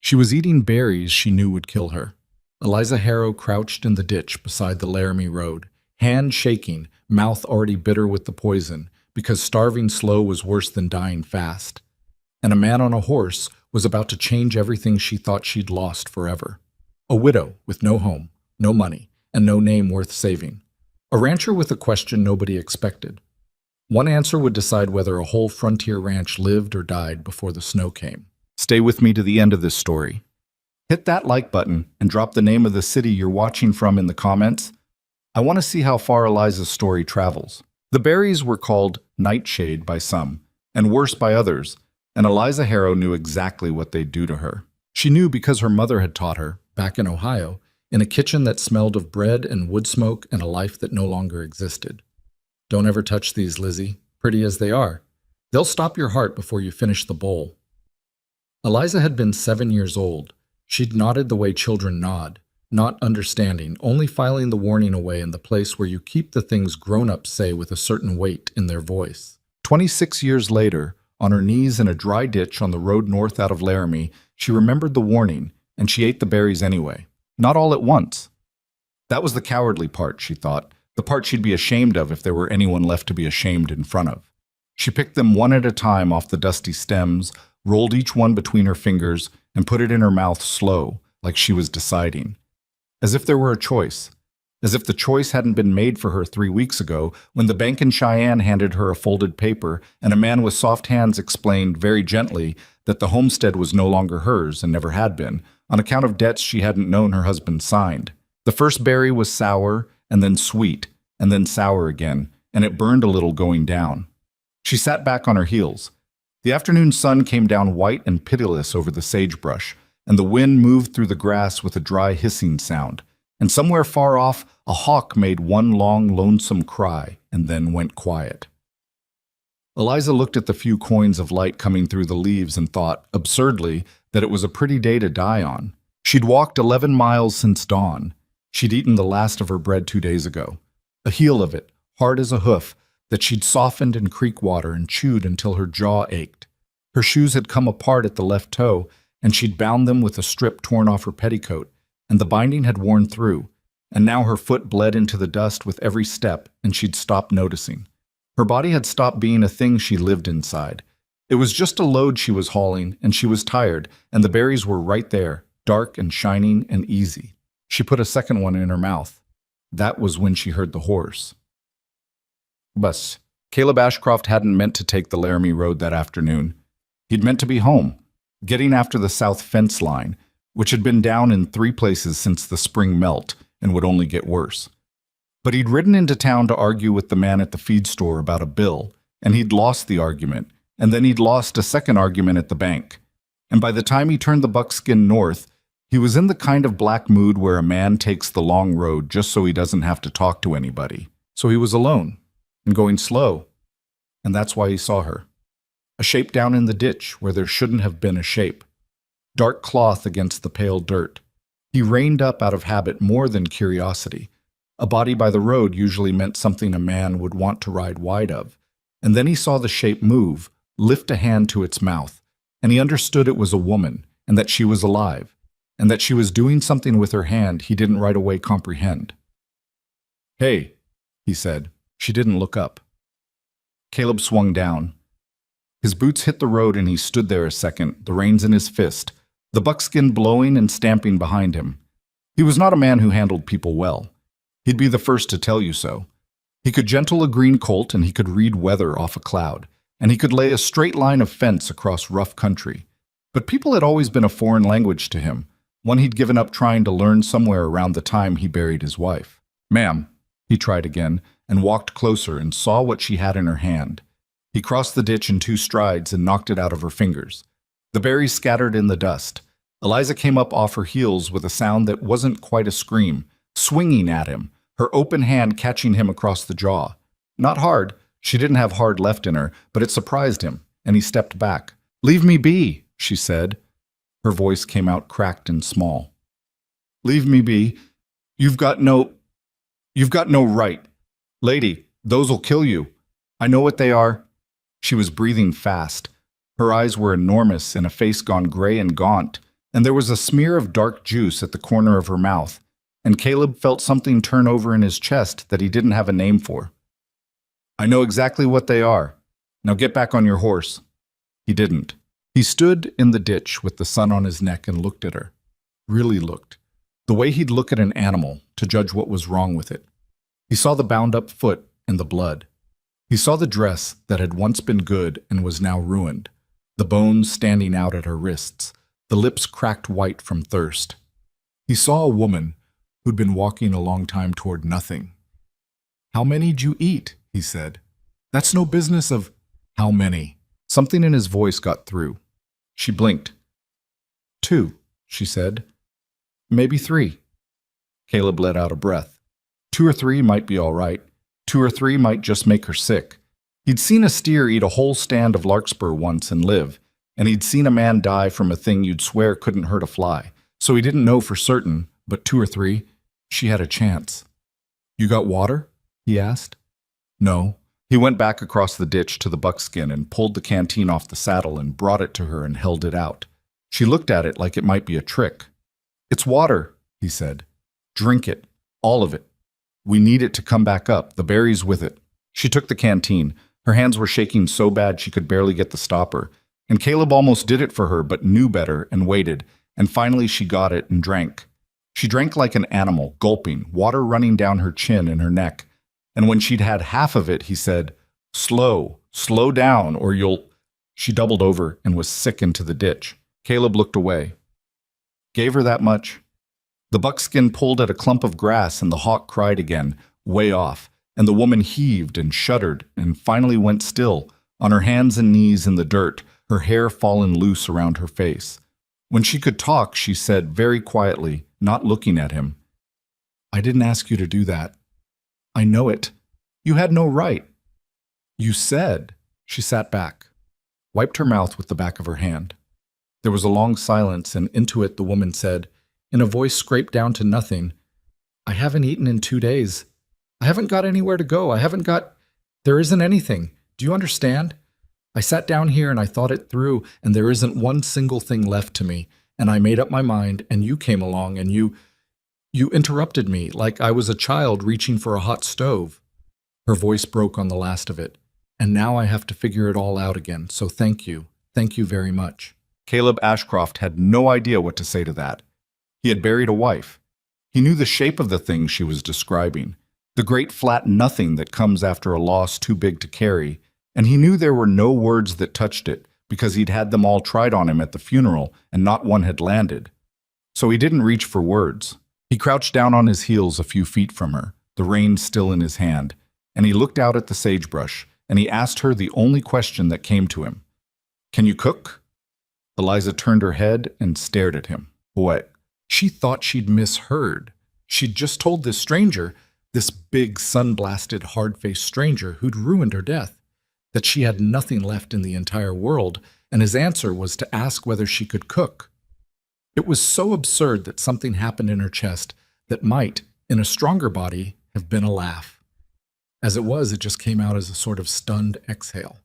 She was eating berries she knew would kill her. Eliza Harrow crouched in the ditch beside the Laramie Road, hand shaking, mouth already bitter with the poison, because starving slow was worse than dying fast. And a man on a horse was about to change everything she thought she'd lost forever. A widow with no home, no money, and no name worth saving. A rancher with a question nobody expected. One answer would decide whether a whole frontier ranch lived or died before the snow came. Stay with me to the end of this story. Hit that like button and drop the name of the city you're watching from in the comments. I want to see how far Eliza's story travels. The berries were called nightshade by some, and worse by others, and Eliza Harrow knew exactly what they'd do to her. She knew because her mother had taught her, back in Ohio, in a kitchen that smelled of bread and wood smoke and a life that no longer existed. Don't ever touch these, Lizzie, pretty as they are. They'll stop your heart before you finish the bowl. Eliza had been 7 years old. She'd nodded the way children nod, not understanding, only filing the warning away in the place where you keep the things grown-ups say with a certain weight in their voice. 26 years later, on her knees in a dry ditch on the road north out of Laramie, she remembered the warning, and she ate the berries anyway. Not all at once. That was the cowardly part, she thought, the part she'd be ashamed of if there were anyone left to be ashamed in front of. She picked them one at a time off the dusty stems, rolled each one between her fingers, and put it in her mouth slow, like she was deciding. As if there were a choice. As if the choice hadn't been made for her 3 weeks ago, when the bank in Cheyenne handed her a folded paper, and a man with soft hands explained very gently that the homestead was no longer hers and never had been, on account of debts she hadn't known her husband signed. The first berry was sour, and then sweet, and then sour again, and it burned a little going down. She sat back on her heels. The afternoon sun came down white and pitiless over the sagebrush, and the wind moved through the grass with a dry hissing sound. And somewhere far off, a hawk made one long, lonesome cry, and then went quiet. Eliza looked at the few coins of light coming through the leaves and thought, absurdly, that it was a pretty day to die on. She'd walked 11 miles since dawn. She'd eaten the last of her bread 2 days ago. A heel of it, hard as a hoof, that she'd softened in creek water and chewed until her jaw ached. Her shoes had come apart at the left toe, and she'd bound them with a strip torn off her petticoat, and the binding had worn through, and now her foot bled into the dust with every step, and she'd stopped noticing. Her body had stopped being a thing she lived inside. It was just a load she was hauling, and she was tired, and the berries were right there, dark and shining and easy. She put a second one in her mouth. That was when she heard the horse. Bus. Caleb Ashcroft hadn't meant to take the Laramie Road that afternoon. He'd meant to be home, getting after the south fence line, which had been down in 3 places since the spring melt and would only get worse. But he'd ridden into town to argue with the man at the feed store about a bill, and he'd lost the argument, and then he'd lost a second argument at the bank. And by the time he turned the buckskin north, he was in the kind of black mood where a man takes the long road just so he doesn't have to talk to anybody. So he was alone, and going slow, and that's why he saw her. A shape down in the ditch where there shouldn't have been a shape. Dark cloth against the pale dirt. He reined up out of habit more than curiosity. A body by the road usually meant something a man would want to ride wide of. And then he saw the shape move, lift a hand to its mouth, and he understood it was a woman, and that she was alive, and that she was doing something with her hand he didn't right away comprehend. "Hey," he said. She didn't look up. Caleb swung down. His boots hit the road and he stood there a second, the reins in his fist, the buckskin blowing and stamping behind him. He was not a man who handled people well. He'd be the first to tell you so. He could gentle a green colt and he could read weather off a cloud, and he could lay a straight line of fence across rough country. But people had always been a foreign language to him, one he'd given up trying to learn somewhere around the time he buried his wife. "Ma'am," he tried again, and walked closer and saw what she had in her hand. He crossed the ditch in 2 strides and knocked it out of her fingers. The berries scattered in the dust. Eliza came up off her heels with a sound that wasn't quite a scream, swinging at him, her open hand catching him across the jaw. Not hard. She didn't have hard left in her, but it surprised him, and he stepped back. "Leave me be," she said. Her voice came out cracked and small. "Leave me be. You've got no right. Lady, those'll kill you. I know what they are." She was breathing fast. Her eyes were enormous in a face gone gray and gaunt, and there was a smear of dark juice at the corner of her mouth, and Caleb felt something turn over in his chest that he didn't have a name for. I know exactly what they are. Now get back on your horse. He didn't. He stood in the ditch with the sun on his neck and looked at her. Really looked. The way he'd look at an animal to judge what was wrong with it. He saw the bound-up foot and the blood. He saw the dress that had once been good and was now ruined, the bones standing out at her wrists, the lips cracked white from thirst. He saw a woman who'd been walking a long time toward nothing. "How many'd you eat?" he said. "That's no business of how many." Something in his voice got through. She blinked. "2," she said. "Maybe 3." Caleb let out a breath. 2 or 3 might be all right. 2 or 3 might just make her sick. He'd seen a steer eat a whole stand of larkspur once and live, and he'd seen a man die from a thing you'd swear couldn't hurt a fly. So he didn't know for certain, but 2 or 3, she had a chance. "You got water?" he asked. "No." He went back across the ditch to the buckskin and pulled the canteen off the saddle and brought it to her and held it out. She looked at it like it might be a trick. "It's water," he said. "Drink it. All of it. We need it to come back up, the berries with it." She took the canteen. Her hands were shaking so bad she could barely get the stopper. And Caleb almost did it for her, but knew better and waited. And finally she got it and drank. She drank like an animal, gulping, water running down her chin and her neck. And when she'd had half of it, he said, slow down, or you'll..." She doubled over and was sick into the ditch. Caleb looked away. "Gave her that much?" The buckskin pulled at a clump of grass and the hawk cried again, way off, and the woman heaved and shuddered and finally went still, on her hands and knees in the dirt, her hair fallen loose around her face. When she could talk, she said very quietly, not looking at him, "I didn't ask you to do that. I know it. You had no right. You said..." She sat back, wiped her mouth with the back of her hand. There was a long silence, and into it the woman said, in a voice scraped down to nothing, "I haven't eaten in 2 days. I haven't got anywhere to go. There isn't anything. Do you understand? I sat down here and I thought it through, and there isn't one single thing left to me, and I made up my mind, and you came along, and you interrupted me like I was a child reaching for a hot stove." Her voice broke on the last of it. "And now I have to figure it all out again, so thank you. Thank you very much." Caleb Ashcroft had no idea what to say to that. He had buried a wife. He knew the shape of the thing she was describing, the great flat nothing that comes after a loss too big to carry, and he knew there were no words that touched it because he'd had them all tried on him at the funeral and not one had landed. So he didn't reach for words. He crouched down on his heels a few feet from her, the reins still in his hand, and he looked out at the sagebrush, and he asked her the only question that came to him. "Can you cook?" Eliza turned her head and stared at him. What? She thought she'd misheard. She'd just told this stranger, this big, sun-blasted, hard-faced stranger who'd ruined her death, that she had nothing left in the entire world, and his answer was to ask whether she could cook. It was so absurd that something happened in her chest that might, in a stronger body, have been a laugh. As it was, it just came out as a sort of stunned exhale.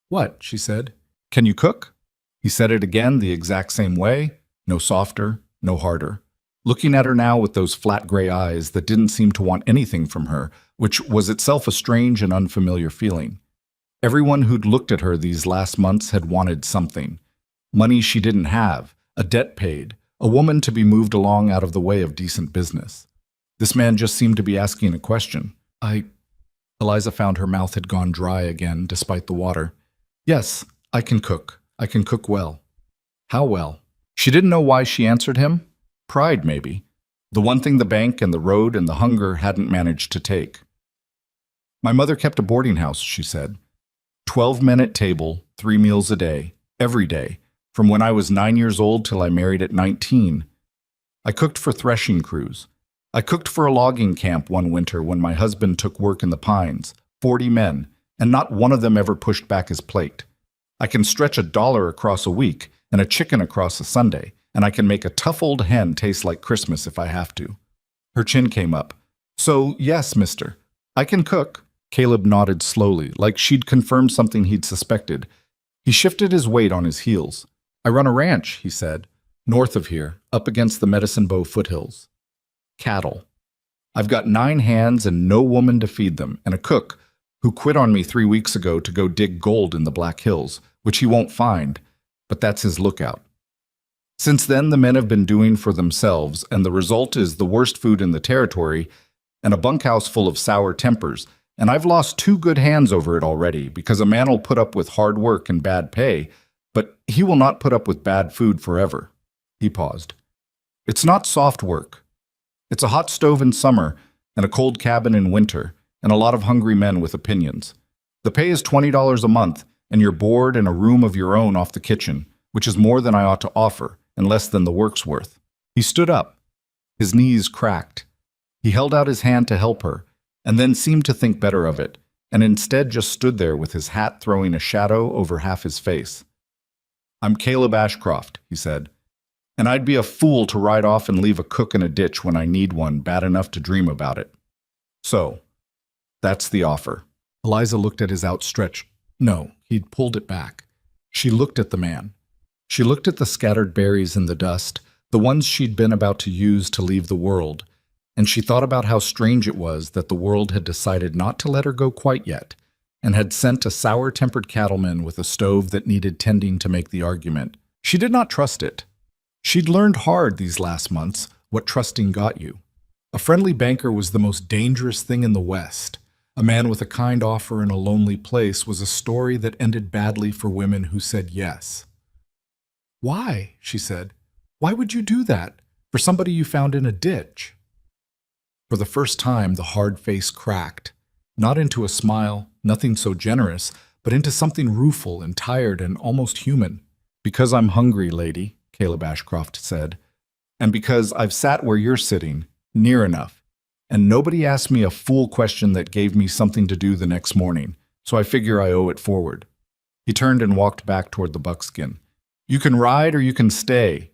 "What?" she said. "Can you cook?" He said it again the exact same way, no softer, no harder, looking at her now with those flat gray eyes that didn't seem to want anything from her, which was itself a strange and unfamiliar feeling. Everyone who'd looked at her these last months had wanted something. Money she didn't have, a debt paid, a woman to be moved along out of the way of decent business. This man just seemed to be asking a question. Eliza found her mouth had gone dry again, despite the water. "Yes, I can cook. I can cook well." How well? She didn't know why she answered him. Pride, maybe. The one thing the bank and the road and the hunger hadn't managed to take. "My mother kept a boarding house," she said. 12 men at table, 3 meals a day, every day, from when I was 9 years old till I married at 19. I cooked for threshing crews. I cooked for a logging camp one winter when my husband took work in the pines, 40 men, and not one of them ever pushed back his plate. I can stretch $1 across a week and a chicken across a Sunday, and I can make a tough old hen taste like Christmas if I have to. Her chin came up. "So, yes, mister, I can cook." Caleb nodded slowly, like she'd confirmed something he'd suspected. He shifted his weight on his heels. "I run a ranch," he said. North of here, up against the Medicine Bow foothills. Cattle. I've got 9 hands and no woman to feed them, and a cook who quit on me 3 weeks ago to go dig gold in the Black Hills, which he won't find, but that's his lookout. Since then, the men have been doing for themselves, and the result is the worst food in the territory and a bunkhouse full of sour tempers, and I've lost 2 good hands over it already, because a man will put up with hard work and bad pay, but he will not put up with bad food forever. He paused. It's not soft work. It's a hot stove in summer and a cold cabin in winter, and a lot of hungry men with opinions. The pay is $20 a month, and you're bored in a room of your own off the kitchen, which is more than I ought to offer, and less than the work's worth. He stood up. His knees cracked. He held out his hand to help her, and then seemed to think better of it, and instead just stood there with his hat throwing a shadow over half his face. I'm Caleb Ashcroft, he said, and I'd be a fool to ride off and leave a cook in a ditch when I need one bad enough to dream about it. So, that's the offer. Eliza looked at his outstretched. No, he'd pulled it back. She looked at the man. She looked at the scattered berries in the dust, the ones she'd been about to use to leave the world, and she thought about how strange it was that the world had decided not to let her go quite yet, and had sent a sour-tempered cattleman with a stove that needed tending to make the argument. She did not trust it. She'd learned hard these last months what trusting got you. A friendly banker was the most dangerous thing in the West. A man with a kind offer in a lonely place was a story that ended badly for women who said yes. Why? She said. Why would you do that? For somebody you found in a ditch? For the first time, the hard face cracked, not into a smile, nothing so generous, but into something rueful and tired and almost human. Because I'm hungry, lady, Caleb Ashcroft said, and because I've sat where you're sitting, near enough, and nobody asked me a fool question that gave me something to do the next morning, so I figure I owe it forward. He turned and walked back toward the buckskin. You can ride or you can stay,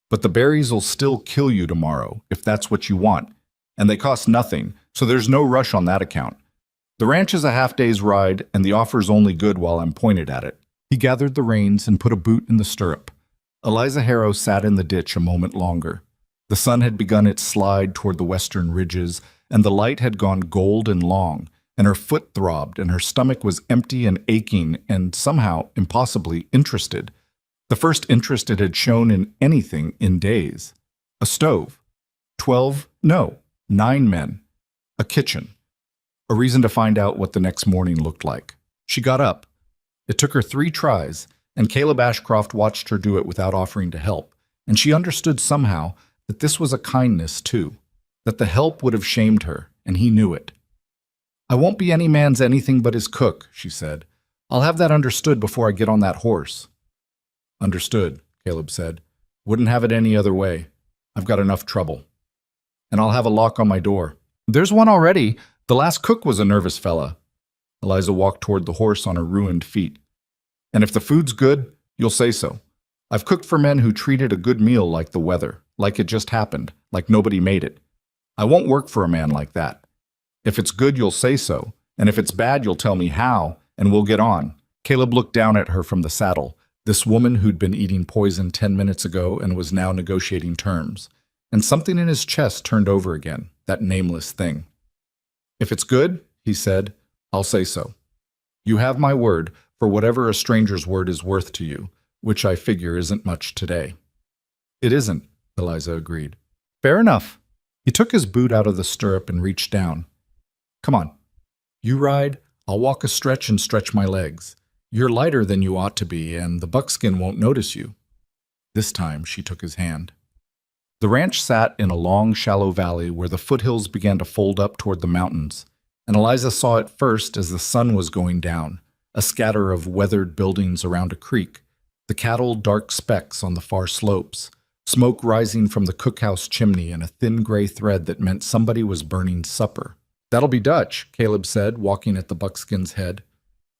but the berries will still kill you tomorrow, if that's what you want, and they cost nothing, so there's no rush on that account. The ranch is a half-day's ride, and the offer's only good while I'm pointed at it. He gathered the reins and put a boot in the stirrup. Eliza Harrow sat in the ditch a moment longer. The sun had begun its slide toward the western ridges, and the light had gone gold and long, and her foot throbbed, and her stomach was empty and aching, and somehow, impossibly, interested. The first interest it had shown in anything in days. A stove. 9 men. A kitchen. A reason to find out what the next morning looked like. She got up. It took her 3 tries, and Caleb Ashcroft watched her do it without offering to help, and she understood somehow that this was a kindness, too, that the help would have shamed her, and he knew it. I won't be any man's anything but his cook, she said. I'll have that understood before I get on that horse. Understood, Caleb said. Wouldn't have it any other way. I've got enough trouble. And I'll have a lock on my door. There's one already. The last cook was a nervous fella. Eliza walked toward the horse on her ruined feet. And if the food's good, you'll say so. I've cooked for men who treated a good meal like the weather, like it just happened, like nobody made it. I won't work for a man like that. If it's good, you'll say so, and if it's bad, you'll tell me how, and we'll get on. Caleb looked down at her from the saddle, this woman who'd been eating poison 10 minutes ago and was now negotiating terms, and something in his chest turned over again, that nameless thing. If it's good, he said, I'll say so. You have my word for whatever a stranger's word is worth to you, which I figure isn't much today. It isn't, Eliza agreed. Fair enough. He took his boot out of the stirrup and reached down. Come on. You ride, I'll walk a stretch and stretch my legs. You're lighter than you ought to be, and the buckskin won't notice you. This time she took his hand. The ranch sat in a long, shallow valley where the foothills began to fold up toward the mountains, and Eliza saw it first as the sun was going down, a scatter of weathered buildings around a creek, the cattle dark specks on the far slopes, smoke rising from the cookhouse chimney and a thin gray thread that meant somebody was burning supper. That'll be Dutch, Caleb said, walking at the buckskin's head.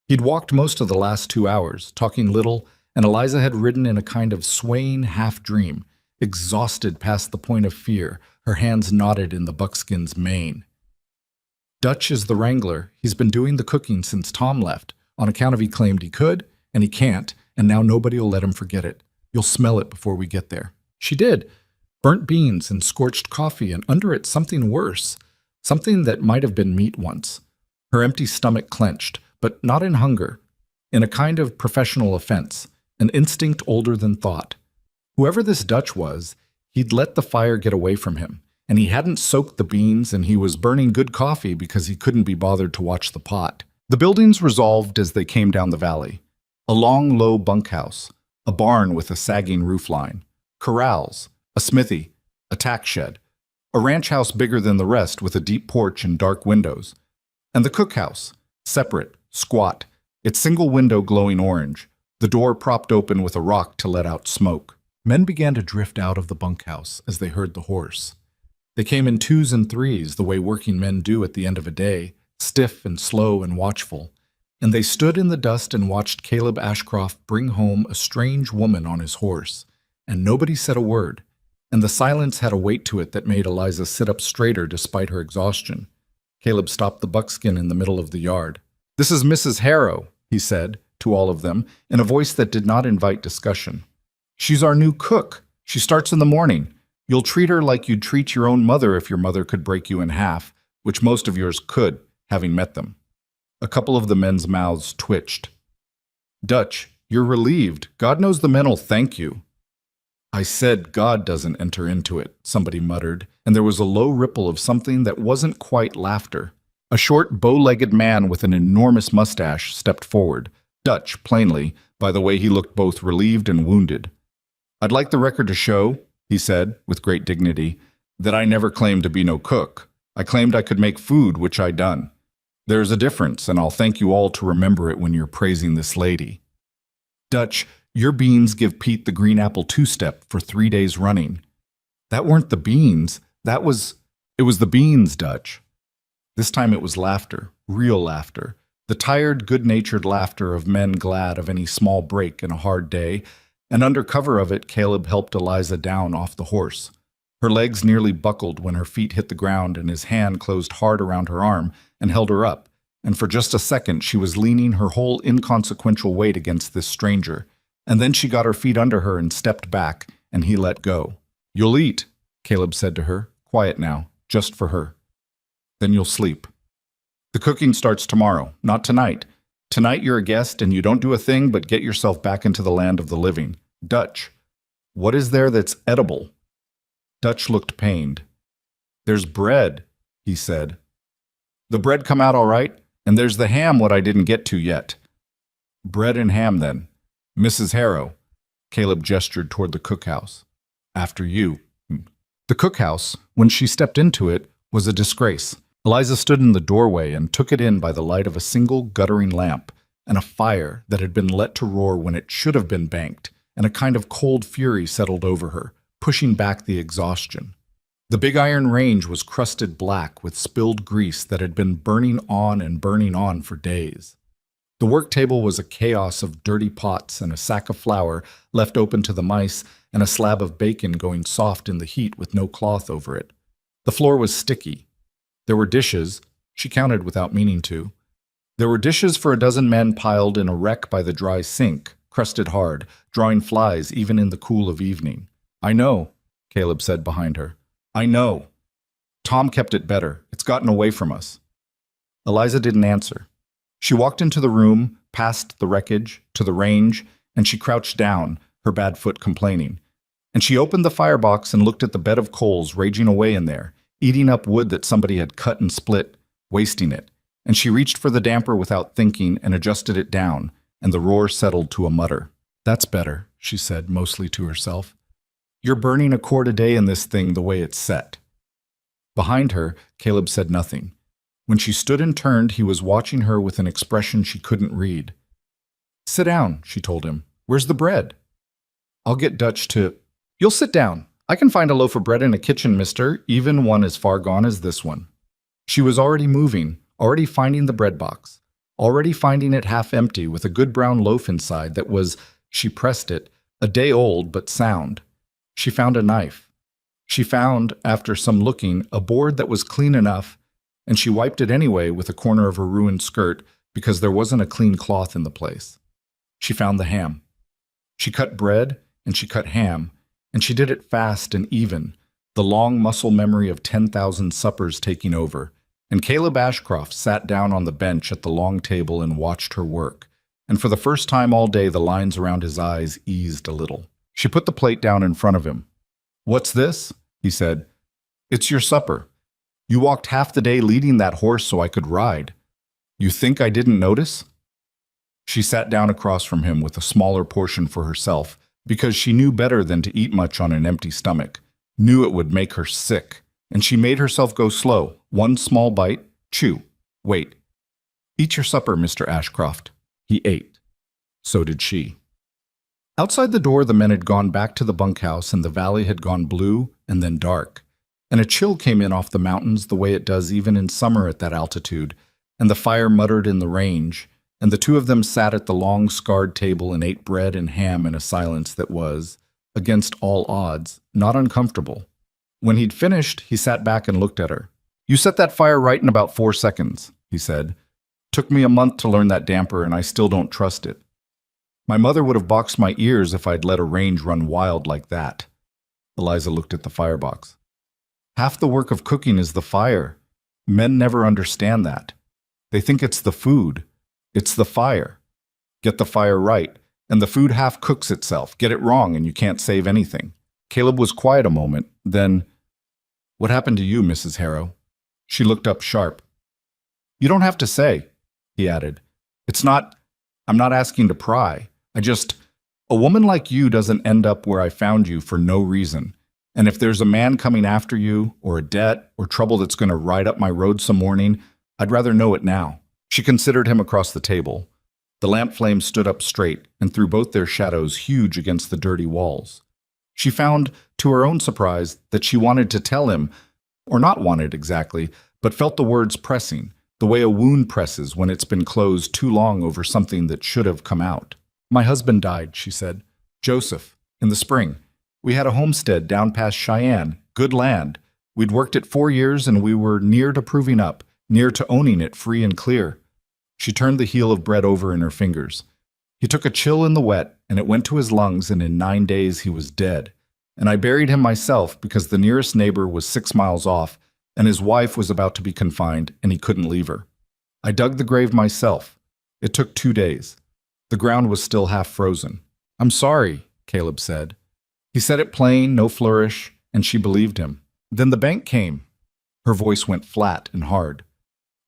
He'd walked most of the last 2 hours, talking little, and Eliza had ridden in a kind of swaying half-dream, exhausted past the point of fear, her hands knotted in the buckskin's mane. Dutch is the wrangler. He's been doing the cooking since Tom left, on account of he claimed he could, and he can't, and now nobody will let him forget it. You'll smell it before we get there. She did. Burnt beans and scorched coffee, and under it something worse. Something that might have been meat once. Her empty stomach clenched, but not in hunger. In a kind of professional offense, an instinct older than thought. Whoever this Dutch was, he'd let the fire get away from him, and he hadn't soaked the beans, and he was burning good coffee because he couldn't be bothered to watch the pot. The buildings resolved as they came down the valley. A long, low bunkhouse, a barn with a sagging roofline, corrals, a smithy, a tack shed, a ranch house bigger than the rest with a deep porch and dark windows, and the cookhouse, separate, squat, its single window glowing orange, the door propped open with a rock to let out smoke. Men began to drift out of the bunkhouse as they heard the horse. They came in twos and threes, the way working men do at the end of a day, stiff and slow and watchful, and they stood in the dust and watched Caleb Ashcroft bring home a strange woman on his horse, and nobody said a word, and the silence had a weight to it that made Eliza sit up straighter despite her exhaustion. Caleb stopped the buckskin in the middle of the yard. "This is Mrs. Harrow," he said to all of them, in a voice that did not invite discussion. "She's our new cook. She starts in the morning. You'll treat her like you'd treat your own mother if your mother could break you in half, which most of yours could, having met them." A couple of the men's mouths twitched. "Dutch, you're relieved. God knows the men'll thank you." "I said God doesn't enter into it," somebody muttered, and there was a low ripple of something that wasn't quite laughter. A short, bow-legged man with an enormous mustache stepped forward, Dutch, plainly, by the way he looked both relieved and wounded. "I'd like the record to show," he said, with great dignity, "that I never claimed to be no cook. I claimed I could make food, which I done. There's a difference, and I'll thank you all to remember it when you're praising this lady. Dutch, your beans give Pete the green apple two-step for 3 days running." "That weren't the beans. It was the beans, Dutch." This time it was laughter, real laughter, the tired, good-natured laughter of men glad of any small break in a hard day, and under cover of it Caleb helped Eliza down off the horse. Her legs nearly buckled when her feet hit the ground, and his hand closed hard around her arm and held her up, and for just a second she was leaning her whole inconsequential weight against this stranger, and then she got her feet under her and stepped back, and he let go. "You'll eat," Caleb said to her, quiet now, just for her. "Then you'll sleep. The cooking starts tomorrow, not tonight. Tonight you're a guest and you don't do a thing but get yourself back into the land of the living. Dutch, what is there that's edible?" Dutch looked pained. "There's bread," he said. "The bread come out all right, and there's the ham what I didn't get to yet." "Bread and ham, then. Mrs. Harrow." Caleb gestured toward the cookhouse. "After you." The cookhouse, when she stepped into it, was a disgrace. Eliza stood in the doorway and took it in by the light of a single guttering lamp, and a fire that had been let to roar when it should have been banked, and a kind of cold fury settled over her, pushing back the exhaustion. The big iron range was crusted black with spilled grease that had been burning on for days. The work table was a chaos of dirty pots and a sack of flour left open to the mice and a slab of bacon going soft in the heat with no cloth over it. The floor was sticky. There were dishes, she counted without meaning to. There were dishes for a dozen men piled in a wreck by the dry sink, crusted hard, drawing flies even in the cool of evening. "I know," Caleb said behind her. "I know. Tom kept it better. It's gotten away from us." Eliza didn't answer. She walked into the room, past the wreckage, to the range, and she crouched down, her bad foot complaining. And she opened the firebox and looked at the bed of coals raging away in there, eating up wood that somebody had cut and split, wasting it. And she reached for the damper without thinking and adjusted it down, and the roar settled to a mutter. "That's better," she said, mostly to herself. "You're burning a quart a day in this thing the way it's set." Behind her, Caleb said nothing. When she stood and turned, he was watching her with an expression she couldn't read. "Sit down," she told him. "Where's the bread?" "I'll get Dutch to—" "You'll sit down. I can find a loaf of bread in a kitchen, mister, even one as far gone as this one." She was already moving, already finding the bread box, already finding it half empty with a good brown loaf inside that was, she pressed it, a day old but sound. She found a knife. She found, after some looking, a board that was clean enough, and she wiped it anyway with a corner of her ruined skirt because there wasn't a clean cloth in the place. She found the ham. She cut bread and she cut ham, And she did it fast and even, the long muscle memory of 10,000 suppers taking over. And Caleb Ashcroft sat down on the bench at the long table and watched her work. And for the first time all day, the lines around his eyes eased a little. She put the plate down in front of him. "What's this?" he said. "It's your supper. You walked half the day leading that horse so I could ride. You think I didn't notice?" She sat down across from him with a smaller portion for herself, because she knew better than to eat much on an empty stomach, knew it would make her sick, and she made herself go slow, one small bite, chew, wait. "Eat your supper, Mr. Ashcroft." He ate. So did she. Outside the door, the men had gone back to the bunkhouse, and the valley had gone blue and then dark. And a chill came in off the mountains the way it does even in summer at that altitude, and the fire muttered in the range, and the two of them sat at the long scarred table and ate bread and ham in a silence that was, against all odds, not uncomfortable. When he'd finished, he sat back and looked at her. "You set that fire right in about 4 seconds, he said. "Took me a month to learn that damper, and I still don't trust it. My mother would have boxed my ears if I'd let a range run wild like that." Eliza looked at the firebox. "Half the work of cooking is the fire. Men never understand that. They think it's the food. It's the fire. Get the fire right, and the food half cooks itself. Get it wrong, and you can't save anything." Caleb was quiet a moment, then, "What happened to you, Mrs. Harrow?" She looked up sharp. "You don't have to say," he added. I'm not asking to pry. A woman like you doesn't end up where I found you for no reason. And if there's a man coming after you, or a debt, or trouble that's going to ride up my road some morning, I'd rather know it now." She considered him across the table. The lamp flame stood up straight and threw both their shadows huge against the dirty walls. She found, to her own surprise, that she wanted to tell him, or not wanted exactly, but felt the words pressing, the way a wound presses when it's been closed too long over something that should have come out. "My husband died," she said. "Joseph, in the spring. We had a homestead down past Cheyenne, good land. We'd worked it 4 years and we were near to proving up, near to owning it free and clear." She turned the heel of bread over in her fingers. "He took a chill in the wet and it went to his lungs, and in 9 days he was dead. And I buried him myself because the nearest neighbor was 6 miles off and his wife was about to be confined and he couldn't leave her. I dug the grave myself. It took 2 days. The ground was still half frozen." "I'm sorry," Caleb said. He said it plain, no flourish, and she believed him. "Then the bank came." Her voice went flat and hard.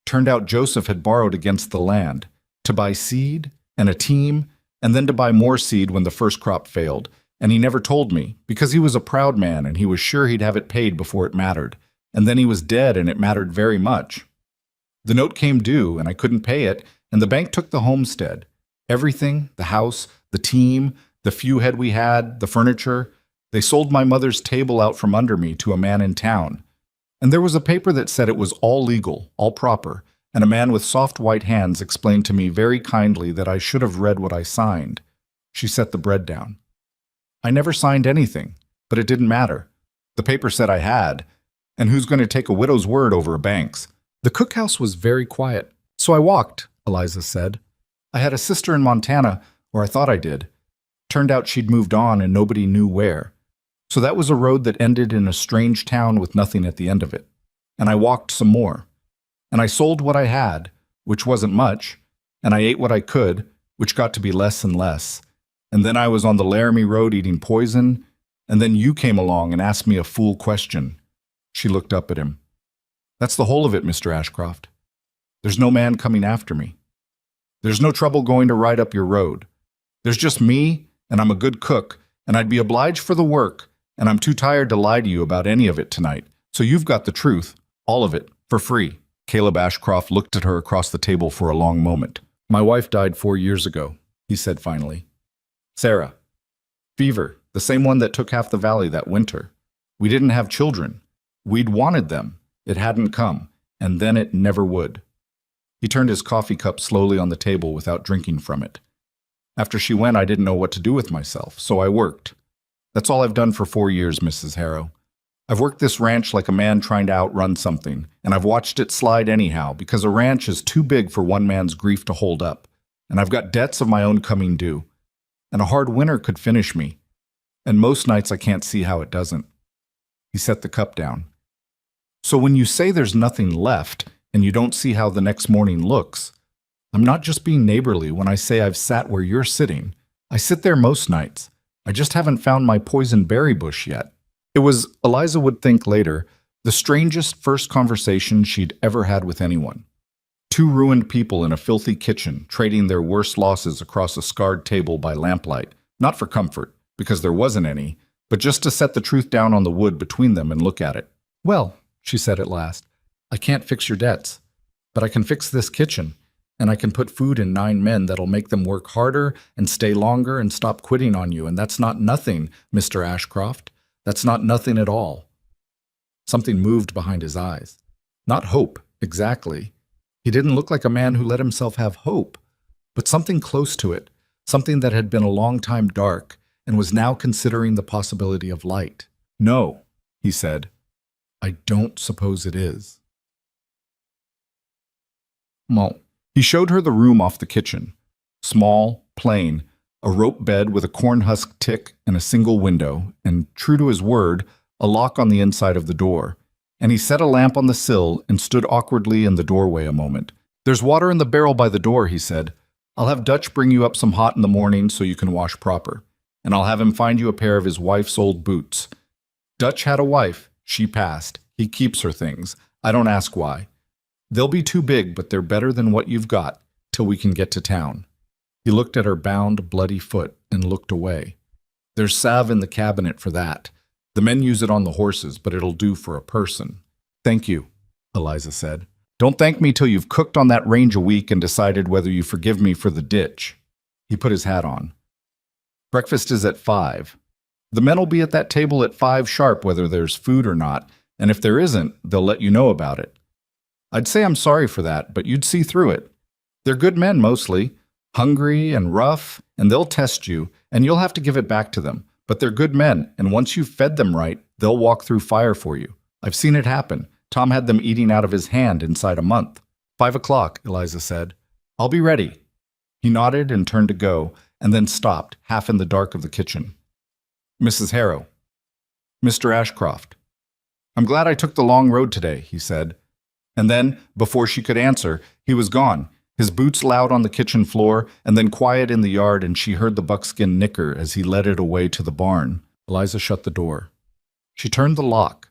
"Turned out Joseph had borrowed against the land, to buy seed and a team, and then to buy more seed when the first crop failed. And he never told me, because he was a proud man and he was sure he'd have it paid before it mattered. And then he was dead and it mattered very much. The note came due and I couldn't pay it, and the bank took the homestead. Everything, the house, the team, the few head we had, the furniture. They sold my mother's table out from under me to a man in town. And there was a paper that said it was all legal, all proper, and a man with soft white hands explained to me very kindly that I should have read what I signed." She set the bread down. "I never signed anything, but it didn't matter. The paper said I had, and who's going to take a widow's word over a bank's?" The cookhouse was very quiet. "So I walked," Eliza said. "I had a sister in Montana, or I thought I did. Turned out she'd moved on and nobody knew where. So that was a road that ended in a strange town with nothing at the end of it. And I walked some more. And I sold what I had, which wasn't much, and I ate what I could, which got to be less and less. And then I was on the Laramie Road eating poison, and then you came along and asked me a fool question." She looked up at him. "That's the whole of it, Mr. Ashcroft. There's no man coming after me. There's no trouble going to ride up your road. There's just me, and I'm a good cook, and I'd be obliged for the work, and I'm too tired to lie to you about any of it tonight. So you've got the truth, all of it, for free." Caleb Ashcroft looked at her across the table for a long moment. "My wife died 4 years ago," he said finally. "Sarah. Fever, the same one that took half the valley that winter. We didn't have children. We'd wanted them. It hadn't come, and then it never would." He turned his coffee cup slowly on the table without drinking from it. "After she went, I didn't know what to do with myself, so I worked. That's all I've done for 4 years, Mrs. Harrow. I've worked this ranch like a man trying to outrun something, and I've watched it slide anyhow, because a ranch is too big for one man's grief to hold up, and I've got debts of my own coming due, and a hard winter could finish me. And most nights I can't see how it doesn't. He set the cup down. So when you say there's nothing left, and you don't see how the next morning looks, I'm not just being neighborly when I say I've sat where you're sitting. I sit there most nights. I just haven't found my poison berry bush yet. It was, Eliza would think later, the strangest first conversation she'd ever had with anyone. Two ruined people in a filthy kitchen, trading their worst losses across a scarred table by lamplight, not for comfort, because there wasn't any, but just to set the truth down on the wood between them and look at it. Well, she said at last, I can't fix your debts, but I can fix this kitchen, and I can put food in 9 men that'll make them work harder and stay longer and stop quitting on you, and that's not nothing, Mr. Ashcroft. That's not nothing at all. Something moved behind his eyes. Not hope, exactly. He didn't look like a man who let himself have hope, but something close to it, something that had been a long time dark and was now considering the possibility of light. No, he said. I don't suppose it is. Well, he showed her the room off the kitchen. Small, plain, a rope bed with a corn-husk tick and a single window, and, true to his word, a lock on the inside of the door. And he set a lamp on the sill and stood awkwardly in the doorway a moment. There's water in the barrel by the door, he said. I'll have Dutch bring you up some hot in the morning so you can wash proper. And I'll have him find you a pair of his wife's old boots. Dutch had a wife. She passed. He keeps her things. I don't ask why. They'll be too big, but they're better than what you've got, till we can get to town. He looked at her bound, bloody foot and looked away. There's salve in the cabinet for that. The men use it on the horses, but it'll do for a person. Thank you, Eliza said. Don't thank me till you've cooked on that range a week and decided whether you forgive me for the ditch. He put his hat on. Breakfast is at 5. The men'll be at that table at 5 sharp whether there's food or not, and if there isn't, they'll let you know about it. I'd say I'm sorry for that, but you'd see through it. They're good men mostly, hungry and rough, and they'll test you, and you'll have to give it back to them. But they're good men, and once you've fed them right, they'll walk through fire for you. I've seen it happen. Tom had them eating out of his hand inside a month. 5 o'clock, Eliza said. I'll be ready. He nodded and turned to go, and then stopped, half in the dark of the kitchen. Mrs. Harrow. Mr. Ashcroft. I'm glad I took the long road today, he said. And then, before she could answer, he was gone, his boots loud on the kitchen floor, and then quiet in the yard, and she heard the buckskin nicker as he led it away to the barn. Eliza shut the door. She turned the lock.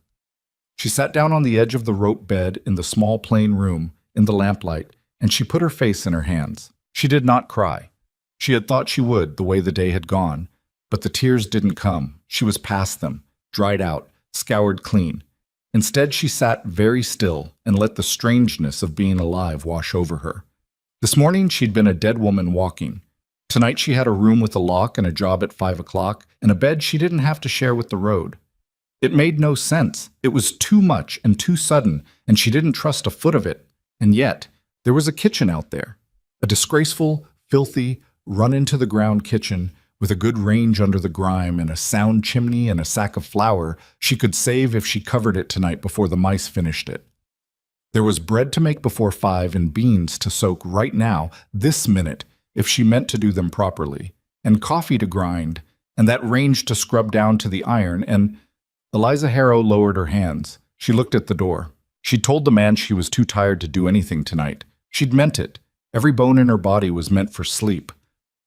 She sat down on the edge of the rope bed in the small plain room, in the lamplight, and she put her face in her hands. She did not cry. She had thought she would, the way the day had gone, but the tears didn't come. She was past them, dried out, scoured clean. Instead, she sat very still and let the strangeness of being alive wash over her. This morning, she'd been a dead woman walking. Tonight, she had a room with a lock and a job at 5 o'clock, and a bed she didn't have to share with the road. It made no sense. It was too much and too sudden, and she didn't trust a foot of it. And yet, there was a kitchen out there. A disgraceful, filthy, run-into-the-ground kitchen with a good range under the grime and a sound chimney and a sack of flour she could save if she covered it tonight before the mice finished it. There was bread to make before 5 and beans to soak right now, this minute, if she meant to do them properly, and coffee to grind, and that range to scrub down to the iron, and Eliza Harrow lowered her hands. She looked at the door. She'd told the man she was too tired to do anything tonight. She'd meant it. Every bone in her body was meant for sleep.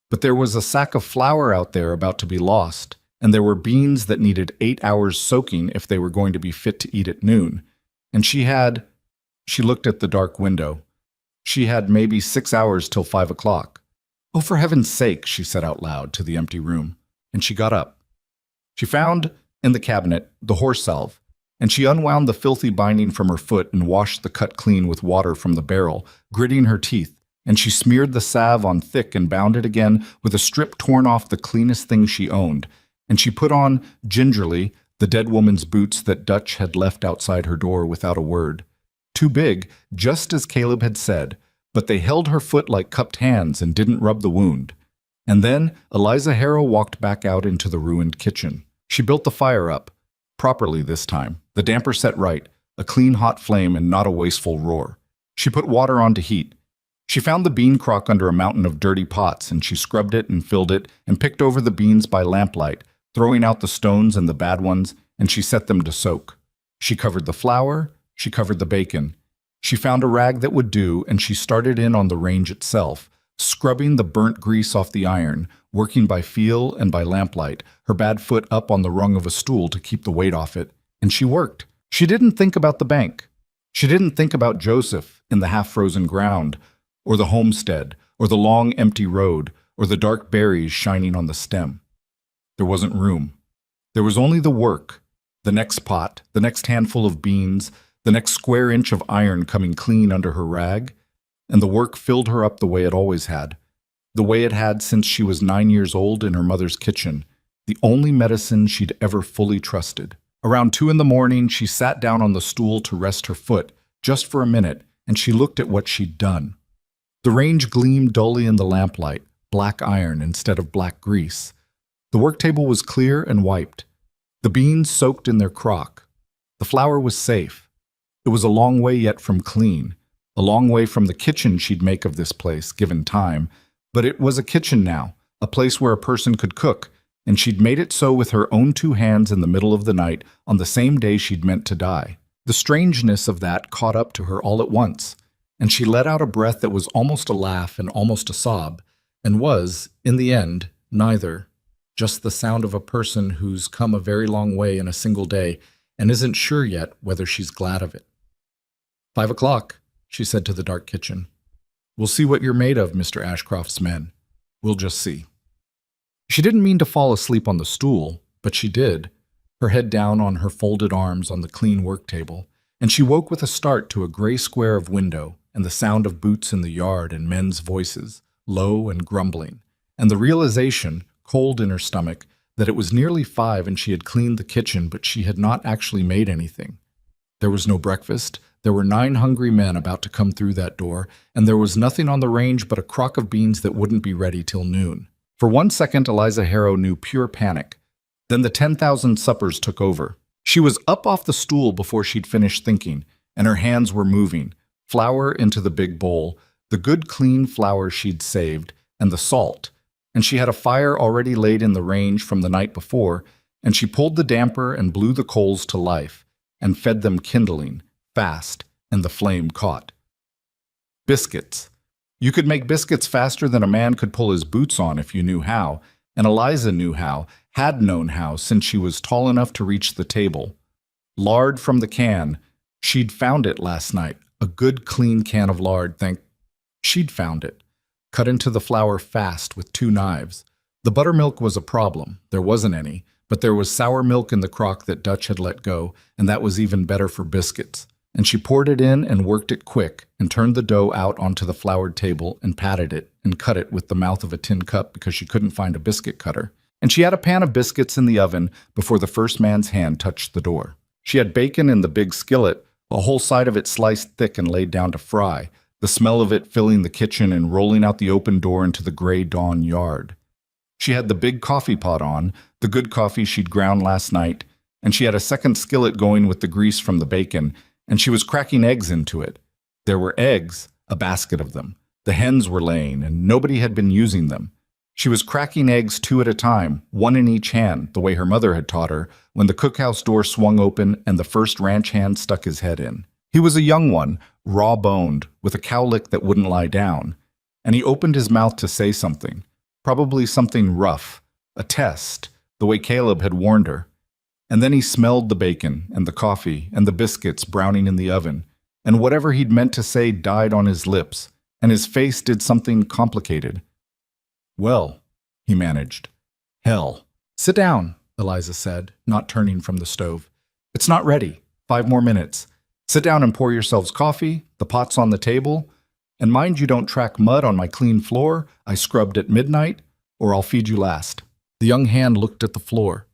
But there was a sack of flour out there about to be lost, and there were beans that needed 8 hours soaking if they were going to be fit to eat at noon. And she looked at the dark window. She had maybe 6 hours till 5 o'clock. Oh, for heaven's sake, she said out loud to the empty room, and she got up. She found, in the cabinet, the horse salve, and she unwound the filthy binding from her foot and washed the cut clean with water from the barrel, gritting her teeth, and she smeared the salve on thick and bound it again with a strip torn off the cleanest thing she owned, and she put on, gingerly, the dead woman's boots that Dutch had left outside her door without a word. Too big, just as Caleb had said, but they held her foot like cupped hands and didn't rub the wound. And then Eliza Harrow walked back out into the ruined kitchen. She built the fire up, properly this time, the damper set right, a clean hot flame and not a wasteful roar. She put water on to heat. She found the bean crock under a mountain of dirty pots, and she scrubbed it and filled it and picked over the beans by lamplight, throwing out the stones and the bad ones, and she set them to soak. She covered the flour, she covered the bacon. She found a rag that would do, and she started in on the range itself, scrubbing the burnt grease off the iron, working by feel and by lamplight, her bad foot up on the rung of a stool to keep the weight off it. And she worked. She didn't think about the bank. She didn't think about Joseph in the half-frozen ground, or the homestead, or the long empty road, or the dark berries shining on the stem. There wasn't room. There was only the work, the next pot, the next handful of beans, the next square inch of iron coming clean under her rag, and the work filled her up the way it always had, the way it had since she was 9 years old in her mother's kitchen, the only medicine she'd ever fully trusted. Around 2 in the morning, she sat down on the stool to rest her foot, just for a minute, and she looked at what she'd done. The range gleamed dully in the lamplight, black iron instead of black grease. The work table was clear and wiped. The beans soaked in their crock. The flour was safe. It was a long way yet from clean, a long way from the kitchen she'd make of this place, given time. But it was a kitchen now, a place where a person could cook, and she'd made it so with her own 2 hands in the middle of the night on the same day she'd meant to die. The strangeness of that caught up to her all at once, and she let out a breath that was almost a laugh and almost a sob, and was, in the end, neither, just the sound of a person who's come a very long way in a single day and isn't sure yet whether she's glad of it. 5 o'clock, she said to the dark kitchen. We'll see what you're made of, Mr. Ashcroft's men. We'll just see. She didn't mean to fall asleep on the stool, but she did, her head down on her folded arms on the clean work table, and she woke with a start to a gray square of window and the sound of boots in the yard and men's voices, low and grumbling, and the realization, cold in her stomach, that it was nearly 5 and she had cleaned the kitchen, but she had not actually made anything. There was no breakfast. There were 9 hungry men about to come through that door, and there was nothing on the range but a crock of beans that wouldn't be ready till noon. For 1 second, Eliza Harrow knew pure panic. Then the 10,000 suppers took over. She was up off the stool before she'd finished thinking, and her hands were moving, flour into the big bowl, the good clean flour she'd saved, and the salt. And she had a fire already laid in the range from the night before, and she pulled the damper and blew the coals to life, and fed them kindling, fast, and the flame caught. Biscuits. You could make biscuits faster than a man could pull his boots on if you knew how, and Eliza knew how, had known how since she was tall enough to reach the table. Lard from the can. She'd found it last night, a good clean can of lard, She'd found it, cut into the flour fast with 2 knives. The buttermilk was a problem, there wasn't any, but there was sour milk in the crock that Dutch had let go, and that was even better for biscuits. And she poured it in and worked it quick, and turned the dough out onto the floured table and patted it and cut it with the mouth of a tin cup because she couldn't find a biscuit cutter. And she had a pan of biscuits in the oven before the first man's hand touched the door. She had bacon in the big skillet, a whole side of it sliced thick and laid down to fry, the smell of it filling the kitchen and rolling out the open door into the gray dawn yard. She had the big coffee pot on, the good coffee she'd ground last night, and she had a second skillet going with the grease from the bacon, and she was cracking eggs into it. There were eggs, a basket of them. The hens were laying, and nobody had been using them. She was cracking eggs 2 at a time, 1 in each hand, the way her mother had taught her, when the cookhouse door swung open and the first ranch hand stuck his head in. He was a young one, raw-boned, with a cowlick that wouldn't lie down, and he opened his mouth to say something, probably something rough, a test, the way Caleb had warned her. And then he smelled the bacon and the coffee and the biscuits browning in the oven, and whatever he'd meant to say died on his lips, and his face did something complicated. Well, he managed. Hell. Sit down, Eliza said, not turning from the stove. It's not ready. 5 more minutes. Sit down and pour yourselves coffee. The pot's on the table. And mind you don't track mud on my clean floor I scrubbed at midnight, or I'll feed you last. The young hand looked at the floor.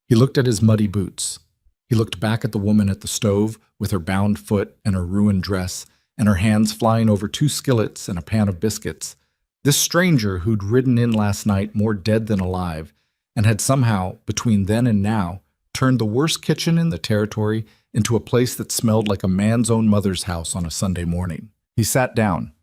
He looked at his muddy boots. He looked back at the woman at the stove with her bound foot and her ruined dress, and her hands flying over 2 skillets and a pan of biscuits. This stranger who'd ridden in last night more dead than alive, and had somehow, between then and now, turned the worst kitchen in the territory into a place that smelled like a man's own mother's house on a Sunday morning. He sat down.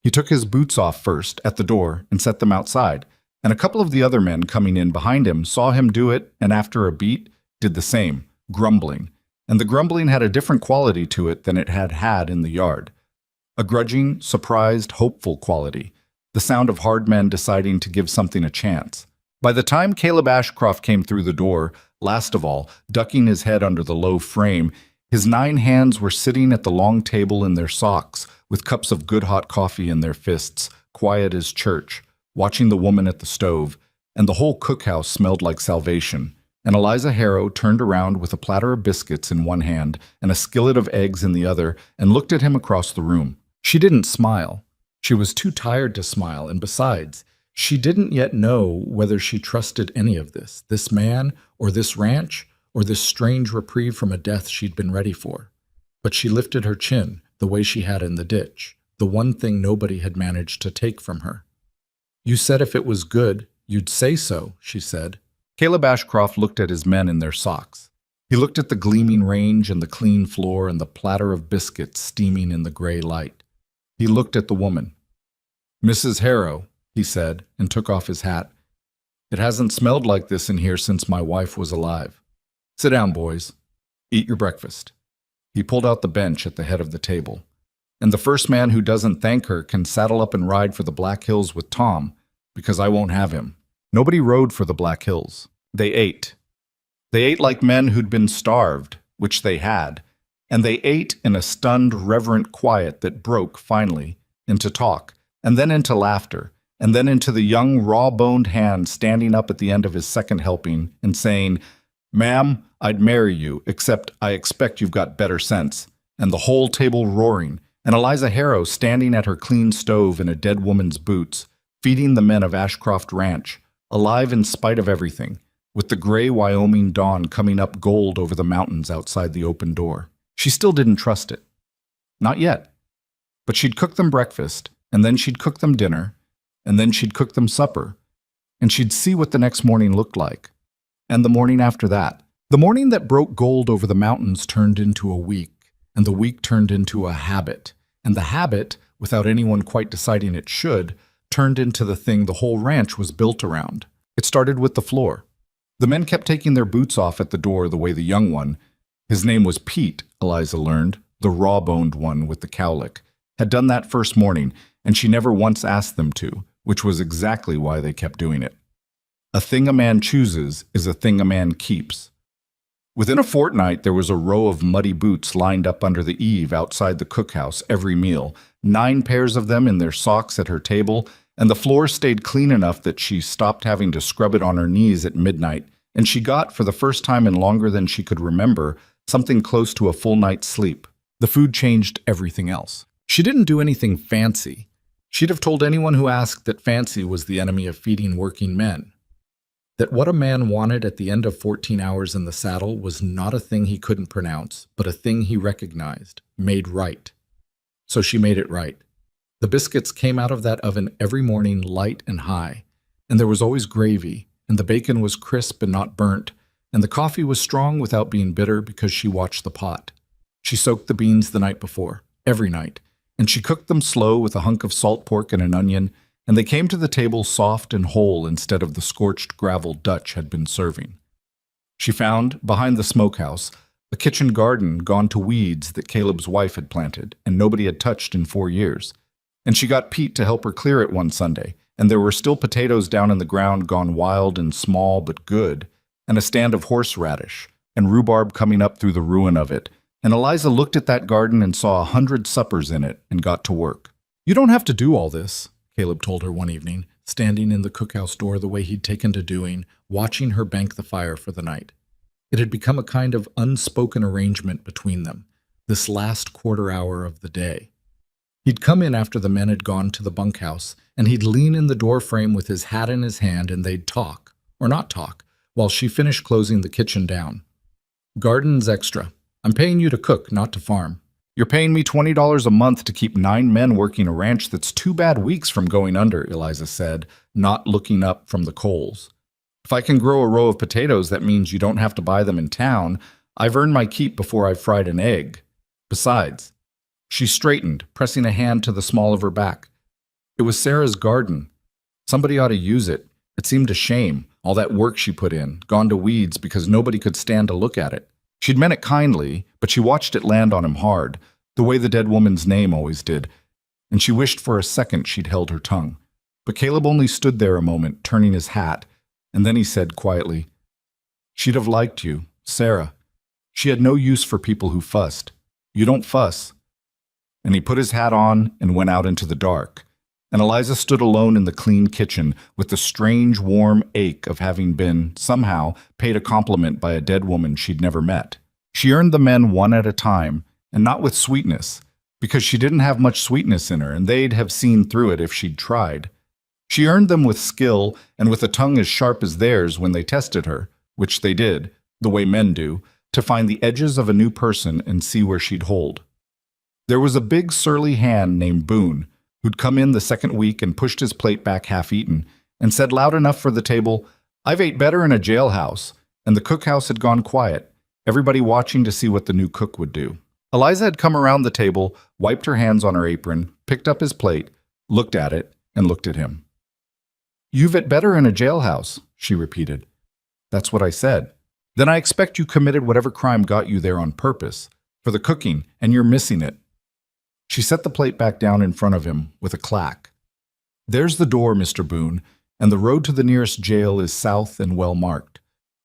He took his boots off first, at the door, and set them outside, and a couple of the other men coming in behind him saw him do it and after a beat did the same, grumbling. And the grumbling had a different quality to it than it had had in the yard. A grudging, surprised, hopeful quality. The sound of hard men deciding to give something a chance. By the time Caleb Ashcroft came through the door, last of all, ducking his head under the low frame, his 9 hands were sitting at the long table in their socks, with cups of good hot coffee in their fists, quiet as church, watching the woman at the stove, and the whole cookhouse smelled like salvation. And Eliza Harrow turned around with a platter of biscuits in one hand and a skillet of eggs in the other and looked at him across the room. She didn't smile. She was too tired to smile, and besides, she didn't yet know whether she trusted any of this man, or this ranch, or this strange reprieve from a death she'd been ready for. But she lifted her chin, the way she had in the ditch, the one thing nobody had managed to take from her. "You said if it was good, you'd say so," she said. Caleb Ashcroft looked at his men in their socks. He looked at the gleaming range and the clean floor and the platter of biscuits steaming in the gray light. He looked at the woman. "Mrs. Harrow," he said, and took off his hat. "It hasn't smelled like this in here since my wife was alive. Sit down, boys. Eat your breakfast." He pulled out the bench at the head of the table. "And the first man who doesn't thank her can saddle up and ride for the Black Hills with Tom, because I won't have him." Nobody rode for the Black Hills. They ate. They ate like men who'd been starved, which they had, and they ate in a stunned, reverent quiet that broke, finally, into talk, and then into laughter, and then into the young, raw-boned hand standing up at the end of his second helping and saying, "Ma'am, I'd marry you, except I expect you've got better sense," and the whole table roaring, and Eliza Harrow standing at her clean stove in a dead woman's boots, feeding the men of Ashcroft Ranch, alive in spite of everything, with the gray Wyoming dawn coming up gold over the mountains outside the open door. She still didn't trust it. Not yet. But she'd cook them breakfast, and then she'd cook them dinner, and then she'd cook them supper, and she'd see what the next morning looked like. And the morning after that. The morning that broke gold over the mountains turned into a week, and the week turned into a habit, and the habit, without anyone quite deciding it should, turned into the thing the whole ranch was built around. It started with the floor. The men kept taking their boots off at the door the way the young one, his name was Pete, Eliza learned, the raw-boned one with the cowlick, had done that first morning, and she never once asked them to, which was exactly why they kept doing it. A thing a man chooses is a thing a man keeps. Within a fortnight, there was a row of muddy boots lined up under the eave outside the cookhouse every meal, 9 pairs of them in their socks at her table, and the floor stayed clean enough that she stopped having to scrub it on her knees at midnight, and she got, for the first time in longer than she could remember, something close to a full night's sleep. The food changed everything else. She didn't do anything fancy. She'd have told anyone who asked that fancy was the enemy of feeding working men. That what a man wanted at the end of 14 hours in the saddle was not a thing he couldn't pronounce, but a thing he recognized, made right. So she made it right. The biscuits came out of that oven every morning light and high, and there was always gravy, and the bacon was crisp and not burnt, and the coffee was strong without being bitter because she watched the pot. She soaked the beans the night before, every night, and she cooked them slow with a hunk of salt pork and an onion, and they came to the table soft and whole instead of the scorched gravel Dutch had been serving. She found, behind the smokehouse, a kitchen garden gone to weeds that Caleb's wife had planted, and nobody had touched in 4 years. And she got Pete to help her clear it one Sunday, and there were still potatoes down in the ground gone wild and small but good, and a stand of horseradish, and rhubarb coming up through the ruin of it, and Eliza looked at that garden and saw 100 suppers in it and got to work. "You don't have to do all this," Caleb told her one evening, standing in the cookhouse door the way he'd taken to doing, watching her bank the fire for the night. It had become a kind of unspoken arrangement between them, this last quarter hour of the day. He'd come in after the men had gone to the bunkhouse, and he'd lean in the doorframe with his hat in his hand, and they'd talk, or not talk, while she finished closing the kitchen down. "Garden's extra. I'm paying you to cook, not to farm. You're paying me $20 a month to keep 9 men working a ranch that's 2 bad weeks from going under," Eliza said, not looking up from the coals. "If I can grow a row of potatoes, that means you don't have to buy them in town. I've earned my keep before I've fried an egg. Besides," she straightened, pressing a hand to the small of her back. "It was Sarah's garden. Somebody ought to use it, It seemed a shame, all that work she put in, gone to weeds because nobody could stand to look at it. She'd meant it kindly, but she watched it land on him hard, the way the dead woman's name always did, and she wished for a second she'd held her tongue. But Caleb only stood there a moment, turning his hat, and then he said quietly, "She'd have liked you, Sarah. She had no use for people who fussed. You don't fuss." And he put his hat on and went out into the dark. And Eliza stood alone in the clean kitchen with the strange, warm ache of having been, somehow, paid a compliment by a dead woman she'd never met. She earned the men one at a time, and not with sweetness, because she didn't have much sweetness in her, and they'd have seen through it if she'd tried. She earned them with skill and with a tongue as sharp as theirs when they tested her, which they did, the way men do, to find the edges of a new person and see where she'd hold. There was a big surly hand named Boone, who'd come in the second week and pushed his plate back half-eaten, and said loud enough for the table, "I've ate better in a jailhouse," and the cookhouse had gone quiet, everybody watching to see what the new cook would do. Eliza had come around the table, wiped her hands on her apron, picked up his plate, looked at it, and looked at him. "You've it better in a jailhouse," she repeated. "That's what I said." "Then I expect you committed whatever crime got you there on purpose, for the cooking, and you're missing it." She set the plate back down in front of him with a clack. "There's the door, Mr. Boone, and the road to the nearest jail is south and well marked.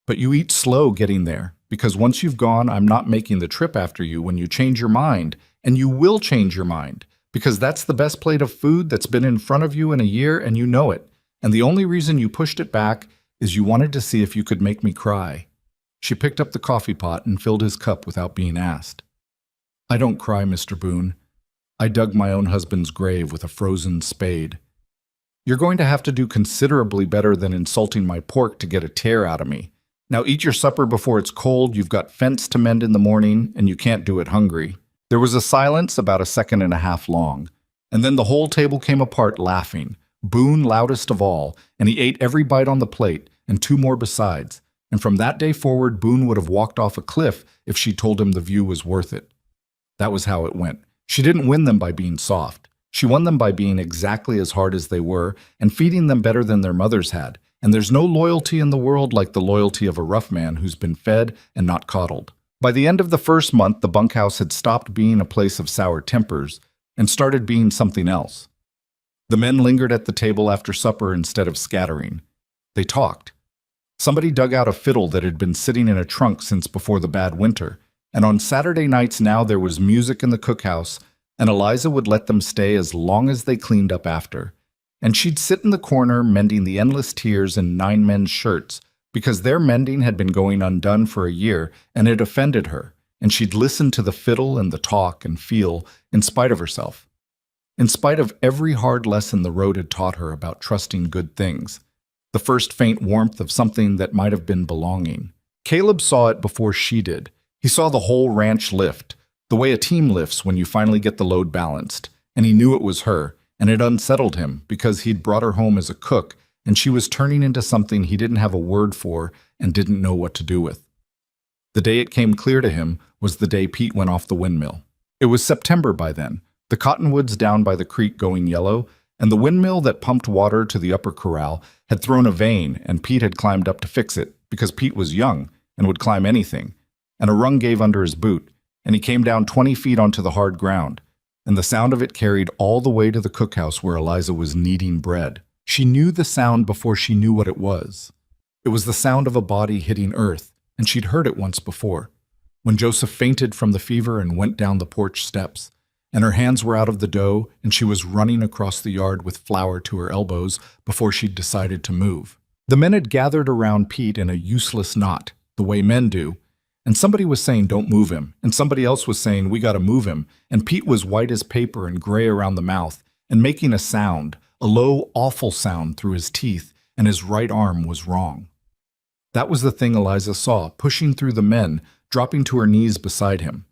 But you eat slow getting there, because once you've gone, I'm not making the trip after you when you change your mind, and you will change your mind, because that's the best plate of food that's been in front of you in a year, and you know it, and the only reason you pushed it back is you wanted to see if you could make me cry." She picked up the coffee pot and filled his cup without being asked. "I don't cry, Mr. Boone. I dug my own husband's grave with a frozen spade. You're going to have to do considerably better than insulting my pork to get a tear out of me. Now eat your supper before it's cold, you've got fence to mend in the morning, and you can't do it hungry." There was a silence about a second and a half long, and then the whole table came apart laughing, Boone loudest of all, and he ate every bite on the plate, and two more besides, and from that day forward Boone would have walked off a cliff if she told him the view was worth it. That was how it went. She didn't win them by being soft. She won them by being exactly as hard as they were and feeding them better than their mothers had. And there's no loyalty in the world like the loyalty of a rough man who's been fed and not coddled. By the end of the first month, the bunkhouse had stopped being a place of sour tempers and started being something else. The men lingered at the table after supper instead of scattering. They talked. Somebody dug out a fiddle that had been sitting in a trunk since before the bad winter. And on Saturday nights now there was music in the cookhouse, and Eliza would let them stay as long as they cleaned up after. And she'd sit in the corner mending the endless tears in 9 men's shirts, because their mending had been going undone for a year, and it offended her, and she'd listen to the fiddle and the talk and feel, in spite of herself. In spite of every hard lesson the road had taught her about trusting good things, the first faint warmth of something that might have been belonging. Caleb saw it before she did. He saw the whole ranch lift, the way a team lifts when you finally get the load balanced, and he knew it was her, and it unsettled him because he'd brought her home as a cook, and she was turning into something he didn't have a word for and didn't know what to do with. The day it came clear to him was the day Pete went off the windmill. It was September by then, the cottonwoods down by the creek going yellow, and the windmill that pumped water to the upper corral had thrown a vein, and Pete had climbed up to fix it because Pete was young and would climb anything. And a rung gave under his boot, and he came down 20 feet onto the hard ground, and the sound of it carried all the way to the cookhouse where Eliza was kneading bread. She knew the sound before she knew what it was. It was the sound of a body hitting earth, and she'd heard it once before, when Joseph fainted from the fever and went down the porch steps, and her hands were out of the dough, and she was running across the yard with flour to her elbows before she'd decided to move. The men had gathered around Pete in a useless knot, the way men do, and somebody was saying, "Don't move him," and somebody else was saying, "We gotta move him," and Pete was white as paper and gray around the mouth, and making a sound, a low, awful sound through his teeth, and his right arm was wrong. That was the thing Eliza saw, pushing through the men, dropping to her knees beside him.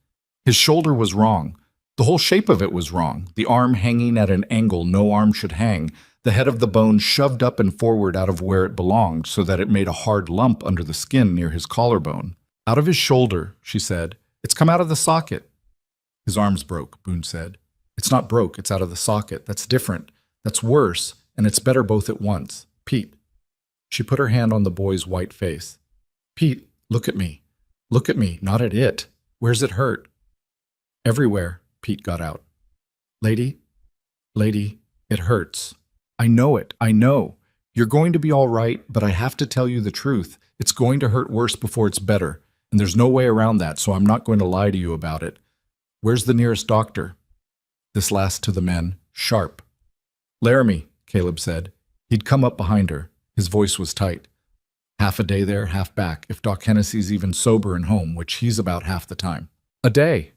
His shoulder was wrong. The whole shape of it was wrong, the arm hanging at an angle no arm should hang, the head of the bone shoved up and forward out of where it belonged so that it made a hard lump under the skin near his collarbone. "Out of his shoulder," she said. "It's come out of the socket." "His arm's broke," Boone said. "It's not broke, it's out of the socket. That's different. That's worse, and it's better both at once. Pete." She put her hand on the boy's white face. Pete, look at me. Look at me, not at it. Where's it hurt? Everywhere, Pete got out. Lady, it hurts. I know it, I know. You're going to be all right, but I have to tell you the truth. It's going to hurt worse before it's better, and there's no way around that, so I'm not going to lie to you about it. Where's the nearest doctor? This last to the men, sharp. Laramie, Caleb said. He'd come up behind her. His voice was tight. Half a day there, half back, if Doc Hennessy's even sober and home, which he's about half the time. A day.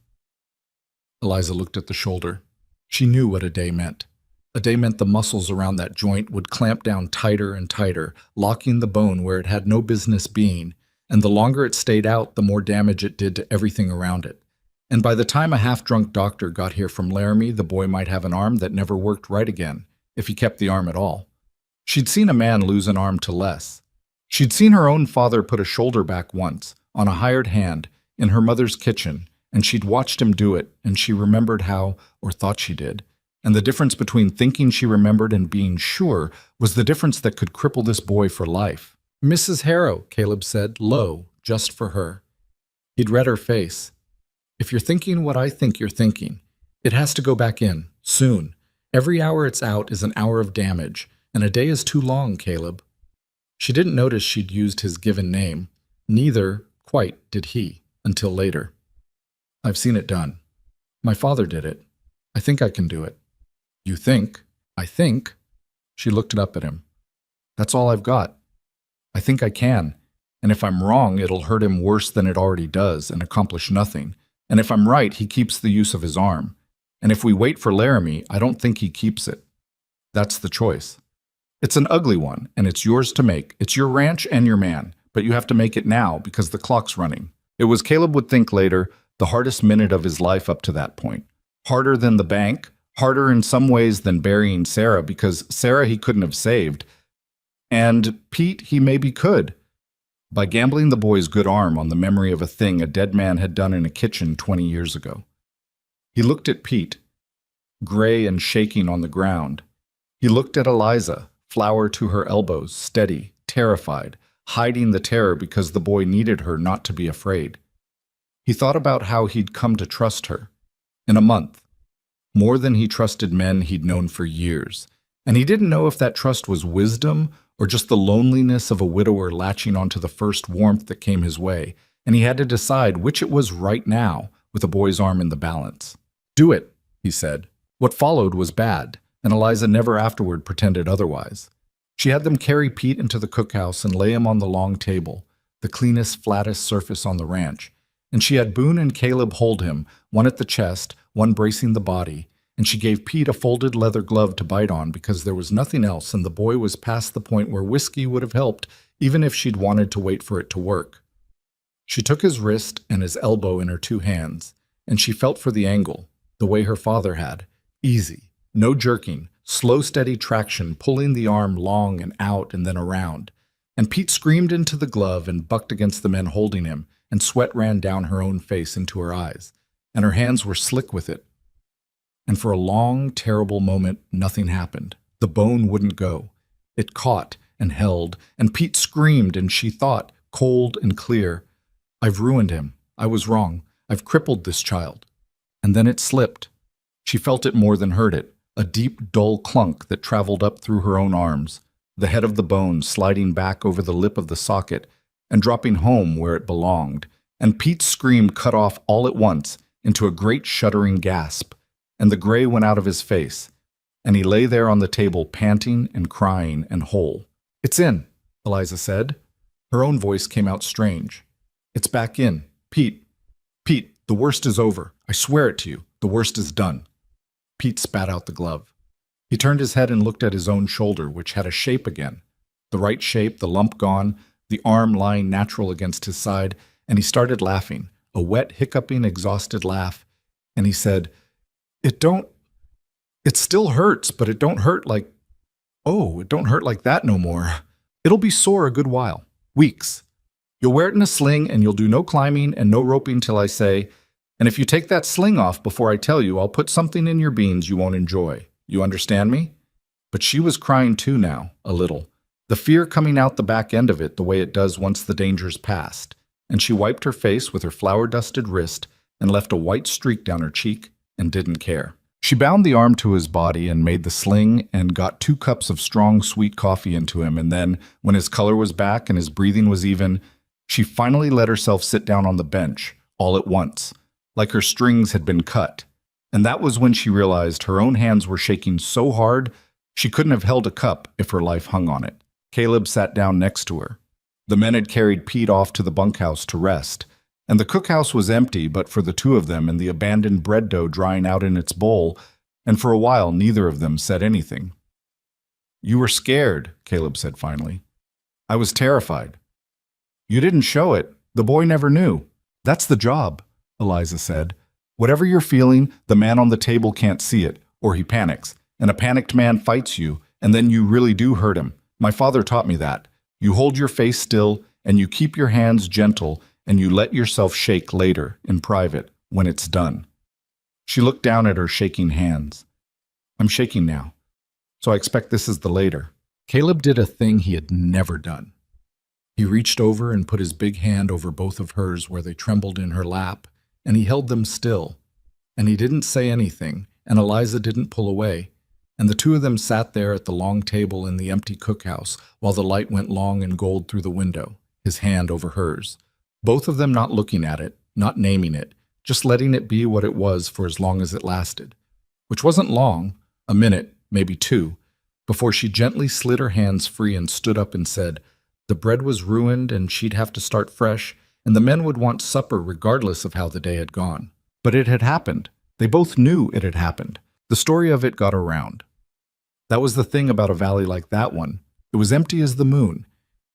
Eliza looked at the shoulder. She knew what a day meant. A day meant the muscles around that joint would clamp down tighter and tighter, locking the bone where it had no business being, and the longer it stayed out, the more damage it did to everything around it. And by the time a half-drunk doctor got here from Laramie, the boy might have an arm that never worked right again, if he kept the arm at all. She'd seen a man lose an arm to less. She'd seen her own father put a shoulder back once, on a hired hand, in her mother's kitchen, and she'd watched him do it, and she remembered how, or thought she did. And the difference between thinking she remembered and being sure was the difference that could cripple this boy for life. Mrs. Harrow, Caleb said, low, just for her. He'd read her face. If you're thinking what I think you're thinking, it has to go back in, soon. Every hour it's out is an hour of damage, and a day is too long, Caleb. She didn't notice she'd used his given name. Neither, quite, did he, until later. I've seen it done. My father did it. I think I can do it. You think? I think? She looked up at him. That's all I've got. I think I can. And if I'm wrong, it'll hurt him worse than it already does and accomplish nothing. And if I'm right, he keeps the use of his arm. And if we wait for Laramie, I don't think he keeps it. That's the choice. It's an ugly one, and it's yours to make. It's your ranch and your man, but you have to make it now because the clock's running. It was, Caleb would think later, the hardest minute of his life up to that point. Harder than the bank, harder in some ways than burying Sarah, because Sarah he couldn't have saved. And Pete he maybe could, by gambling the boy's good arm on the memory of a thing a dead man had done in a kitchen 20 years ago. He looked at Pete, gray and shaking on the ground. He looked at Eliza, flower to her elbows, steady, terrified, hiding the terror because the boy needed her not to be afraid. He thought about how he'd come to trust her. In a month. More than he trusted men he'd known for years. And he didn't know if that trust was wisdom or just the loneliness of a widower latching onto the first warmth that came his way. And he had to decide which it was right now, with a boy's arm in the balance. Do it, he said. What followed was bad, and Eliza never afterward pretended otherwise. She had them carry Pete into the cookhouse and lay him on the long table, the cleanest, flattest surface on the ranch. And she had Boone and Caleb hold him, one at the chest, one bracing the body, and she gave Pete a folded leather glove to bite on because there was nothing else, and the boy was past the point where whiskey would have helped, even if she'd wanted to wait for it to work. She took his wrist and his elbow in her two hands, and she felt for the angle, the way her father had. Easy, no jerking, slow, steady traction, pulling the arm long and out and then around. And Pete screamed into the glove and bucked against the men holding him, and sweat ran down her own face into her eyes, and her hands were slick with it. And for a long, terrible moment, nothing happened. The bone wouldn't go. It caught and held, and Pete screamed, and she thought, cold and clear, I've ruined him. I was wrong. I've crippled this child. And then it slipped. She felt it more than heard it, a deep, dull clunk that traveled up through her own arms, the head of the bone sliding back over the lip of the socket and dropping home where it belonged. And Pete's scream cut off all at once into a great shuddering gasp, and the gray went out of his face, and he lay there on the table panting and crying and whole. It's in, Eliza said. Her own voice came out strange. It's back in. Pete, the worst is over. I swear it to you. The worst is done. Pete spat out the glove. He turned his head and looked at his own shoulder, which had a shape again. The right shape, the lump gone, the arm lying natural against his side, and he started laughing, a wet, hiccuping, exhausted laugh. And he said, It still hurts, but it don't hurt like that no more. It'll be sore a good while. Weeks. You'll wear it in a sling, and you'll do no climbing and no roping till I say, and if you take that sling off before I tell you, I'll put something in your beans you won't enjoy. You understand me? But she was crying too now, a little. the fear coming out the back end of it the way it does once the danger's past, and she wiped her face with her flour-dusted wrist and left a white streak down her cheek and didn't care. She bound the arm to his body and made the sling and got 2 cups of strong, sweet coffee into him, and then, when his color was back and his breathing was even, she finally let herself sit down on the bench, all at once, like her strings had been cut. And that was when she realized her own hands were shaking so hard she couldn't have held a cup if her life hung on it. Caleb sat down next to her. The men had carried Pete off to the bunkhouse to rest, and the cookhouse was empty but for the 2 of them and the abandoned bread dough drying out in its bowl, and for a while neither of them said anything. "You were scared," Caleb said finally. "I was terrified." "You didn't show it. The boy never knew." "That's the job," Eliza said. "Whatever you're feeling, the man on the table can't see it, or he panics, and a panicked man fights you, and then you really do hurt him. My father taught me that. You hold your face still, and you keep your hands gentle, and you let yourself shake later, in private, when it's done." She looked down at her shaking hands. "I'm shaking now, so I expect this is the later." Caleb did a thing he had never done. He reached over and put his big hand over both of hers where they trembled in her lap, and he held them still. And he didn't say anything, and Eliza didn't pull away, and the 2 of them sat there at the long table in the empty cookhouse while the light went long and gold through the window, his hand over hers. Both of them not looking at it, not naming it, just letting it be what it was for as long as it lasted. Which wasn't long, a minute, maybe 2, before she gently slid her hands free and stood up and said, the bread was ruined and she'd have to start fresh, and the men would want supper regardless of how the day had gone. But it had happened. They both knew it had happened. The story of it got around. That was the thing about a valley like that one. It was empty as the moon.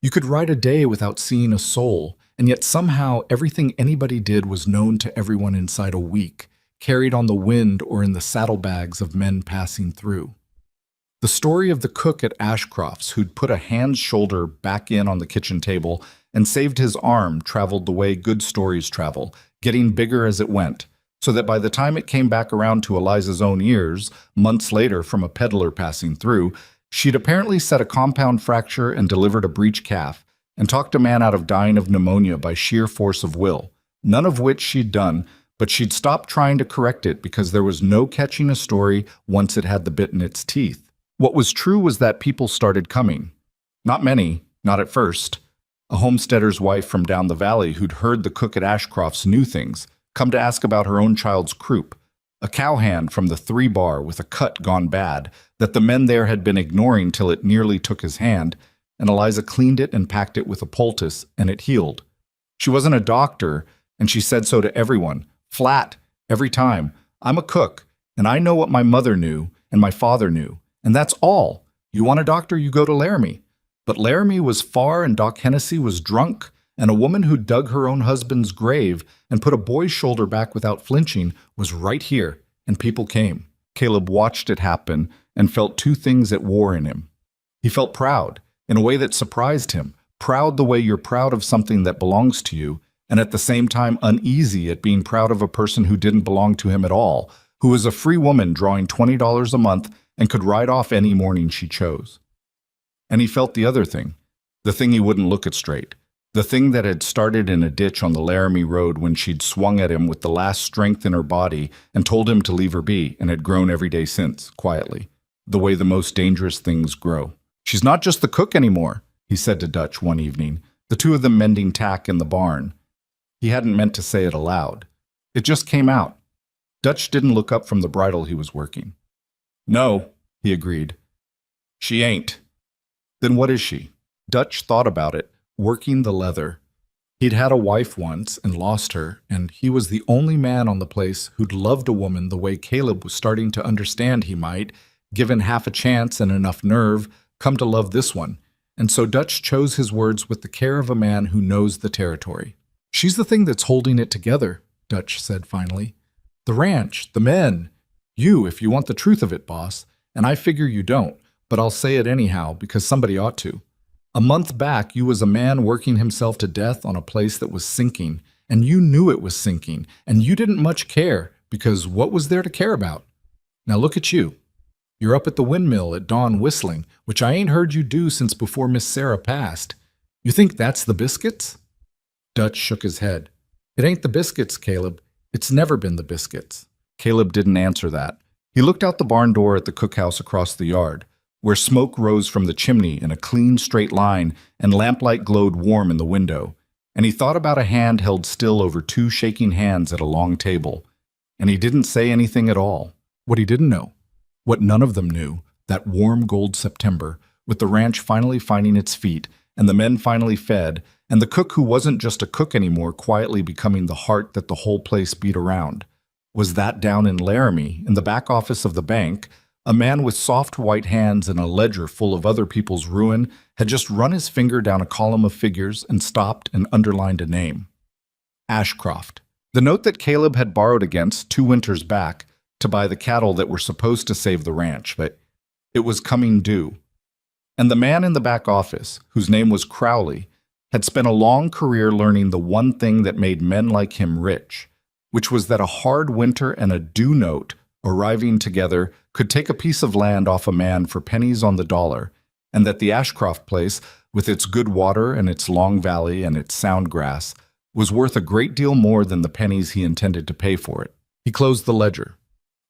You could ride a day without seeing a soul, and yet somehow everything anybody did was known to everyone inside a week, carried on the wind or in the saddlebags of men passing through. The story of the cook at Ashcroft's who'd put a hand's shoulder back in on the kitchen table and saved his arm traveled the way good stories travel, getting bigger as it went, so that by the time it came back around to Eliza's own ears, months later from a peddler passing through, she'd apparently set a compound fracture and delivered a breech calf, and talked a man out of dying of pneumonia by sheer force of will, none of which she'd done, but she'd stopped trying to correct it because there was no catching a story once it had the bit in its teeth. What was true was that people started coming. Not many, not at first. A homesteader's wife from down the valley who'd heard the cook at Ashcroft's knew things, come to ask about her own child's croup. A cowhand from the 3 Bar with a cut gone bad that the men there had been ignoring till it nearly took his hand, and Eliza cleaned it and packed it with a poultice, and it healed. She wasn't a doctor, and she said so to everyone, flat, every time. I'm a cook, and I know what my mother knew and my father knew, and that's all. You want a doctor, you go to Laramie. But Laramie was far and Doc Hennessy was drunk, and a woman who dug her own husband's grave and put a boy's shoulder back without flinching was right here, and people came. Caleb watched it happen and felt 2 things at war in him. He felt proud, in a way that surprised him, proud the way you're proud of something that belongs to you, and at the same time uneasy at being proud of a person who didn't belong to him at all, who was a free woman drawing $20 a month and could ride off any morning she chose. And he felt the other thing, the thing he wouldn't look at straight, the thing that had started in a ditch on the Laramie Road when she'd swung at him with the last strength in her body and told him to leave her be, and had grown every day since, quietly, the way the most dangerous things grow. She's not just the cook anymore, he said to Dutch one evening, the 2 of them mending tack in the barn. He hadn't meant to say it aloud. It just came out. Dutch didn't look up from the bridle he was working. No, he agreed. She ain't. Then what is she? Dutch thought about it, working the leather. He'd had a wife once and lost her, and he was the only man on the place who'd loved a woman the way Caleb was starting to understand he might, given half a chance and enough nerve, come to love this one. And so Dutch chose his words with the care of a man who knows the territory. She's the thing that's holding it together, Dutch said finally. The ranch, the men. You, if you want the truth of it, boss. And I figure you don't, but I'll say it anyhow because somebody ought to. A month back, you was a man working himself to death on a place that was sinking, and you knew it was sinking, and you didn't much care because what was there to care about? Now look at you. You're up at the windmill at dawn whistling, which I ain't heard you do since before Miss Sarah passed. You think that's the biscuits?" Dutch shook his head. "It ain't the biscuits, Caleb. It's never been the biscuits." Caleb didn't answer that. He looked out the barn door at the cookhouse across the yard, where smoke rose from the chimney in a clean, straight line and lamplight glowed warm in the window. And he thought about a hand held still over two shaking hands at a long table. And he didn't say anything at all. What he didn't know, what none of them knew, that warm gold September, with the ranch finally finding its feet, and the men finally fed, and the cook who wasn't just a cook anymore quietly becoming the heart that the whole place beat around, was that down in Laramie, in the back office of the bank, a man with soft white hands and a ledger full of other people's ruin had just run his finger down a column of figures and stopped and underlined a name. Ashcroft. The note that Caleb had borrowed against 2 winters back to buy the cattle that were supposed to save the ranch, but it was coming due. And the man in the back office, whose name was Crowley, had spent a long career learning the one thing that made men like him rich, which was that a hard winter and a due note arriving together could take a piece of land off a man for pennies on the dollar, and that the Ashcroft place, with its good water and its long valley and its sound grass, was worth a great deal more than the pennies he intended to pay for it. He closed the ledger.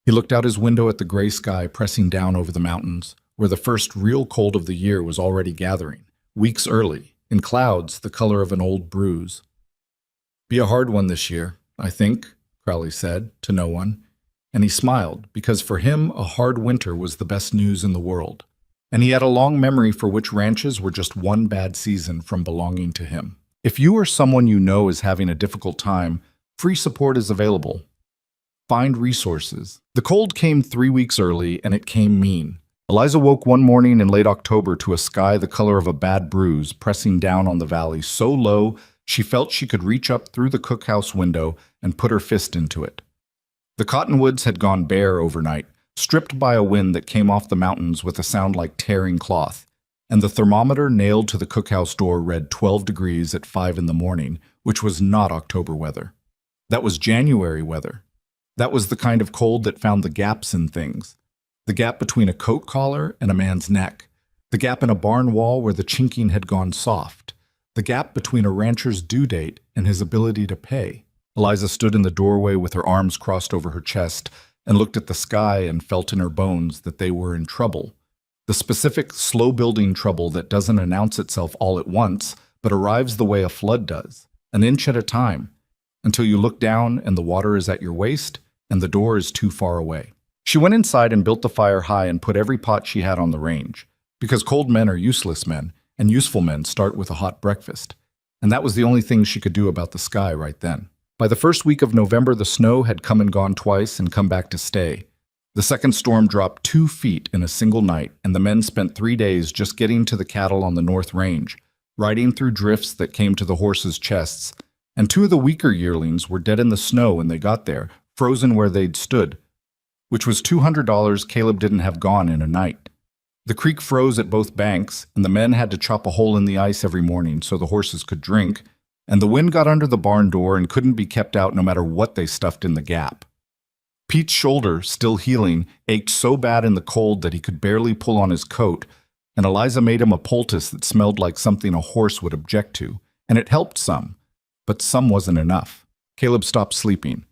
He looked out his window at the gray sky pressing down over the mountains, where the first real cold of the year was already gathering, weeks early, in clouds the color of an old bruise. "Be a hard one this year, I think," Crowley said, to no one. And he smiled, because for him a hard winter was the best news in the world. And he had a long memory for which ranches were just one bad season from belonging to him. If you or someone you know is having a difficult time, free support is available. Find resources. The cold came 3 weeks early, and it came mean. Eliza woke one morning in late October to a sky the color of a bad bruise pressing down on the valley so low she felt she could reach up through the cookhouse window and put her fist into it. The cottonwoods had gone bare overnight, stripped by a wind that came off the mountains with a sound like tearing cloth, and the thermometer nailed to the cookhouse door read 12 degrees at 5 in the morning, which was not October weather. That was January weather. That was the kind of cold that found the gaps in things. The gap between a coat collar and a man's neck. The gap in a barn wall where the chinking had gone soft. The gap between a rancher's due date and his ability to pay. Eliza stood in the doorway with her arms crossed over her chest and looked at the sky and felt in her bones that they were in trouble. The specific, slow-building trouble that doesn't announce itself all at once, but arrives the way a flood does, an inch at a time, until you look down and the water is at your waist and the door is too far away. She went inside and built the fire high and put every pot she had on the range, because cold men are useless men, and useful men start with a hot breakfast. And that was the only thing she could do about the sky right then. By the first week of November, the snow had come and gone twice and come back to stay. The second storm dropped 2 feet in a single night, and the men spent 3 days just getting to the cattle on the North Range, riding through drifts that came to the horses' chests, and 2 of the weaker yearlings were dead in the snow when they got there, frozen where they'd stood, which was $200 Caleb didn't have gone in a night. The creek froze at both banks, and the men had to chop a hole in the ice every morning so the horses could drink, and the wind got under the barn door and couldn't be kept out no matter what they stuffed in the gap. Pete's shoulder, still healing, ached so bad in the cold that he could barely pull on his coat, and Eliza made him a poultice that smelled like something a horse would object to, and it helped some, but some wasn't enough. Caleb stopped sleeping.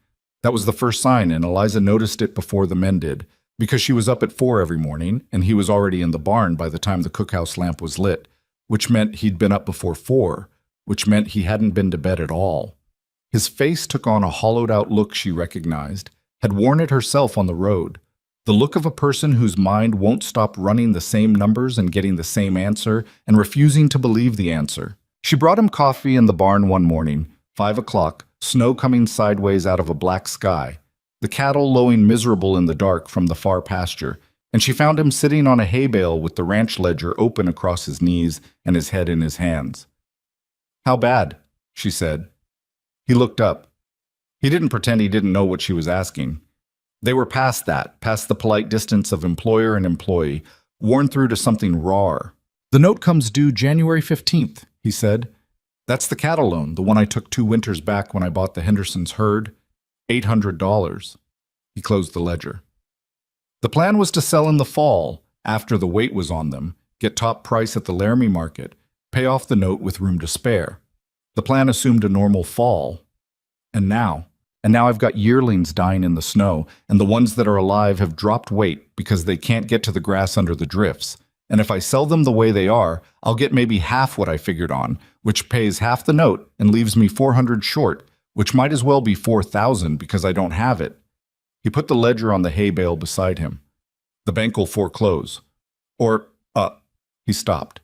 That was the first sign, and Eliza noticed it before the men did, because she was up at 4 every morning, and he was already in the barn by the time the cookhouse lamp was lit, which meant he'd been up before 4, which meant he hadn't been to bed at all. His face took on a hollowed-out look she recognized, had worn it herself on the road, the look of a person whose mind won't stop running the same numbers and getting the same answer and refusing to believe the answer. She brought him coffee in the barn one morning, 5 o'clock, snow coming sideways out of a black sky, the cattle lowing miserable in the dark from the far pasture, and she found him sitting on a hay bale with the ranch ledger open across his knees and his head in his hands. "How bad?" she said. He looked up. He didn't pretend he didn't know what she was asking. They were past that, past the polite distance of employer and employee, worn through to something rawer. "The note comes due January 15th, he said. "That's the cattle loan, the one I took 2 winters back when I bought the Hendersons' herd. $800. He closed the ledger. The plan was to sell in the fall, after the weight was on them, get top price at the Laramie market, pay off the note with room to spare. The plan assumed a normal fall. And now I've got yearlings dying in the snow, and the ones that are alive have dropped weight because they can't get to the grass under the drifts. And if I sell them the way they are, I'll get maybe half what I figured on, which pays half the note and leaves me 400 short, which might as well be 4,000 because I don't have it. He put the ledger on the hay bale beside him. The bank will foreclose. He stopped.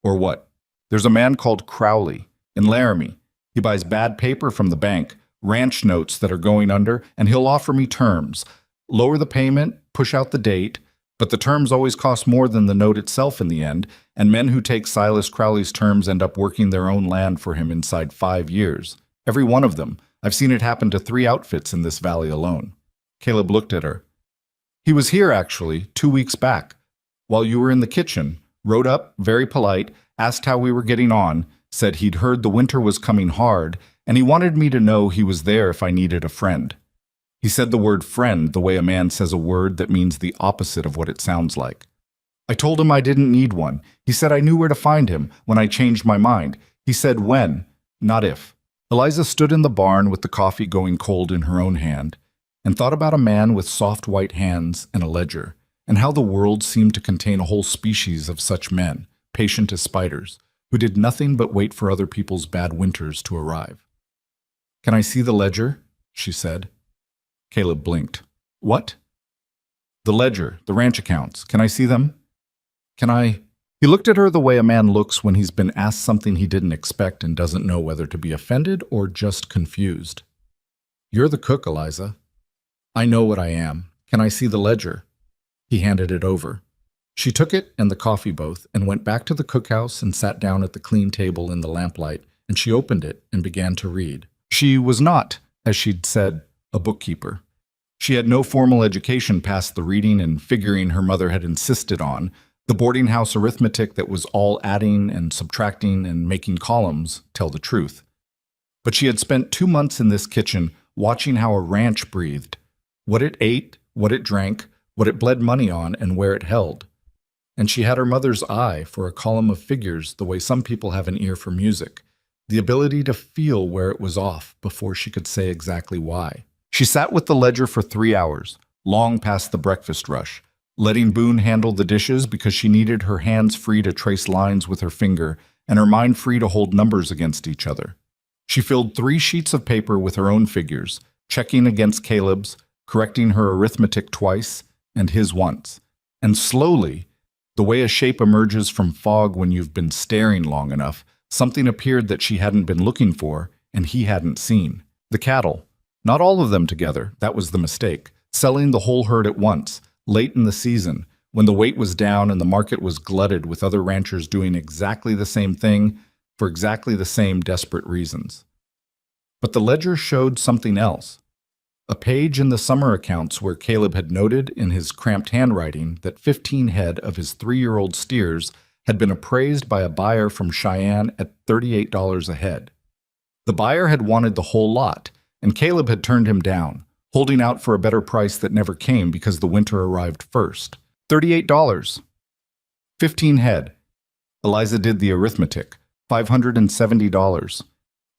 Or what? There's a man called Crowley in Laramie. He buys bad paper from the bank, ranch notes that are going under, and he'll offer me terms. Lower the payment, push out the date, but the terms always cost more than the note itself in the end, and men who take Silas Crowley's terms end up working their own land for him inside 5 years. Every one of them. I've seen it happen to 3 outfits in this valley alone. Caleb looked at her. He was here, actually, 2 weeks back. While you were in the kitchen, rode up, very polite, asked how we were getting on, said he'd heard the winter was coming hard, and he wanted me to know he was there if I needed a friend. He said the word friend the way a man says a word that means the opposite of what it sounds like. I told him I didn't need one. He said I knew where to find him when I changed my mind. He said when, not if. Eliza stood in the barn with the coffee going cold in her own hand and thought about a man with soft white hands and a ledger, and how the world seemed to contain a whole species of such men, patient as spiders, who did nothing but wait for other people's bad winters to arrive. "Can I see the ledger?" she said. Caleb blinked. "What?" "The ledger, the ranch accounts. Can I see them?" "Can I—" He looked at her the way a man looks when he's been asked something he didn't expect and doesn't know whether to be offended or just confused. "You're the cook, Eliza." "I know what I am. Can I see the ledger?" He handed it over. She took it and the coffee both and went back to the cookhouse and sat down at the clean table in the lamplight, and she opened it and began to read. She was not, as she'd said, a bookkeeper. She had no formal education past the reading and figuring her mother had insisted on, the boarding house arithmetic that was all adding and subtracting and making columns tell the truth. But she had spent 2 months in this kitchen watching how a ranch breathed, what it ate, what it drank, what it bled money on, and where it held. And she had her mother's eye for a column of figures the way some people have an ear for music, the ability to feel where it was off before she could say exactly why. She sat with the ledger for 3 hours, long past the breakfast rush, letting Boone handle the dishes because she needed her hands free to trace lines with her finger and her mind free to hold numbers against each other. She filled 3 sheets of paper with her own figures, checking against Caleb's, correcting her arithmetic twice and his once. And slowly, the way a shape emerges from fog when you've been staring long enough, something appeared that she hadn't been looking for and he hadn't seen. The cattle. Not all of them together, that was the mistake. Selling the whole herd at once, late in the season, when the weight was down and the market was glutted with other ranchers doing exactly the same thing for exactly the same desperate reasons. But the ledger showed something else. A page in the summer accounts where Caleb had noted in his cramped handwriting that 15 head of his 3-year-old steers had been appraised by a buyer from Cheyenne at $38 a head. The buyer had wanted the whole lot, and Caleb had turned him down, holding out for a better price that never came because the winter arrived first. $38. 15 head. Eliza did the arithmetic. $570.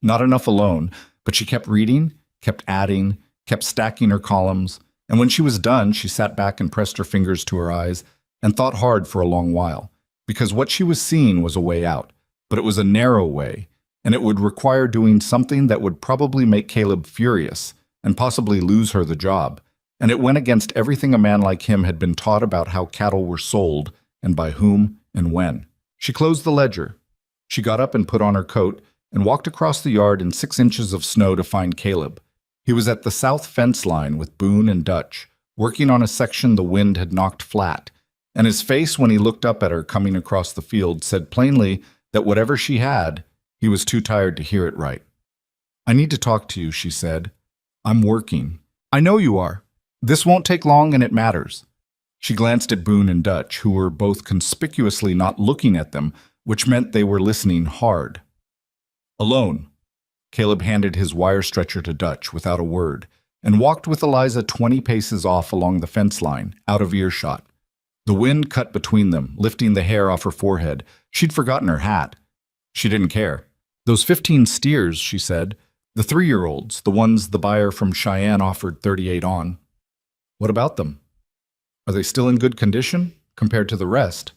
Not enough alone, but she kept reading, kept adding, kept stacking her columns, and when she was done, she sat back and pressed her fingers to her eyes and thought hard for a long while, because what she was seeing was a way out, but it was a narrow way, and it would require doing something that would probably make Caleb furious and possibly lose her the job, and it went against everything a man like him had been taught about how cattle were sold and by whom and when. She closed the ledger. She got up and put on her coat and walked across the yard in 6 inches of snow to find Caleb. He was at the south fence line with Boone and Dutch, working on a section the wind had knocked flat, and his face when he looked up at her coming across the field said plainly that whatever she had, he was too tired to hear it right. "I need to talk to you," she said. "I'm working." "I know you are. This won't take long and it matters." She glanced at Boone and Dutch, who were both conspicuously not looking at them, which meant they were listening hard. "Alone." Caleb handed his wire stretcher to Dutch without a word, and walked with Eliza 20 paces off along the fence line, out of earshot. The wind cut between them, lifting the hair off her forehead. She'd forgotten her hat. She didn't care. Those 15 steers, she said. The 3-year-olds, the ones the buyer from Cheyenne offered 38 on. What about them? Are they still in good condition, compared to the rest?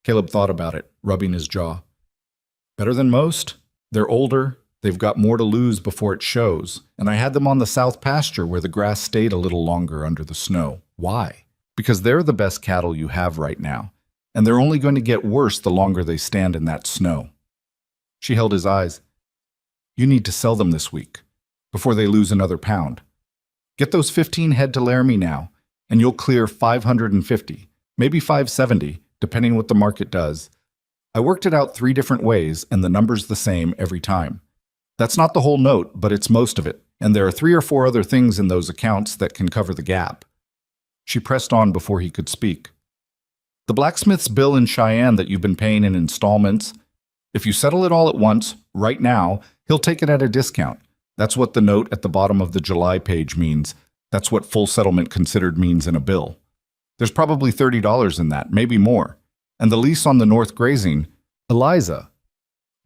Caleb thought about it, rubbing his jaw. Better than most. They're older. They've got more to lose before it shows. And I had them on the south pasture where the grass stayed a little longer under the snow. Why? Because they're the best cattle you have right now. And they're only going to get worse the longer they stand in that snow. She held his eyes. You need to sell them this week, before they lose another pound. Get those 15 head to Laramie now, and you'll clear 550, maybe 570, depending what the market does. I worked it out 3 different ways, and the number's the same every time. That's not the whole note, but it's most of it, and there are 3 or 4 other things in those accounts that can cover the gap. She pressed on before he could speak. The blacksmith's bill in Cheyenne that you've been paying in installments, if you settle it all at once, right now, he'll take it at a discount. That's what the note at the bottom of the July page means. That's what full settlement considered means in a bill. There's probably $30 in that, maybe more. And the lease on the north grazing, Eliza.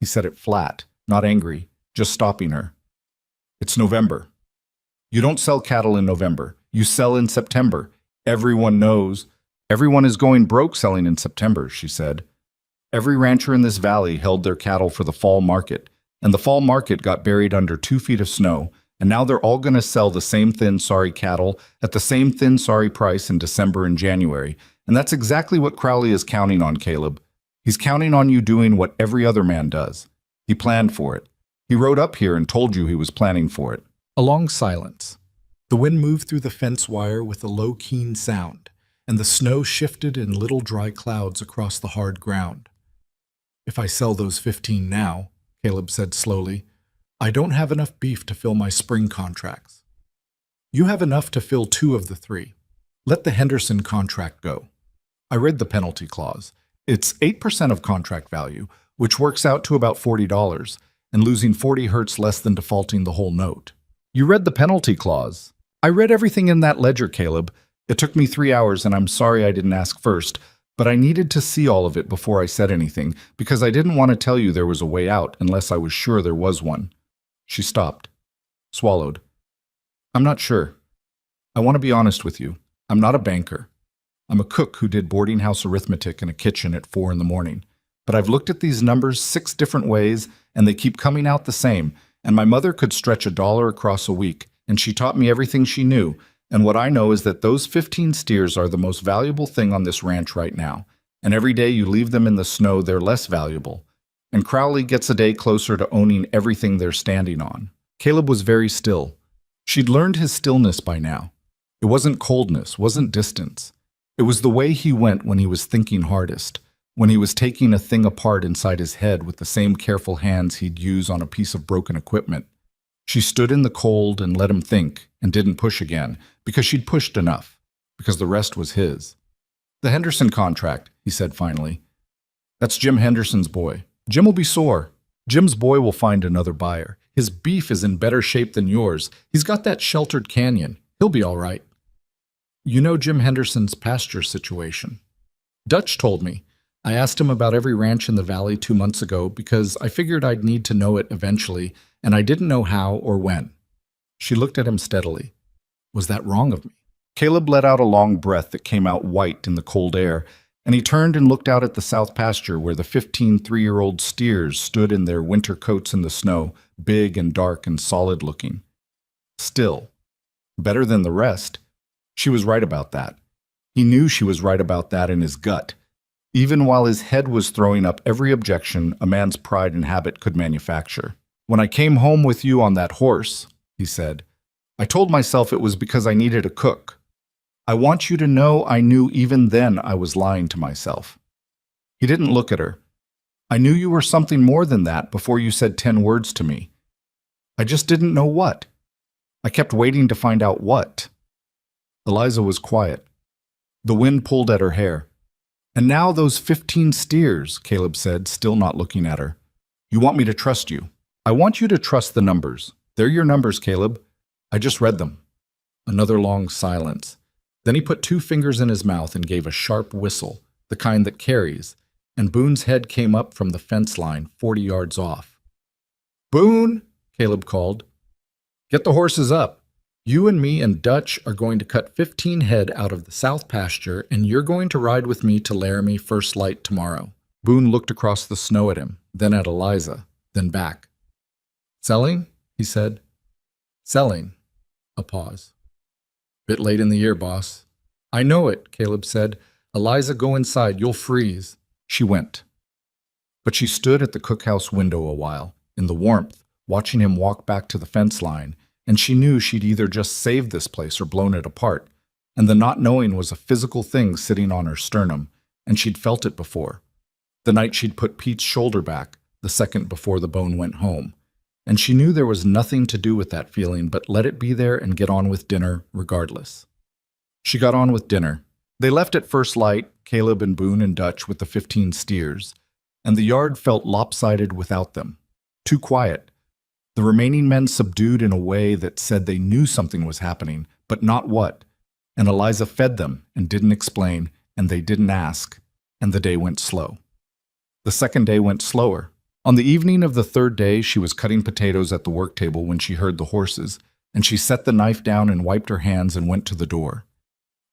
He said it flat, not angry, just stopping her. It's November. You don't sell cattle in November. You sell in September. Everyone knows. Everyone is going broke selling in September, she said. Every rancher in this valley held their cattle for the fall market, and the fall market got buried under 2 feet of snow, and now they're all going to sell the same thin, sorry cattle at the same thin, sorry price in December and January. And that's exactly what Crowley is counting on, Caleb. He's counting on you doing what every other man does. He planned for it. He rode up here and told you he was planning for it. A long silence. The wind moved through the fence wire with a low, keen sound, and the snow shifted in little dry clouds across the hard ground. If I sell those 15 now, Caleb said slowly, I don't have enough beef to fill my spring contracts. You have enough to fill 2 of the 3. Let the Henderson contract go. I read the penalty clause. It's 8% of contract value, which works out to about $40, and losing 40 hurts less than defaulting the whole note. You read the penalty clause. I read everything in that ledger, Caleb. It took me 3 hours, and I'm sorry I didn't ask first, but I needed to see all of it before I said anything, because I didn't want to tell you there was a way out unless I was sure there was one. She stopped, swallowed. I'm not sure. I want to be honest with you. I'm not a banker. I'm a cook who did boarding house arithmetic in a kitchen at 4 in the morning. But I've looked at these numbers 6 different ways, and they keep coming out the same, and my mother could stretch $1 across a week, and she taught me everything she knew. And what I know is that those 15 steers are the most valuable thing on this ranch right now. And every day you leave them in the snow, they're less valuable. And Crowley gets a day closer to owning everything they're standing on. Caleb was very still. She'd learned his stillness by now. It wasn't coldness, wasn't distance. It was the way he went when he was thinking hardest, when he was taking a thing apart inside his head with the same careful hands he'd use on a piece of broken equipment. She stood in the cold and let him think, and didn't push again, because she'd pushed enough, because the rest was his. The Henderson contract, he said finally. That's Jim Henderson's boy. Jim will be sore. Jim's boy will find another buyer. His beef is in better shape than yours. He's got that sheltered canyon. He'll be all right. You know Jim Henderson's pasture situation. Dutch told me. I asked him about every ranch in the valley 2 months ago because I figured I'd need to know it eventually, and I didn't know how or when. She looked at him steadily. Was that wrong of me? Caleb let out a long breath that came out white in the cold air, and he turned and looked out at the south pasture where the 15 3-year-old steers stood in their winter coats in the snow, big and dark and solid looking. Still, better than the rest. She was right about that. He knew she was right about that in his gut. Even while his head was throwing up every objection a man's pride and habit could manufacture. When I came home with you on that horse, he said, I told myself it was because I needed a cook. I want you to know I knew even then I was lying to myself. He didn't look at her. I knew you were something more than that before you said 10 words to me. I just didn't know what. I kept waiting to find out what. Eliza was quiet. The wind pulled at her hair. And now those 15 steers, Caleb said, still not looking at her. You want me to trust you. I want you to trust the numbers. They're your numbers, Caleb. I just read them. Another long silence. Then he put two fingers in his mouth and gave a sharp whistle, the kind that carries, and Boone's head came up from the fence line 40 yards off. "Boone," Caleb called, "get the horses up. You and me and Dutch are going to cut 15 head out of the south pasture, and you're going to ride with me to Laramie first light tomorrow." Boone looked across the snow at him, then at Eliza, then back. "Selling?" he said. "Selling." A pause. "Bit late in the year, boss." "I know it," Caleb said. "Eliza, go inside. You'll freeze." She went. But she stood at the cookhouse window a while, in the warmth, watching him walk back to the fence line, and she knew she'd either just saved this place or blown it apart, and the not knowing was a physical thing sitting on her sternum, and she'd felt it before. The night she'd put Pete's shoulder back, the second before the bone went home, and she knew there was nothing to do with that feeling but let it be there and get on with dinner regardless. She got on with dinner. They left at first light, Caleb and Boone and Dutch with the 15 steers, and the yard felt lopsided without them. Too quiet. The remaining men subdued in a way that said they knew something was happening, but not what. And Eliza fed them and didn't explain, and they didn't ask, and the day went slow. The second day went slower. On the evening of the third day, she was cutting potatoes at the work table when she heard the horses, and she set the knife down and wiped her hands and went to the door.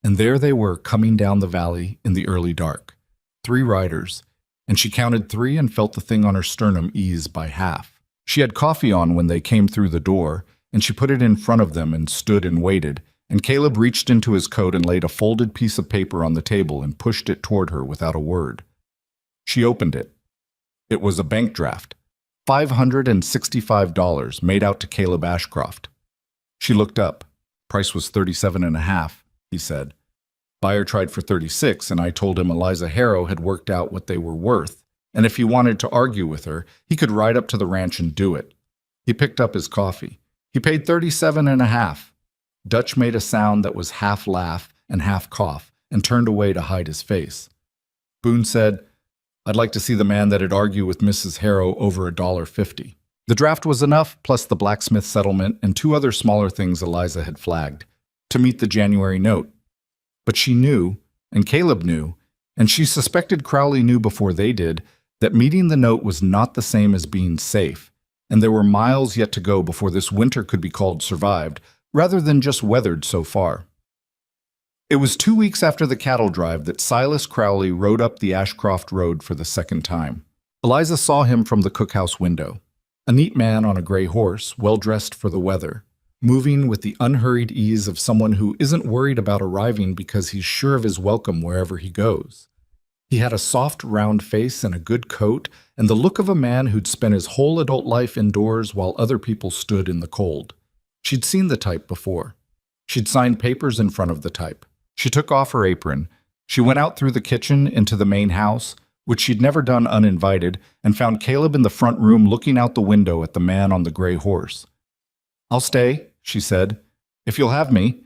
And there they were coming down the valley in the early dark. 3 riders, and she counted 3 and felt the thing on her sternum ease by half. She had coffee on when they came through the door, and she put it in front of them and stood and waited, and Caleb reached into his coat and laid a folded piece of paper on the table and pushed it toward her without a word. She opened it. It was a bank draft, $565 made out to Caleb Ashcroft. She looked up. Price was $37.50, he said. Buyer tried for $36, and I told him Eliza Harrow had worked out what they were worth, and if he wanted to argue with her, he could ride up to the ranch and do it. He picked up his coffee. He paid $37.50. Dutch made a sound that was half laugh and half cough, and turned away to hide his face. Boone said, "I'd like to see the man that'd argue with Mrs. Harrow over $1.50. The draft was enough, plus the blacksmith settlement and 2 other smaller things Eliza had flagged, to meet the January note. But she knew, and Caleb knew, and she suspected Crowley knew before they did, that meeting the note was not the same as being safe, and there were miles yet to go before this winter could be called survived, rather than just weathered so far. It was 2 weeks after the cattle drive that Silas Crowley rode up the Ashcroft Road for the second time. Eliza saw him from the cookhouse window. A neat man on a gray horse, well-dressed for the weather, moving with the unhurried ease of someone who isn't worried about arriving because he's sure of his welcome wherever he goes. He had a soft, round face and a good coat, and the look of a man who'd spent his whole adult life indoors while other people stood in the cold. She'd seen the type before. She'd signed papers in front of the type. She took off her apron. She went out through the kitchen into the main house, which she'd never done uninvited, and found Caleb in the front room looking out the window at the man on the gray horse. "I'll stay," she said, "if you'll have me."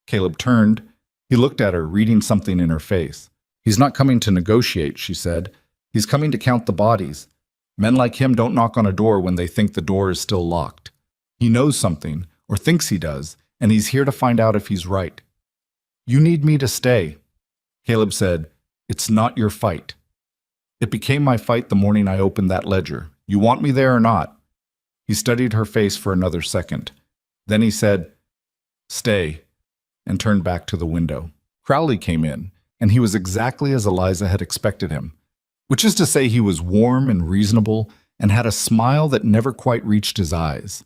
Caleb turned. He looked at her, reading something in her face. "He's not coming to negotiate," she said. "He's coming to count the bodies. Men like him don't knock on a door when they think the door is still locked. He knows something, or thinks he does, and he's here to find out if he's right." "You need me to stay." Caleb said, "It's not your fight." "It became my fight the morning I opened that ledger. You want me there or not?" He studied her face for another second. Then he said, "Stay," and turned back to the window. Crowley came in, and he was exactly as Eliza had expected him, which is to say he was warm and reasonable and had a smile that never quite reached his eyes.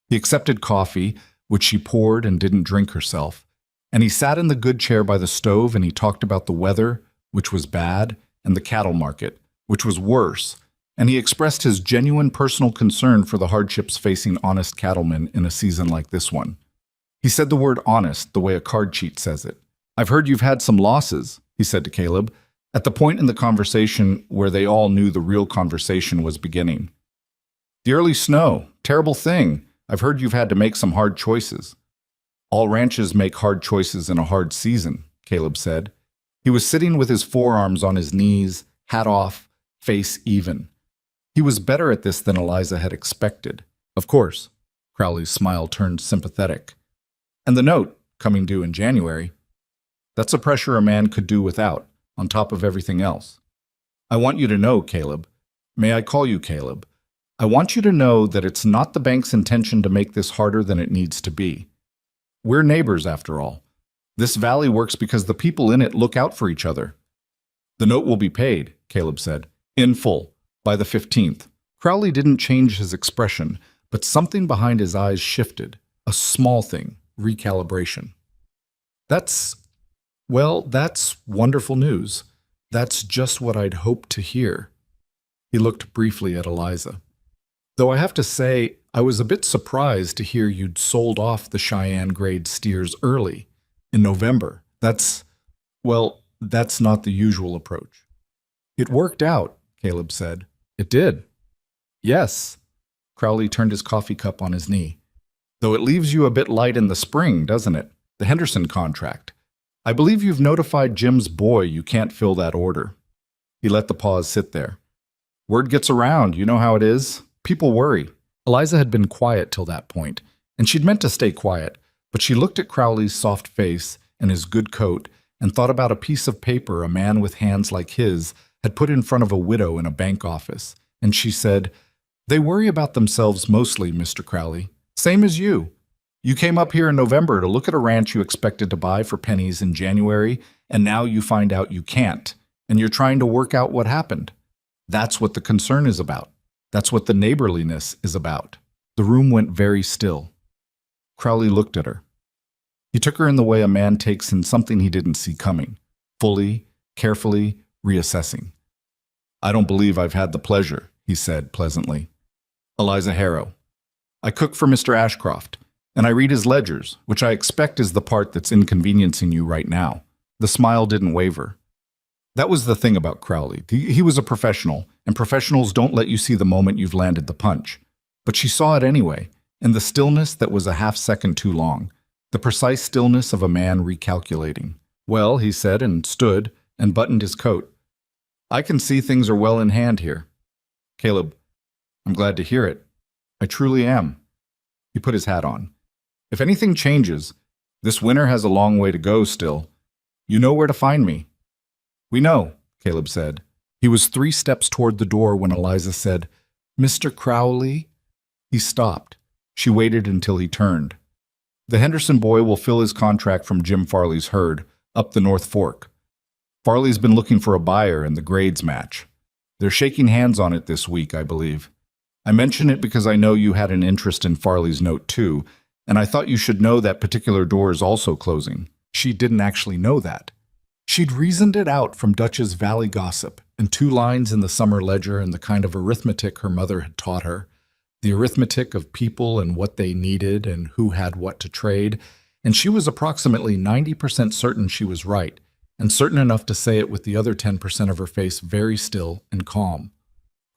He accepted coffee, which she poured and didn't drink herself, and he sat in the good chair by the stove and he talked about the weather, which was bad, and the cattle market, which was worse, and he expressed his genuine personal concern for the hardships facing honest cattlemen in a season like this one. He said the word honest the way a card cheat says it. "I've heard you've had some losses," he said to Caleb, at the point in the conversation where they all knew the real conversation was beginning. "The early snow, terrible thing. I've heard you've had to make some hard choices." "All ranches make hard choices in a hard season," Caleb said. He was sitting with his forearms on his knees, hat off, face even. He was better at this than Eliza had expected. "Of course." Crowley's smile turned sympathetic. "And the note, coming due in January. That's a pressure a man could do without, on top of everything else. I want you to know, Caleb. May I call you Caleb? I want you to know that it's not the bank's intention to make this harder than it needs to be. We're neighbors, after all. This valley works because the people in it look out for each other. The note will be paid, Caleb said, in full, by the 15th. Crowley didn't change his expression, but something behind his eyes shifted. A small thing, recalibration. That's wonderful news. That's just what I'd hoped to hear. He looked briefly at Eliza. Though I have to say, I was a bit surprised to hear you'd sold off the Cheyenne grade steers early, in November. That's not the usual approach. It worked out, Caleb said. It did. Yes. Crowley turned his coffee cup on his knee. Though it leaves you a bit light in the spring, doesn't it? The Henderson contract. I believe you've notified Jim's boy you can't fill that order. He let the pause sit there. Word gets around, you know how it is. People worry. Eliza had been quiet till that point, and she'd meant to stay quiet, but she looked at Crowley's soft face and his good coat and thought about a piece of paper a man with hands like his had put in front of a widow in a bank office, and she said, They worry about themselves mostly, Mr. Crowley. Same as you. You came up here in November to look at a ranch you expected to buy for pennies in January, and now you find out you can't, and you're trying to work out what happened. That's what the concern is about. That's what the neighborliness is about. The room went very still. Crowley looked at her. He took her in the way a man takes in something he didn't see coming, fully, carefully, reassessing. I don't believe I've had the pleasure, he said pleasantly. Eliza Harrow. I cook for Mr. Ashcroft, and I read his ledgers, which I expect is the part that's inconveniencing you right now. The smile didn't waver. That was the thing about Crowley. He was a professional, and professionals don't let you see the moment you've landed the punch. But she saw it anyway, in the stillness that was a half-second too long, the precise stillness of a man recalculating. Well, he said, and stood, and buttoned his coat. I can see things are well in hand here. Caleb, I'm glad to hear it. I truly am. He put his hat on. If anything changes, this winter has a long way to go still. You know where to find me. We know, Caleb said. He was 3 steps toward the door when Eliza said, Mr. Crowley? He stopped. She waited until he turned. The Henderson boy will fill his contract from Jim Farley's herd, up the North Fork. Farley's been looking for a buyer and the grades match. They're shaking hands on it this week, I believe. I mention it because I know you had an interest in Farley's note too, and I thought you should know that particular door is also closing. She didn't actually know that. She'd reasoned it out from Dutch's Valley gossip and 2 lines in the summer ledger and the kind of arithmetic her mother had taught her, the arithmetic of people and what they needed and who had what to trade, and she was approximately 90% certain she was right, and certain enough to say it with the other 10% of her face very still and calm.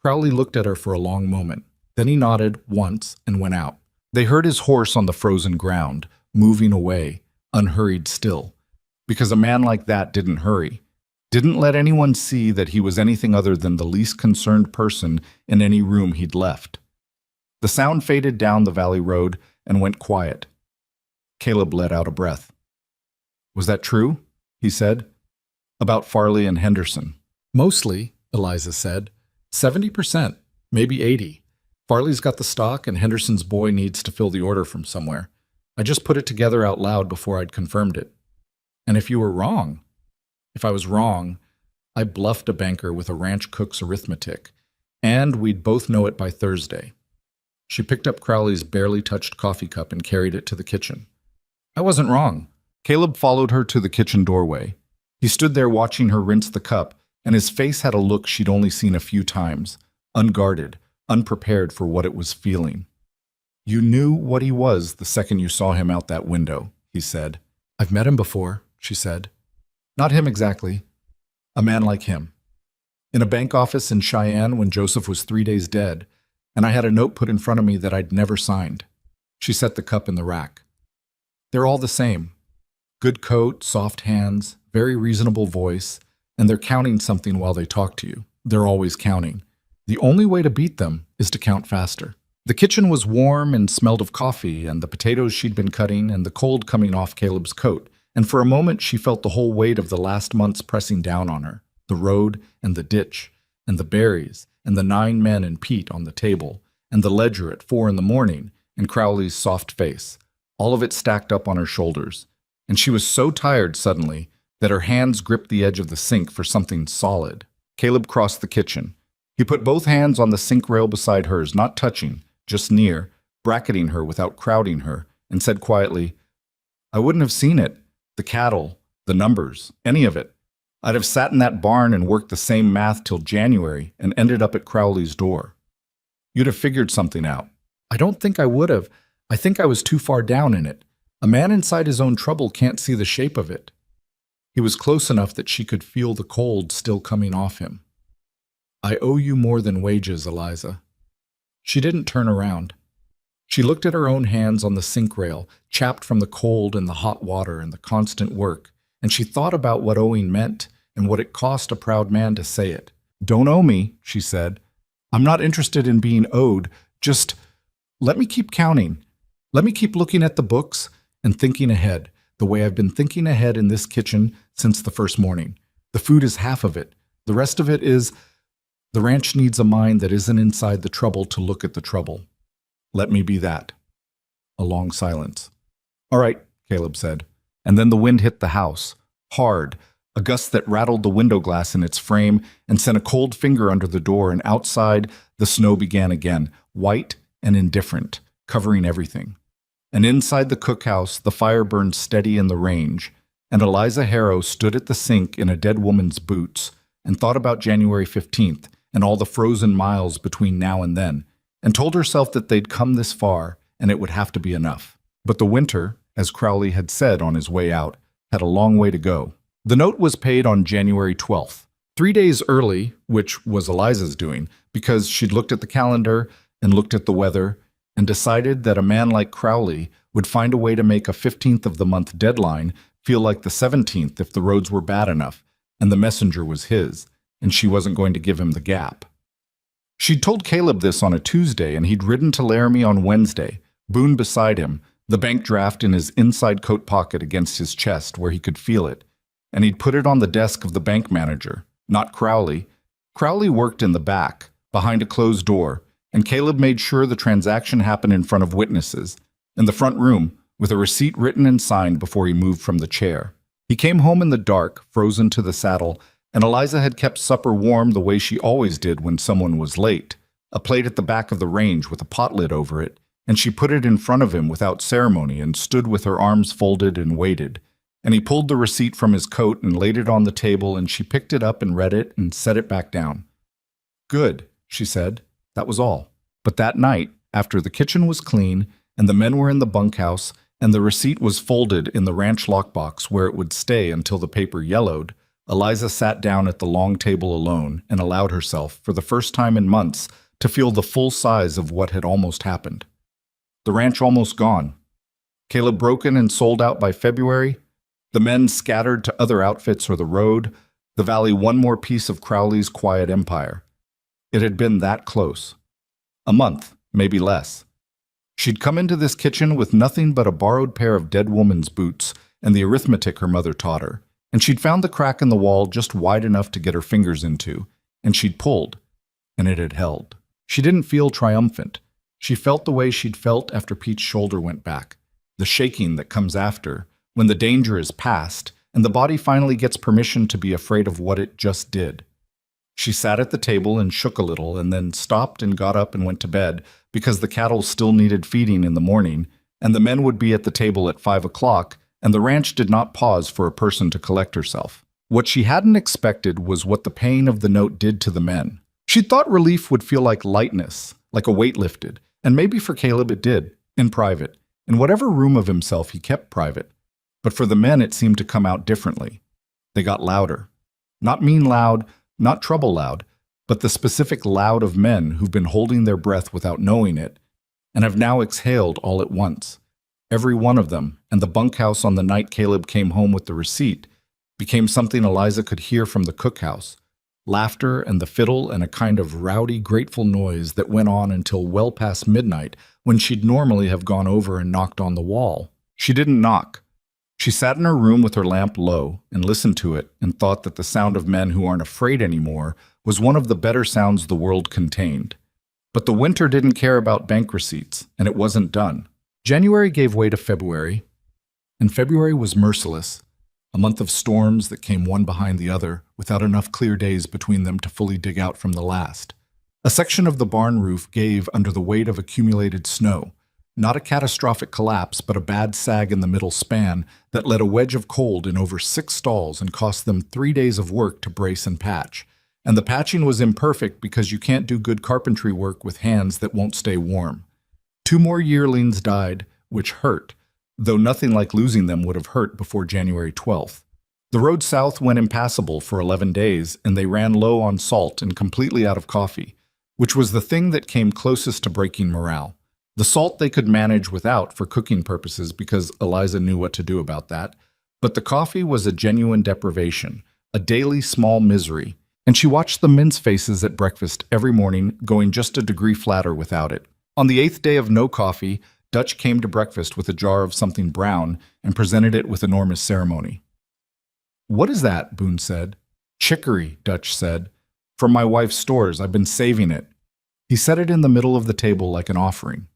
Crowley looked at her for a long moment. Then he nodded once and went out. They heard his horse on the frozen ground, moving away, unhurried still. Because a man like that didn't hurry, didn't let anyone see that he was anything other than the least concerned person in any room he'd left. The sound faded down the valley road and went quiet. Caleb let out a breath. Was that true? He said. About Farley and Henderson. Mostly, Eliza said. 70%, maybe 80%. Farley's got the stock and Henderson's boy needs to fill the order from somewhere. I just put it together out loud before I'd confirmed it. And if you were wrong, if I was wrong, I bluffed a banker with a ranch cook's arithmetic, and we'd both know it by Thursday. She picked up Crowley's barely touched coffee cup and carried it to the kitchen. I wasn't wrong. Caleb followed her to the kitchen doorway. He stood there watching her rinse the cup, and his face had a look she'd only seen a few times, unguarded, unprepared for what it was feeling. You knew what he was the second you saw him out that window, he said. I've met him before, she said. Not him exactly. A man like him. In a bank office in Cheyenne when Joseph was 3 days dead, and I had a note put in front of me that I'd never signed. She set the cup in the rack. They're all the same. Good coat, soft hands, very reasonable voice, and they're counting something while they talk to you. They're always counting. The only way to beat them is to count faster. The kitchen was warm and smelled of coffee and the potatoes she'd been cutting and the cold coming off Caleb's coat, and for a moment she felt the whole weight of the last months pressing down on her, the road and the ditch, and the berries, and the 9 men and Pete on the table, and the ledger at 4 in the morning, and Crowley's soft face, all of it stacked up on her shoulders. And she was so tired suddenly that her hands gripped the edge of the sink for something solid. Caleb crossed the kitchen. He put both hands on the sink rail beside hers, not touching, just near, bracketing her without crowding her, and said quietly, "I wouldn't have seen it. The cattle, the numbers, any of it. I'd have sat in that barn and worked the same math till January and ended up at Crowley's door. You'd have figured something out." "I don't think I would have. I think I was too far down in it. A man inside his own trouble can't see the shape of it." He was close enough that she could feel the cold still coming off him. "I owe you more than wages, Eliza." She didn't turn around. She looked at her own hands on the sink rail, chapped from the cold and the hot water and the constant work, and she thought about what owing meant and what it cost a proud man to say it. "Don't owe me," she said. "I'm not interested in being owed. Just let me keep counting. Let me keep looking at the books and thinking ahead, the way I've been thinking ahead in this kitchen since the first morning. The food is half of it. The rest of it is, the ranch needs a mind that isn't inside the trouble to look at the trouble. Let me be that." A long silence. "All right," Caleb said. And then the wind hit the house, hard, a gust that rattled the window glass in its frame and sent a cold finger under the door, and outside the snow began again, white and indifferent, covering everything. And inside the cookhouse, the fire burned steady in the range, and Eliza Harrow stood at the sink in a dead woman's boots and thought about January 15th and all the frozen miles between now and then, and told herself that they'd come this far and it would have to be enough. But the winter, as Crowley had said on his way out, had a long way to go. The note was paid on January 12th, 3 days early, which was Eliza's doing, because she'd looked at the calendar and looked at the weather and decided that a man like Crowley would find a way to make a 15th of the month deadline feel like the 17th if the roads were bad enough, and the messenger was his, and she wasn't going to give him the gap. She'd told Caleb this on a Tuesday, and he'd ridden to Laramie on Wednesday, Boone beside him, the bank draft in his inside coat pocket against his chest where he could feel it, and he'd put it on the desk of the bank manager, not Crowley. Crowley worked in the back, behind a closed door, and Caleb made sure the transaction happened in front of witnesses, in the front room, with a receipt written and signed before he moved from the chair. He came home in the dark, frozen to the saddle, and Eliza had kept supper warm the way she always did when someone was late, a plate at the back of the range with a pot lid over it, and she put it in front of him without ceremony and stood with her arms folded and waited. And he pulled the receipt from his coat and laid it on the table, and she picked it up and read it and set it back down. "Good," she said. That was all. But that night, after the kitchen was clean and the men were in the bunkhouse and the receipt was folded in the ranch lockbox where it would stay until the paper yellowed, Eliza sat down at the long table alone and allowed herself, for the first time in months, to feel the full size of what had almost happened. The ranch almost gone. Caleb broken and sold out by February. The men scattered to other outfits or the road. The valley one more piece of Crowley's quiet empire. It had been that close. A month, maybe less. She'd come into this kitchen with nothing but a borrowed pair of dead woman's boots and the arithmetic her mother taught her, and she'd found the crack in the wall just wide enough to get her fingers into, and she'd pulled, and it had held. She didn't feel triumphant. She felt the way she'd felt after Pete's shoulder went back, the shaking that comes after, when the danger is past, and the body finally gets permission to be afraid of what it just did. She sat at the table and shook a little, and then stopped and got up and went to bed, because the cattle still needed feeding in the morning, and the men would be at the table at 5 o'clock, and the ranch did not pause for a person to collect herself. What she hadn't expected was what the pain of the note did to the men. She'd thought relief would feel like lightness, like a weight lifted, and maybe for Caleb it did, in private, in whatever room of himself he kept private. But for the men it seemed to come out differently. They got louder. Not mean loud, not trouble loud, but the specific loud of men who've been holding their breath without knowing it, and have now exhaled all at once. Every one of them, and the bunkhouse on the night Caleb came home with the receipt, became something Eliza could hear from the cookhouse, laughter and the fiddle and a kind of rowdy, grateful noise that went on until well past midnight when she'd normally have gone over and knocked on the wall. She didn't knock. She sat in her room with her lamp low and listened to it and thought that the sound of men who aren't afraid anymore was one of the better sounds the world contained. But the winter didn't care about bank receipts, and it wasn't done. January gave way to February, and February was merciless, a month of storms that came one behind the other without enough clear days between them to fully dig out from the last. A section of the barn roof gave under the weight of accumulated snow, not a catastrophic collapse, but a bad sag in the middle span that let a wedge of cold in over 6 stalls and cost them 3 days of work to brace and patch. And the patching was imperfect because you can't do good carpentry work with hands that won't stay warm. 2 more yearlings died, which hurt, though nothing like losing them would have hurt before January 12th. The road south went impassable for 11 days, and they ran low on salt and completely out of coffee, which was the thing that came closest to breaking morale. The salt they could manage without for cooking purposes because Eliza knew what to do about that, but the coffee was a genuine deprivation, a daily small misery, and she watched the men's faces at breakfast every morning going just a degree flatter without it. On the 8th day of no coffee, Dutch came to breakfast with a jar of something brown and presented it with enormous ceremony. "What is that?" Boone said. "Chicory," Dutch said. "From my wife's stores. I've been saving it." He set it in the middle of the table like an offering.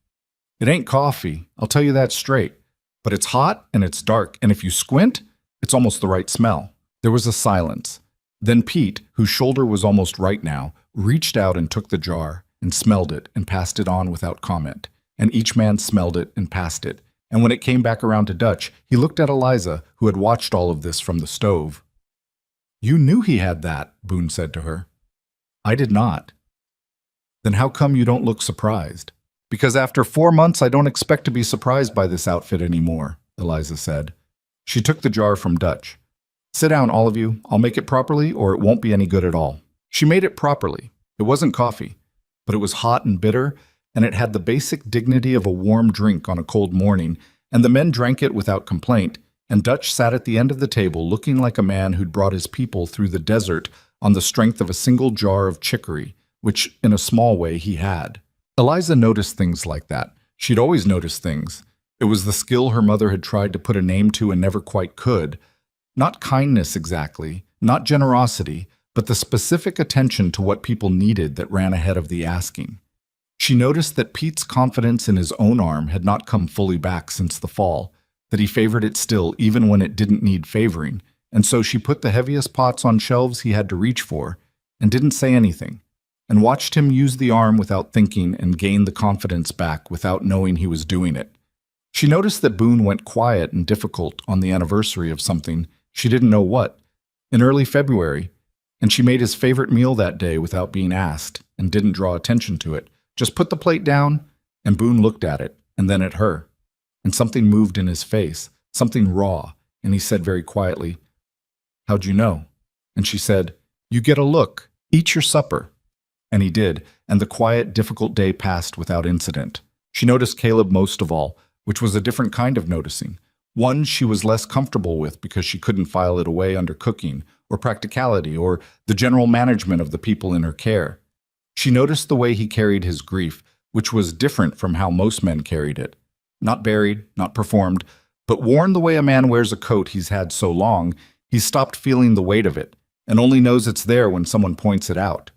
"It ain't coffee, I'll tell you that straight. But it's hot and it's dark, and if you squint, it's almost the right smell." There was a silence. Then Pete, whose shoulder was almost right now, reached out and took the jar and smelled it and passed it on without comment. And each man smelled it and passed it. And when it came back around to Dutch, he looked at Eliza, who had watched all of this from the stove. "You knew he had that," Boone said to her. "I did not." "Then how come you don't look surprised?" "Because after 4 months I don't expect to be surprised by this outfit anymore," Eliza said. She took the jar from Dutch. "Sit down, all of you. I'll make it properly, or it won't be any good at all." She made it properly. It wasn't coffee, but it was hot and bitter, and it had the basic dignity of a warm drink on a cold morning, and the men drank it without complaint, and Dutch sat at the end of the table looking like a man who'd brought his people through the desert on the strength of a single jar of chicory, which, in a small way, he had. Eliza noticed things like that. She'd always noticed things. It was the skill her mother had tried to put a name to and never quite could. Not kindness exactly, not generosity, but the specific attention to what people needed that ran ahead of the asking. She noticed that Pete's confidence in his own arm had not come fully back since the fall, that he favored it still even when it didn't need favoring, and so she put the heaviest pots on shelves he had to reach for, and didn't say anything, and watched him use the arm without thinking and gain the confidence back without knowing he was doing it. She noticed that Boone went quiet and difficult on the anniversary of something, she didn't know what, in early February, and she made his favorite meal that day without being asked and didn't draw attention to it. Just put the plate down, and Boone looked at it, and then at her. And something moved in his face, something raw, and he said very quietly, "How'd you know?" And she said, "You get a look. Eat your supper." And he did, and the quiet, difficult day passed without incident. She noticed Caleb most of all, which was a different kind of noticing. One she was less comfortable with because she couldn't file it away under cooking, or practicality, or the general management of the people in her care. She noticed the way he carried his grief, which was different from how most men carried it. Not buried, not performed, but worn the way a man wears a coat he's had so long, he's stopped feeling the weight of it, and only knows it's there when someone points it out.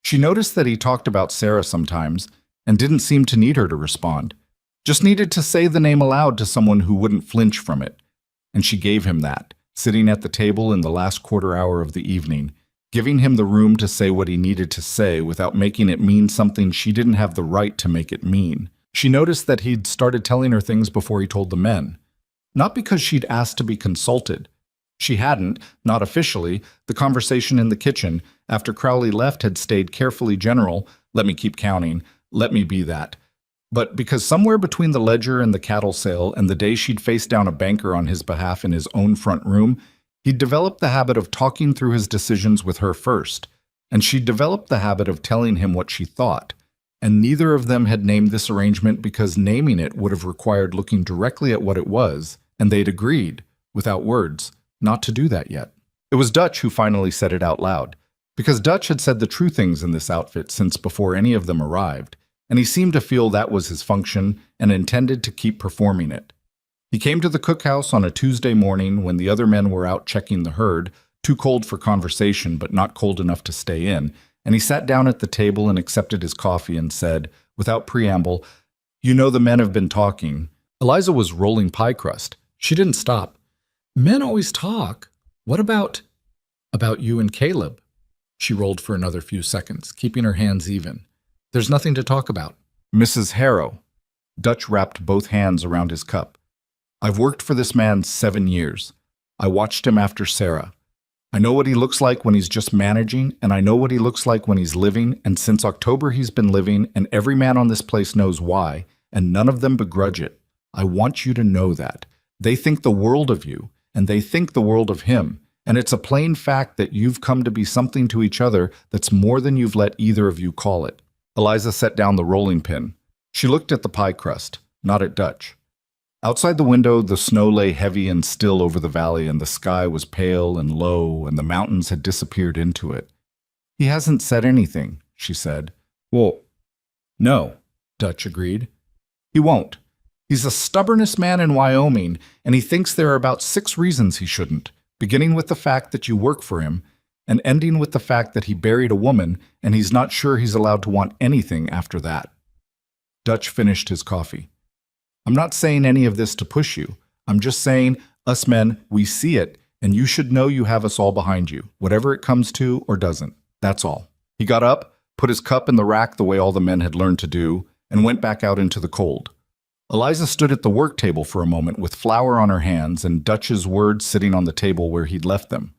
She noticed that he talked about Sarah sometimes, and didn't seem to need her to respond. Just needed to say the name aloud to someone who wouldn't flinch from it. And she gave him that, sitting at the table in the last quarter hour of the evening, giving him the room to say what he needed to say without making it mean something she didn't have the right to make it mean. She noticed that he'd started telling her things before he told the men. Not because she'd asked to be consulted. She hadn't, not officially. The conversation in the kitchen, after Crowley left, had stayed carefully general, "Let me keep counting, let me be that." But because somewhere between the ledger and the cattle sale and the day she'd faced down a banker on his behalf in his own front room, he'd developed the habit of talking through his decisions with her first, and she'd developed the habit of telling him what she thought. And neither of them had named this arrangement because naming it would have required looking directly at what it was, and they'd agreed, without words, not to do that yet. It was Dutch who finally said it out loud, because Dutch had said the true things in this outfit since before any of them arrived, and he seemed to feel that was his function and intended to keep performing it. He came to the cookhouse on a Tuesday morning when the other men were out checking the herd, too cold for conversation but not cold enough to stay in, and he sat down at the table and accepted his coffee and said, without preamble, "You know the men have been talking." Eliza was rolling pie crust. She didn't stop. "Men always talk. What about you and Caleb?" She rolled for another few seconds, keeping her hands even. "There's nothing to talk about." "Mrs. Harrow." Dutch wrapped both hands around his cup. "I've worked for this man 7 years. I watched him after Sarah. I know what he looks like when he's just managing, and I know what he looks like when he's living, and since October he's been living, and every man on this place knows why, and none of them begrudge it. I want you to know that. They think the world of you, and they think the world of him, and it's a plain fact that you've come to be something to each other that's more than you've let either of you call it." Eliza set down the rolling pin. She looked at the pie crust, not at Dutch. Outside the window, the snow lay heavy and still over the valley, and the sky was pale and low, and the mountains had disappeared into it. "He hasn't said anything," she said. "Well, no," Dutch agreed. "He won't. He's the stubbornest man in Wyoming, and he thinks there are about 6 reasons he shouldn't, beginning with the fact that you work for him, and ending with the fact that he buried a woman, and he's not sure he's allowed to want anything after that." Dutch finished his coffee. "I'm not saying any of this to push you. I'm just saying, us men, we see it, and you should know you have us all behind you, whatever it comes to or doesn't. That's all." He got up, put his cup in the rack the way all the men had learned to do, and went back out into the cold. Eliza stood at the work table for a moment with flour on her hands and Dutch's words sitting on the table where he'd left them.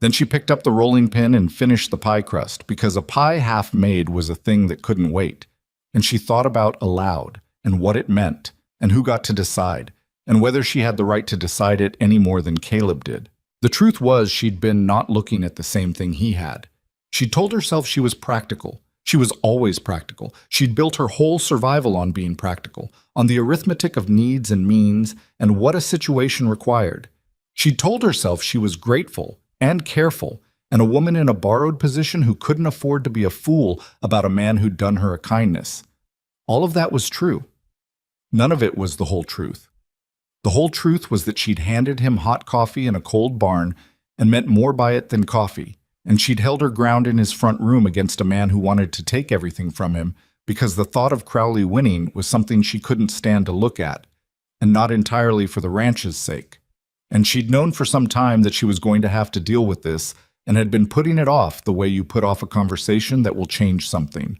Then she picked up the rolling pin and finished the pie crust, because a pie half made was a thing that couldn't wait. And she thought about aloud, and what it meant, and who got to decide, and whether she had the right to decide it any more than Caleb did. The truth was she'd been not looking at the same thing he had. She'd told herself she was practical. She was always practical. She'd built her whole survival on being practical, on the arithmetic of needs and means, and what a situation required. She'd told herself she was grateful and careful, and a woman in a borrowed position who couldn't afford to be a fool about a man who'd done her a kindness. All of that was true. None of it was the whole truth. The whole truth was that she'd handed him hot coffee in a cold barn and meant more by it than coffee, and she'd held her ground in his front room against a man who wanted to take everything from him because the thought of Crowley winning was something she couldn't stand to look at, and not entirely for the ranch's sake. And she'd known for some time that she was going to have to deal with this and had been putting it off the way you put off a conversation that will change something.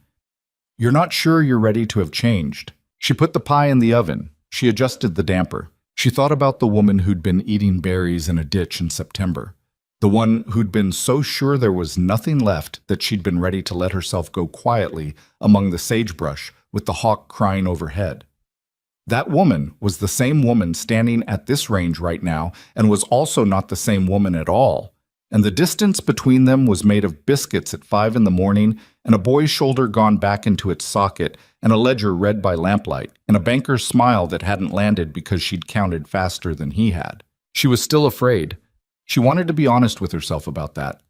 "You're not sure you're ready to have changed." She put the pie in the oven. She adjusted the damper. She thought about the woman who'd been eating berries in a ditch in September. The one who'd been so sure there was nothing left that she'd been ready to let herself go quietly among the sagebrush with the hawk crying overhead. That woman was the same woman standing at this range right now, and was also not the same woman at all. And the distance between them was made of biscuits at 5 a.m, and a boy's shoulder gone back into its socket, and a ledger read by lamplight, and a banker's smile that hadn't landed because she'd counted faster than he had. She was still afraid. She wanted to be honest with herself about that.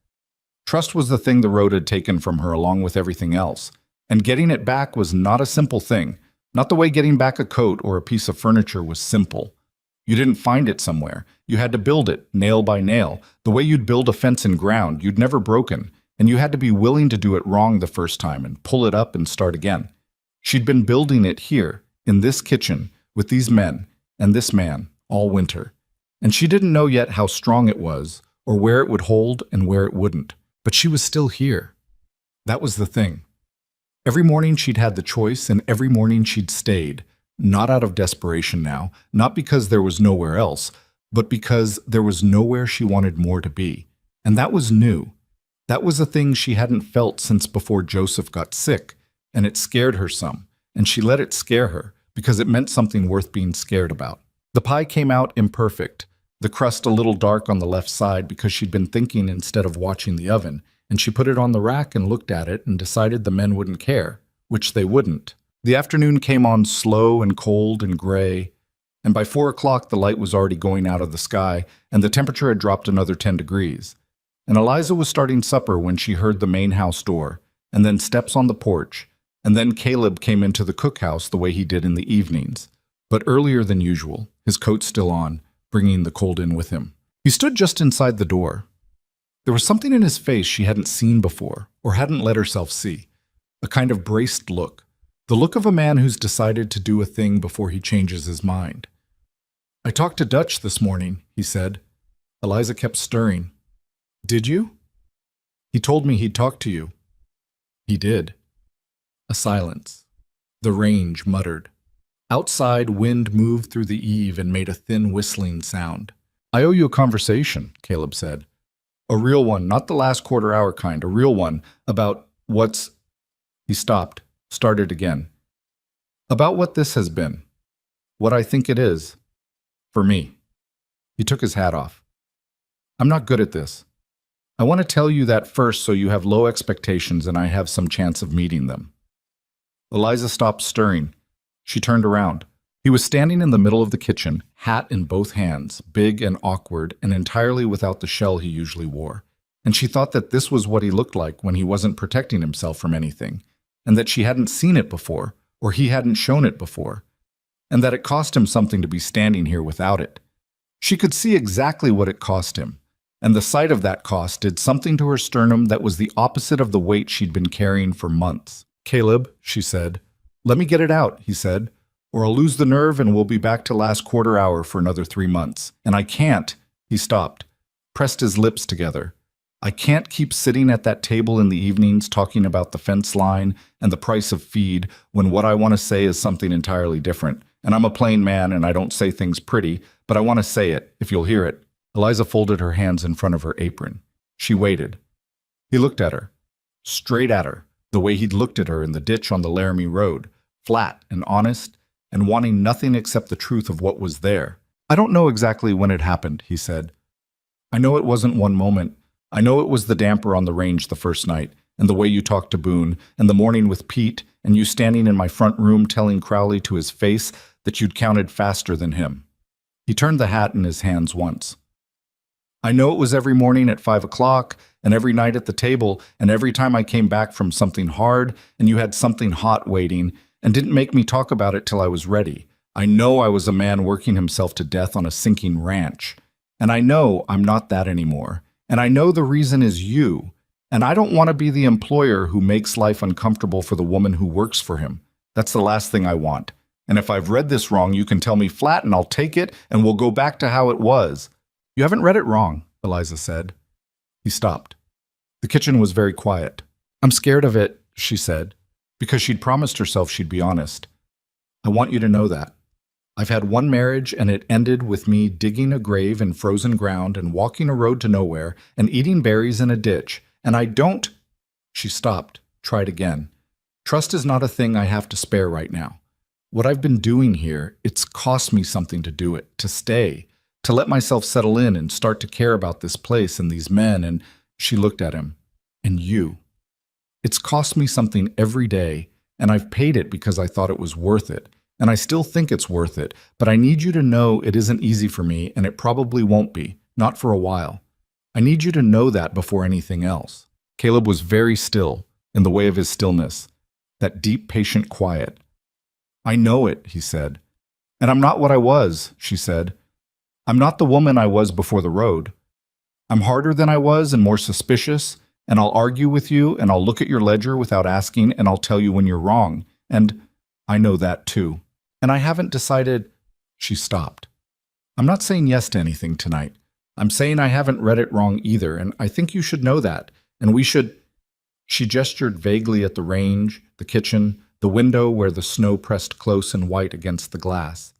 Trust was the thing the road had taken from her along with everything else, and getting it back was not a simple thing, not the way getting back a coat or a piece of furniture was simple. You didn't find it somewhere. You had to build it, nail by nail, the way you'd build a fence in ground you'd never broken, and you had to be willing to do it wrong the first time and pull it up and start again. She'd been building it here, in this kitchen, with these men, and this man, all winter. And she didn't know yet how strong it was, or where it would hold and where it wouldn't. But she was still here. That was the thing. Every morning she'd had the choice, and every morning she'd stayed, not out of desperation now, not because there was nowhere else, but because there was nowhere she wanted more to be. And that was new. That was a thing she hadn't felt since before Joseph got sick, and it scared her some, and she let it scare her, because it meant something worth being scared about. The pie came out imperfect, the crust a little dark on the left side because she'd been thinking instead of watching the oven, and she put it on the rack and looked at it and decided the men wouldn't care, which they wouldn't. The afternoon came on slow and cold and gray, and by 4 o'clock the light was already going out of the sky, and the temperature had dropped another 10 degrees. and Eliza was starting supper when she heard the main house door, and then steps on the porch, and then Caleb came into the cookhouse the way he did in the evenings, but earlier than usual, his coat still on, bringing the cold in with him. He stood just inside the door. There was something in his face she hadn't seen before, or hadn't let herself see, a kind of braced look, the look of a man who's decided to do a thing before he changes his mind. "I talked to Dutch this morning," he said. Eliza kept stirring. "Did you?" "He told me he'd talk to you." "He did." A silence. The range muttered. Outside, wind moved through the eave and made a thin whistling sound. "I owe you a conversation," Caleb said. "A real one, not the last quarter-hour kind, a real one, about what's—" He stopped, started again. "About what this has been. What I think it is. For me." He took his hat off. "I'm not good at this. I want to tell you that first so you have low expectations and I have some chance of meeting them." Eliza stopped stirring. She turned around. He was standing in the middle of the kitchen, hat in both hands, big and awkward and entirely without the shell he usually wore. And she thought that this was what he looked like when he wasn't protecting himself from anything, and that she hadn't seen it before, or he hadn't shown it before, and that it cost him something to be standing here without it. She could see exactly what it cost him, and the sight of that cost did something to her sternum that was the opposite of the weight she'd been carrying for months. "Caleb," she said. "Let me get it out," he said, "or I'll lose the nerve and we'll be back to last quarter hour for another 3 months. And I can't." He stopped, pressed his lips together. "I can't keep sitting at that table in the evenings talking about the fence line and the price of feed when what I want to say is something entirely different. And I'm a plain man and I don't say things pretty, but I want to say it, if you'll hear it." Eliza folded her hands in front of her apron. She waited. He looked at her, straight at her, the way he'd looked at her in the ditch on the Laramie Road, flat and honest, and wanting nothing except the truth of what was there. "I don't know exactly when it happened," he said. "I know it wasn't one moment. I know it was the damper on the range the first night, and the way you talked to Boone, and the morning with Pete, and you standing in my front room telling Crowley to his face that you'd counted faster than him." He turned the hat in his hands once. "I know it was every morning at 5 o'clock, and every night at the table, and every time I came back from something hard, and you had something hot waiting, and didn't make me talk about it till I was ready. I know I was a man working himself to death on a sinking ranch. And I know I'm not that anymore. And I know the reason is you. And I don't want to be the employer who makes life uncomfortable for the woman who works for him. That's the last thing I want. And if I've read this wrong, you can tell me flat and I'll take it, and we'll go back to how it was." "You haven't read it wrong," Eliza said. He stopped. The kitchen was very quiet. "I'm scared of it," she said, because she'd promised herself she'd be honest. "I want you to know that. I've had one marriage, and it ended with me digging a grave in frozen ground and walking a road to nowhere and eating berries in a ditch, and I don't—" She stopped, tried again. "Trust is not a thing I have to spare right now. What I've been doing here, it's cost me something to do it, to stay, to let myself settle in and start to care about this place and these men and—" She looked at him. "And you. It's cost me something every day, and I've paid it because I thought it was worth it, and I still think it's worth it, but I need you to know it isn't easy for me, and it probably won't be, not for a while. I need you to know that before anything else." Caleb was very still, in the way of his stillness, that deep, patient quiet. "I know it," he said. "And I'm not what I was," she said. "I'm not the woman I was before the road. I'm harder than I was and more suspicious, and I'll argue with you, and I'll look at your ledger without asking, and I'll tell you when you're wrong. And I know that too. And I haven't decided—" She stopped. "I'm not saying yes to anything tonight. I'm saying I haven't read it wrong either, and I think you should know that, and we should—" She gestured vaguely at the range, the kitchen, the window where the snow pressed close and white against the glass.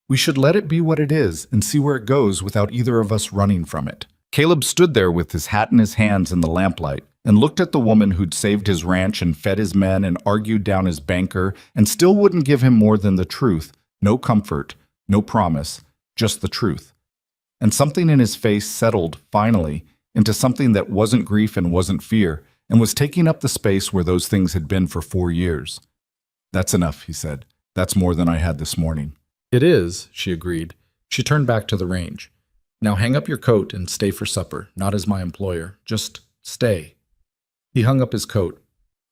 "We should let it be what it is and see where it goes without either of us running from it." Caleb stood there with his hat in his hands in the lamplight and looked at the woman who'd saved his ranch and fed his men and argued down his banker and still wouldn't give him more than the truth, no comfort, no promise, just the truth. And something in his face settled, finally, into something that wasn't grief and wasn't fear, and was taking up the space where those things had been for 4 years. "That's enough," he said. "That's more than I had this morning." "It is," she agreed. She turned back to the range. Now hang up your coat and stay for supper, not as my employer. Just stay. He hung up his coat.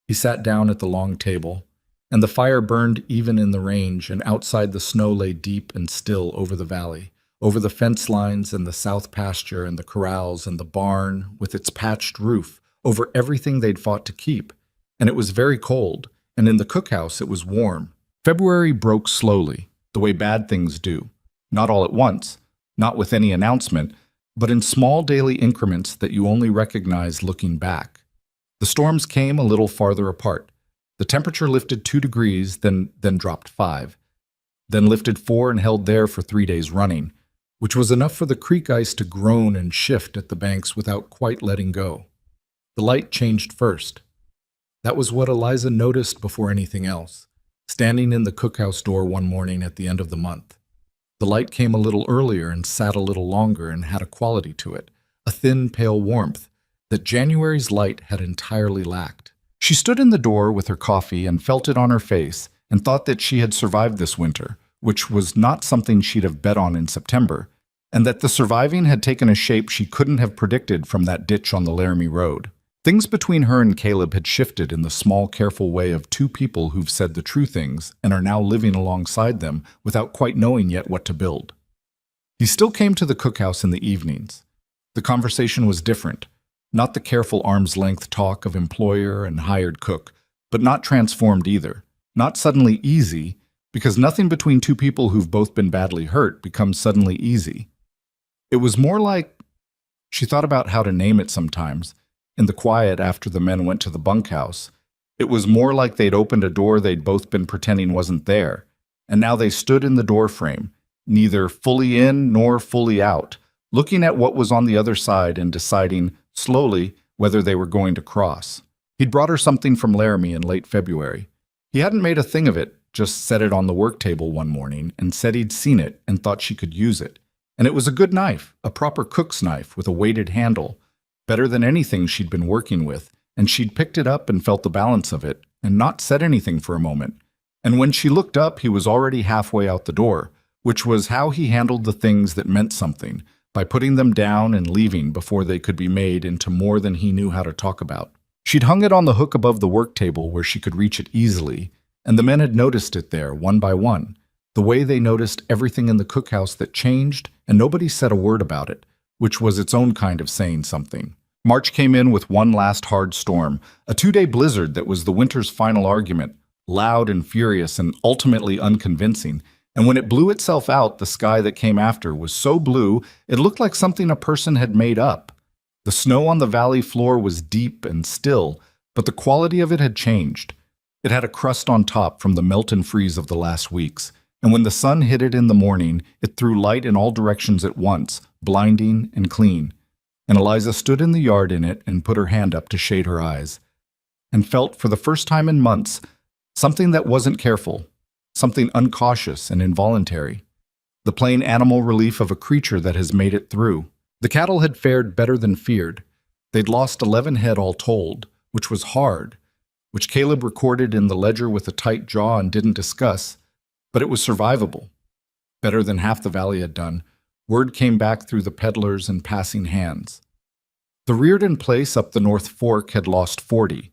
He sat down at the long table, and the fire burned even in the range, and outside the snow lay deep and still over the valley, over the fence lines and the south pasture and the corrals and the barn with its patched roof, over everything they'd fought to keep. And it was very cold, and in the cookhouse it was warm. February broke slowly, the way bad things do. Not all at once, not with any announcement, but in small daily increments that you only recognize looking back. The storms came a little farther apart. The temperature lifted 2 degrees, then dropped 5, then lifted 4 and held there for 3 days running, which was enough for the creek ice to groan and shift at the banks without quite letting go. The light changed first. That was what Eliza noticed before anything else, standing in the cookhouse door one morning at the end of the month. The light came a little earlier and sat a little longer and had a quality to it, a thin, pale warmth that January's light had entirely lacked. She stood in the door with her coffee and felt it on her face and thought that she had survived this winter, which was not something she'd have bet on in September, and that the surviving had taken a shape she couldn't have predicted from that ditch on the Laramie Road. Things between her and Caleb had shifted in the small, careful way of two people who've said the true things and are now living alongside them without quite knowing yet what to build. He still came to the cookhouse in the evenings. The conversation was different. Not the careful arm's-length talk of employer and hired cook, but not transformed either. Not suddenly easy, because nothing between two people who've both been badly hurt becomes suddenly easy. It was more like, she thought about how to name it sometimes, in the quiet after the men went to the bunkhouse. It was more like they'd opened a door they'd both been pretending wasn't there, and now they stood in the doorframe, neither fully in nor fully out, looking at what was on the other side and deciding, slowly, whether they were going to cross. He'd brought her something from Laramie in late February. He hadn't made a thing of it, just set it on the work table one morning and said he'd seen it and thought she could use it. And it was a good knife, a proper cook's knife with a weighted handle, better than anything she'd been working with, and she'd picked it up and felt the balance of it and not said anything for a moment. And when she looked up, he was already halfway out the door, which was how he handled the things that meant something, by putting them down and leaving before they could be made into more than he knew how to talk about. She'd hung it on the hook above the work table where she could reach it easily, and the men had noticed it there, one by one, the way they noticed everything in the cookhouse that changed, and nobody said a word about it, which was its own kind of saying something. March came in with one last hard storm, a 2-day blizzard that was the winter's final argument, loud and furious and ultimately unconvincing. And when it blew itself out, the sky that came after was so blue it looked like something a person had made up. The snow on the valley floor was deep and still, but the quality of it had changed. It had a crust on top from the melt and freeze of the last weeks, and when the sun hit it in the morning, it threw light in all directions at once, blinding and clean. And Eliza stood in the yard in it and put her hand up to shade her eyes, and felt for the first time in months something that wasn't careful, something uncautious and involuntary, the plain animal relief of a creature that has made it through. The cattle had fared better than feared. They'd lost 11 head all told, which was hard, which Caleb recorded in the ledger with a tight jaw and didn't discuss, but it was survivable. Better than half the valley had done. Word came back through the peddlers and passing hands. The Reardon place up the North Fork had lost 40,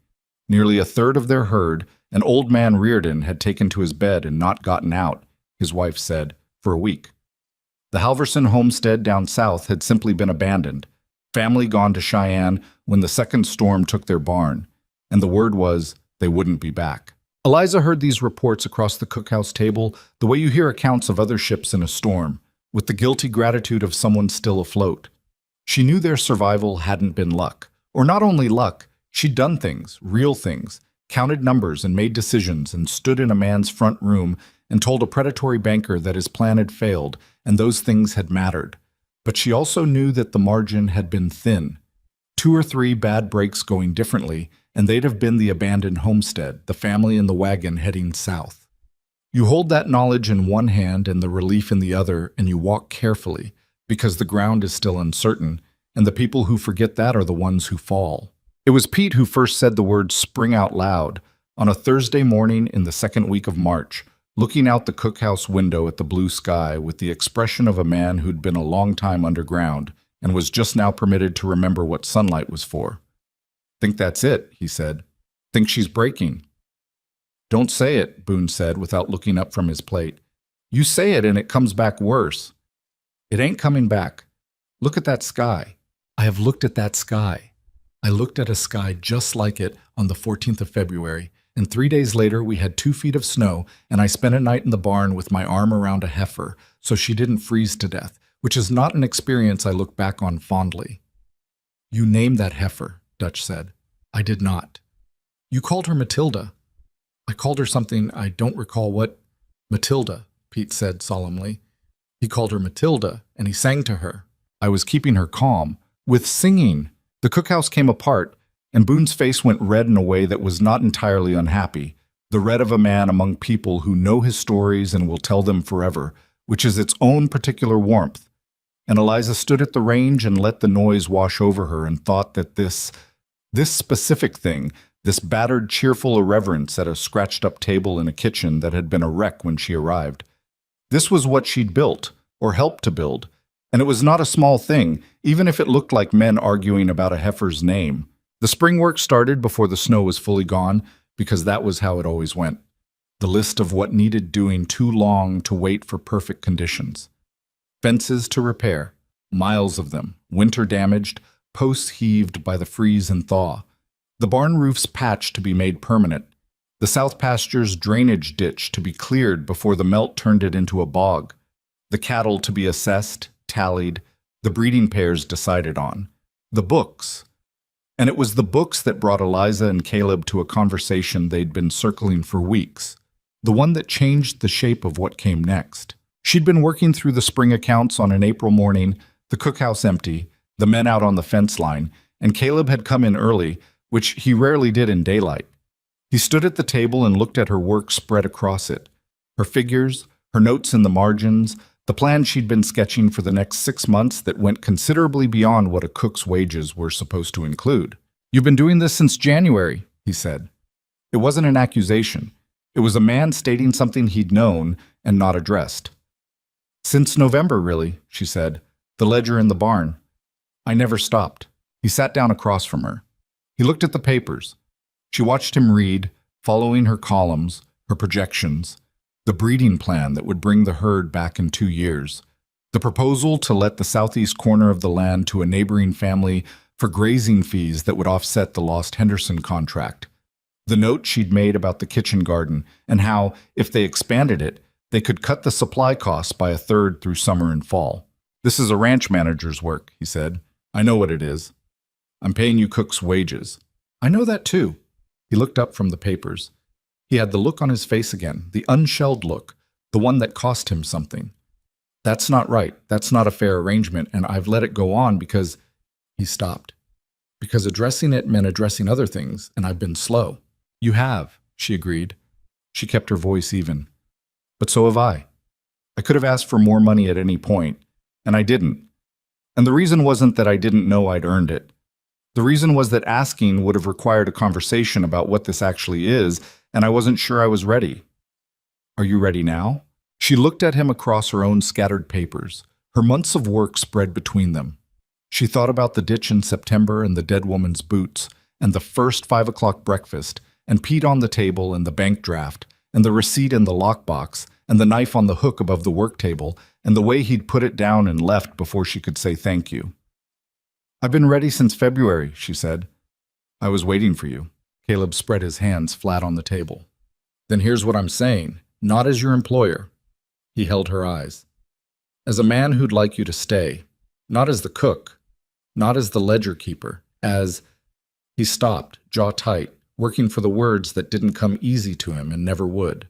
nearly a third of their herd, and old man Reardon had taken to his bed and not gotten out, his wife said, for a week. The Halverson homestead down south had simply been abandoned, family gone to Cheyenne when the second storm took their barn, and the word was they wouldn't be back. Eliza heard these reports across the cookhouse table the way you hear accounts of other ships in a storm, with the guilty gratitude of someone still afloat. She knew their survival hadn't been luck, or not only luck, she'd done things, real things, counted numbers and made decisions and stood in a man's front room and told a predatory banker that his plan had failed and those things had mattered. But she also knew that the margin had been thin. 2 or 3 bad breaks going differently, and they'd have been the abandoned homestead, the family in the wagon heading south. You hold that knowledge in one hand and the relief in the other, and you walk carefully, because the ground is still uncertain, and the people who forget that are the ones who fall. It was Pete who first said the word spring out loud on a Thursday morning in the second week of March, looking out the cookhouse window at the blue sky with the expression of a man who'd been a long time underground and was just now permitted to remember what sunlight was for. "Think that's it," he said. "Think she's breaking." "Don't say it," Boone said without looking up from his plate. "You say it and it comes back worse." "It ain't coming back. Look at that sky." I have looked at that sky. I looked at a sky just like it on the 14th of February, and 3 days later we had 2 feet of snow, and I spent a night in the barn with my arm around a heifer so she didn't freeze to death, which is not an experience I look back on fondly. "You named that heifer," Dutch said. "I did not." "You called her Matilda." "I called her something I don't recall what—" "Matilda," Pete said solemnly. He called her Matilda, and he sang to her. I was keeping her calm, with singing. The cookhouse came apart, and Boone's face went red in a way that was not entirely unhappy, the red of a man among people who know his stories and will tell them forever, which is its own particular warmth. And Eliza stood at the range and let the noise wash over her and thought that this specific thing, this battered, cheerful irreverence at a scratched-up table in a kitchen that had been a wreck when she arrived, this was what she'd built, or helped to build, and it was not a small thing, even if it looked like men arguing about a heifer's name. The spring work started before the snow was fully gone, because that was how it always went. The list of what needed doing too long to wait for perfect conditions. Fences to repair, miles of them, winter damaged, posts heaved by the freeze and thaw. The barn roof's patch to be made permanent. The south pasture's drainage ditch to be cleared before the melt turned it into a bog. The cattle to be assessed, tallied, the breeding pairs decided on. The books. And it was the books that brought Eliza and Caleb to a conversation they'd been circling for weeks, the one that changed the shape of what came next. She'd been working through the spring accounts on an April morning, the cookhouse empty, the men out on the fence line, and Caleb had come in early, which he rarely did in daylight. He stood at the table and looked at her work spread across it, her figures, her notes in the margins, the plan she'd been sketching for the next 6 months that went considerably beyond what a cook's wages were supposed to include. "You've been doing this since January," he said. It wasn't an accusation. It was a man stating something he'd known and not addressed. "Since November, really," she said. "The ledger in the barn." I never stopped. He sat down across from her. He looked at the papers. She watched him read, following her columns, her projections, the breeding plan that would bring the herd back in 2 years, the proposal to let the southeast corner of the land to a neighboring family for grazing fees that would offset the lost Henderson contract, the note she'd made about the kitchen garden and how, if they expanded it, they could cut the supply costs by 1/3 through summer and fall. "This is a ranch manager's work," he said. "I know what it is. I'm paying you cooks' wages." "I know that too." He looked up from the papers. He had the look on his face again, the unshelled look, the one that cost him something. "That's not right. That's not a fair arrangement, and I've let it go on because—" He stopped. "Because addressing it meant addressing other things, and I've been slow." "You have," she agreed. She kept her voice even. "But so have I. I could have asked for more money at any point, and I didn't. And the reason wasn't that I didn't know I'd earned it. The reason was that asking would have required a conversation about what this actually is, and I wasn't sure I was ready." "Are you ready now?" She looked at him across her own scattered papers, her months of work spread between them. She thought about the ditch in September and the dead woman's boots, and the first 5 o'clock breakfast, and Pete on the table and the bank draft, and the receipt in the lockbox, and the knife on the hook above the work table, and the way he'd put it down and left before she could say thank you. "I've been ready since February," she said. "I was waiting for you." Caleb spread his hands flat on the table. "Then here's what I'm saying, not as your employer." He held her eyes. "As a man who'd like you to stay, not as the cook, not as the ledger keeper, as—" He stopped, jaw tight, working for the words that didn't come easy to him and never would.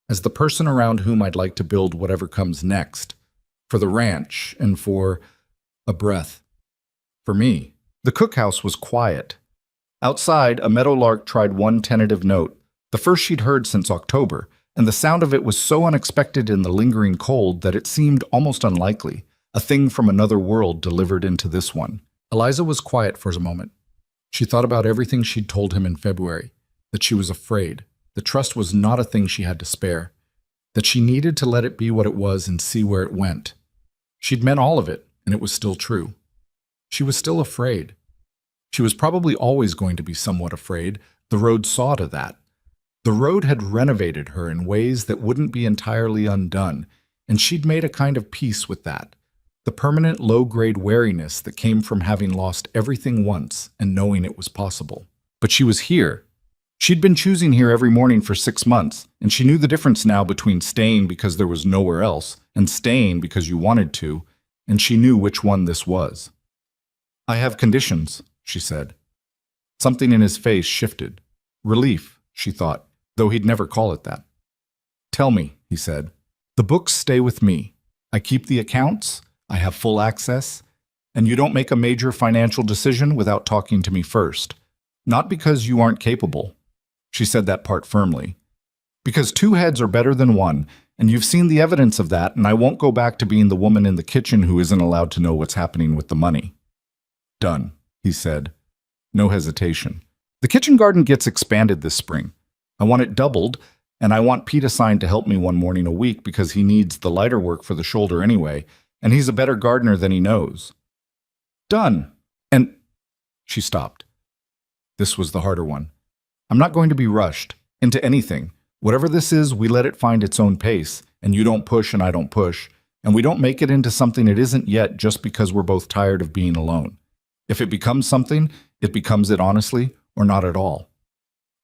"As the person around whom I'd like to build whatever comes next, for the ranch and for—" A breath. "For me." The cookhouse was quiet. Outside, a meadowlark tried one tentative note, the first she'd heard since October, and the sound of it was so unexpected in the lingering cold that it seemed almost unlikely, a thing from another world delivered into this one. Eliza was quiet for a moment. She thought about everything she'd told him in February, that she was afraid, that trust was not a thing she had to spare, that she needed to let it be what it was and see where it went. She'd meant all of it, and it was still true. She was still afraid. She was probably always going to be somewhat afraid. The road saw to that. The road had renovated her in ways that wouldn't be entirely undone, and she'd made a kind of peace with that. The permanent low-grade wariness that came from having lost everything once and knowing it was possible. But she was here. She'd been choosing here every morning for 6 months, and she knew the difference now between staying because there was nowhere else and staying because you wanted to, and she knew which one this was. "I have conditions," she said. Something in his face shifted. Relief, she thought, though he'd never call it that. "Tell me," he said. "The books stay with me. I keep the accounts, I have full access, and you don't make a major financial decision without talking to me first. Not because you aren't capable." She said that part firmly. "Because 2 heads are better than 1, and you've seen the evidence of that, and I won't go back to being the woman in the kitchen who isn't allowed to know what's happening with the money." "Done," he said. No hesitation. "The kitchen garden gets expanded this spring. I want it doubled, and I want Pete assigned to help me one morning a week because he needs the lighter work for the shoulder anyway, and he's a better gardener than he knows." "Done. And—" She stopped. This was the harder one. "I'm not going to be rushed into anything. Whatever this is, we let it find its own pace, and you don't push and I don't push, and we don't make it into something it isn't yet just because we're both tired of being alone. If it becomes something, it becomes it honestly, or not at all."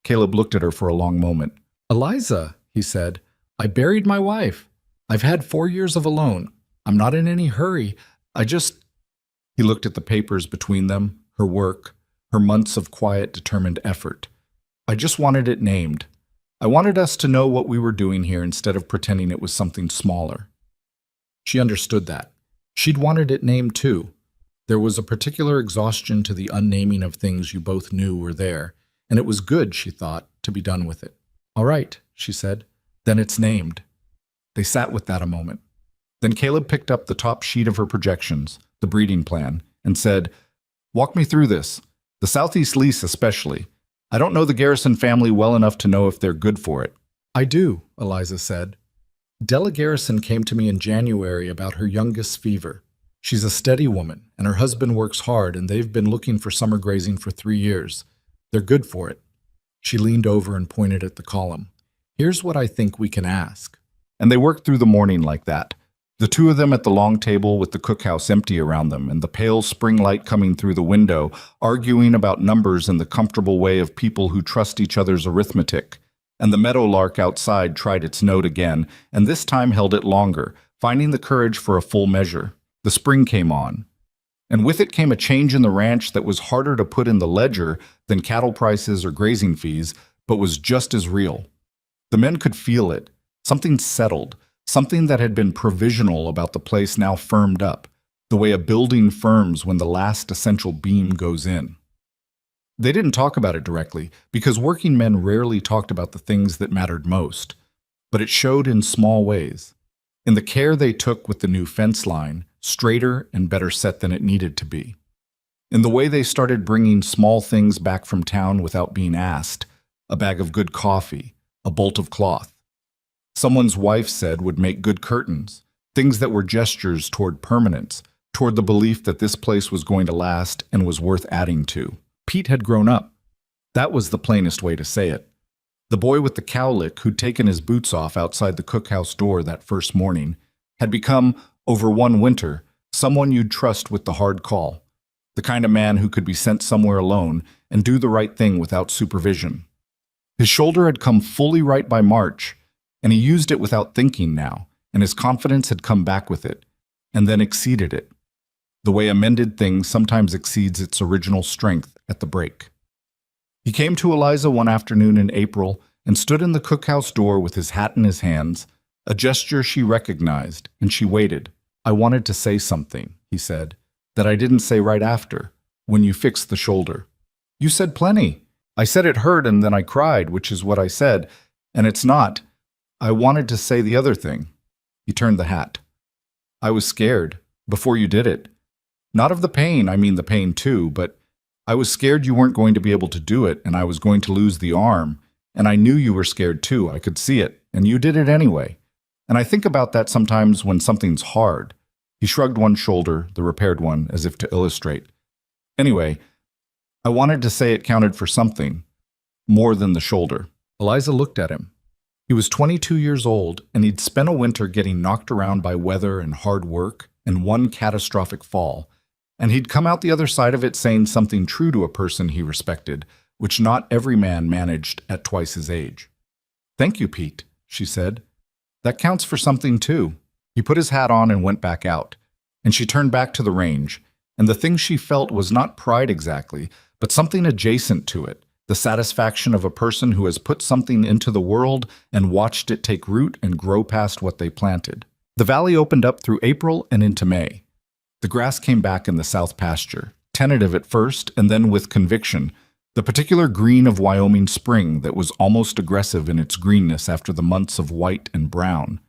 Caleb looked at her for a long moment. "Eliza," he said, "I buried my wife. I've had 4 years of alone. I'm not in any hurry. I just—" He looked at the papers between them, her work, her months of quiet, determined effort. "I just wanted it named. I wanted us to know what we were doing here instead of pretending it was something smaller." She understood that. She'd wanted it named too. There was a particular exhaustion to the unnaming of things you both knew were there, and it was good, she thought, to be done with it. "All right," she said. "Then it's named." They sat with that a moment. Then Caleb picked up the top sheet of her projections, the breeding plan, and said, "Walk me through this. The Southeast lease especially. I don't know the Garrison family well enough to know if they're good for it." "I do," Eliza said. "Della Garrison came to me in January about her youngest fever. She's a steady woman, and her husband works hard, and they've been looking for summer grazing for 3 years. They're good for it." She leaned over and pointed at the column. "Here's what I think we can ask." And they worked through the morning like that. The 2 of them at the long table with the cookhouse empty around them and the pale spring light coming through the window, arguing about numbers in the comfortable way of people who trust each other's arithmetic. And the meadowlark outside tried its note again, and this time held it longer, finding the courage for a full measure. The spring came on. And with it came a change in the ranch that was harder to put in the ledger than cattle prices or grazing fees, but was just as real. The men could feel it. Something settled. Something that had been provisional about the place now firmed up, the way a building firms when the last essential beam goes in. They didn't talk about it directly, because working men rarely talked about the things that mattered most, but it showed in small ways. In the care they took with the new fence line, straighter and better set than it needed to be. In the way they started bringing small things back from town without being asked, a bag of good coffee, a bolt of cloth. Someone's wife said would make good curtains, things that were gestures toward permanence, toward the belief that this place was going to last and was worth adding to. Pete had grown up. That was the plainest way to say it. The boy with the cowlick who'd taken his boots off outside the cookhouse door that first morning had become, over one winter, someone you'd trust with the hard call, the kind of man who could be sent somewhere alone and do the right thing without supervision. His shoulder had come fully right by March, and he used it without thinking now, and his confidence had come back with it, and then exceeded it, the way a mended thing sometimes exceeds its original strength at the break. He came to Eliza one afternoon in April and stood in the cookhouse door with his hat in his hands, a gesture she recognized, and she waited. "I wanted to say something," he said, "that I didn't say right after, when you fixed the shoulder." "You said plenty. I said it hurt and then I cried, which is what I said, and it's not. I wanted to say the other thing." He turned the hat. "I was scared, before you did it. Not of the pain, I mean the pain too, but I was scared you weren't going to be able to do it, and I was going to lose the arm, and I knew you were scared too, I could see it, and you did it anyway. And I think about that sometimes when something's hard. He shrugged one shoulder, the repaired one, as if to illustrate. Anyway, I wanted to say it counted for something, more than the shoulder. Eliza looked at him. He was 22 years old, and he'd spent a winter getting knocked around by weather and hard work and one catastrophic fall. And he'd come out the other side of it saying something true to a person he respected, which not every man managed at twice his age. "Thank you, Pete," she said. "That counts for something, too." He put his hat on and went back out, and she turned back to the range, and the thing she felt was not pride exactly, but something adjacent to it, the satisfaction of a person who has put something into the world and watched it take root and grow past what they planted. The valley opened up through April and into May. The grass came back in the south pasture, tentative at first and then with conviction, the particular green of Wyoming spring that was almost aggressive in its greenness after the months of white and brown.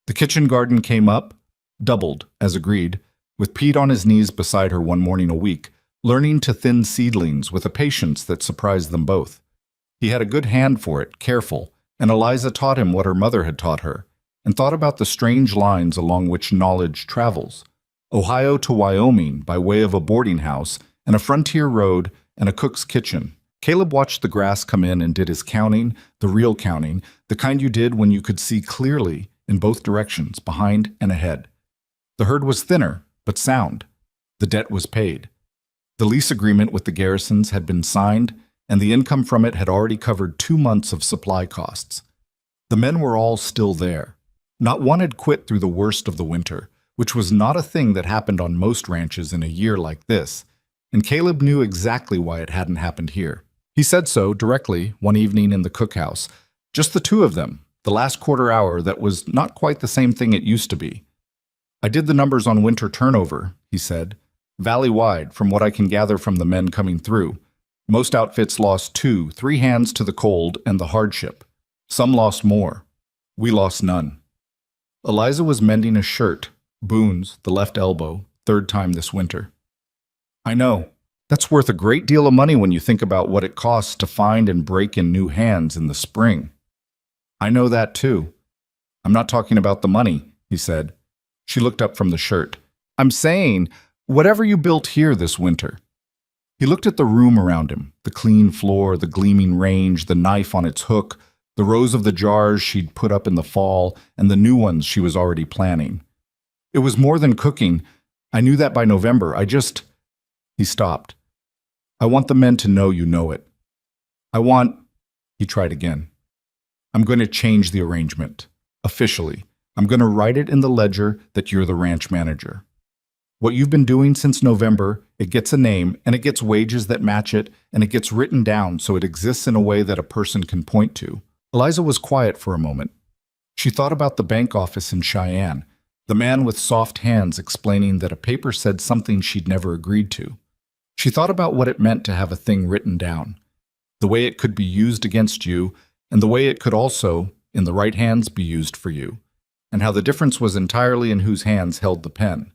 The kitchen garden came up, doubled, as agreed, with Pete on his knees beside her one morning a week, learning to thin seedlings with a patience that surprised them both. He had a good hand for it, careful, and Eliza taught him what her mother had taught her, and thought about the strange lines along which knowledge travels. Ohio to Wyoming by way of a boarding house and a frontier road and a cook's kitchen. Caleb watched the grass come in and did his counting, the real counting, the kind you did when you could see clearly in both directions, behind and ahead. The herd was thinner, but sound. The debt was paid. The lease agreement with the Garrisons had been signed, and the income from it had already covered 2 months of supply costs. The men were all still there. Not one had quit through the worst of the winter, which was not a thing that happened on most ranches in a year like this, and Caleb knew exactly why it hadn't happened here. He said so directly one evening in the cookhouse, just the two of them, the last quarter hour that was not quite the same thing it used to be. "I did the numbers on winter turnover," he said. "Valley-wide, from what I can gather from the men coming through. Most outfits lost 2, 3 hands to the cold and the hardship. Some lost more. We lost none." Eliza was mending a shirt, Boone's, the left elbow, 3rd time this winter. "I know. That's worth a great deal of money when you think about what it costs to find and break in new hands in the spring." "I know that too. I'm not talking about the money," he said. She looked up from the shirt. "I'm saying, whatever you built here this winter." He looked at the room around him, the clean floor, the gleaming range, the knife on its hook, the rows of the jars she'd put up in the fall, and the new ones she was already planning. "It was more than cooking. I knew that by November. He stopped. "I want the men to know you know it. He tried again. "I'm going to change the arrangement. Officially. I'm going to write it in the ledger that you're the ranch manager. What you've been doing since November, it gets a name, and it gets wages that match it, and it gets written down so it exists in a way that a person can point to." Eliza was quiet for a moment. She thought about the bank office in Cheyenne, the man with soft hands explaining that a paper said something she'd never agreed to. She thought about what it meant to have a thing written down, the way it could be used against you, and the way it could also, in the right hands, be used for you, and how the difference was entirely in whose hands held the pen.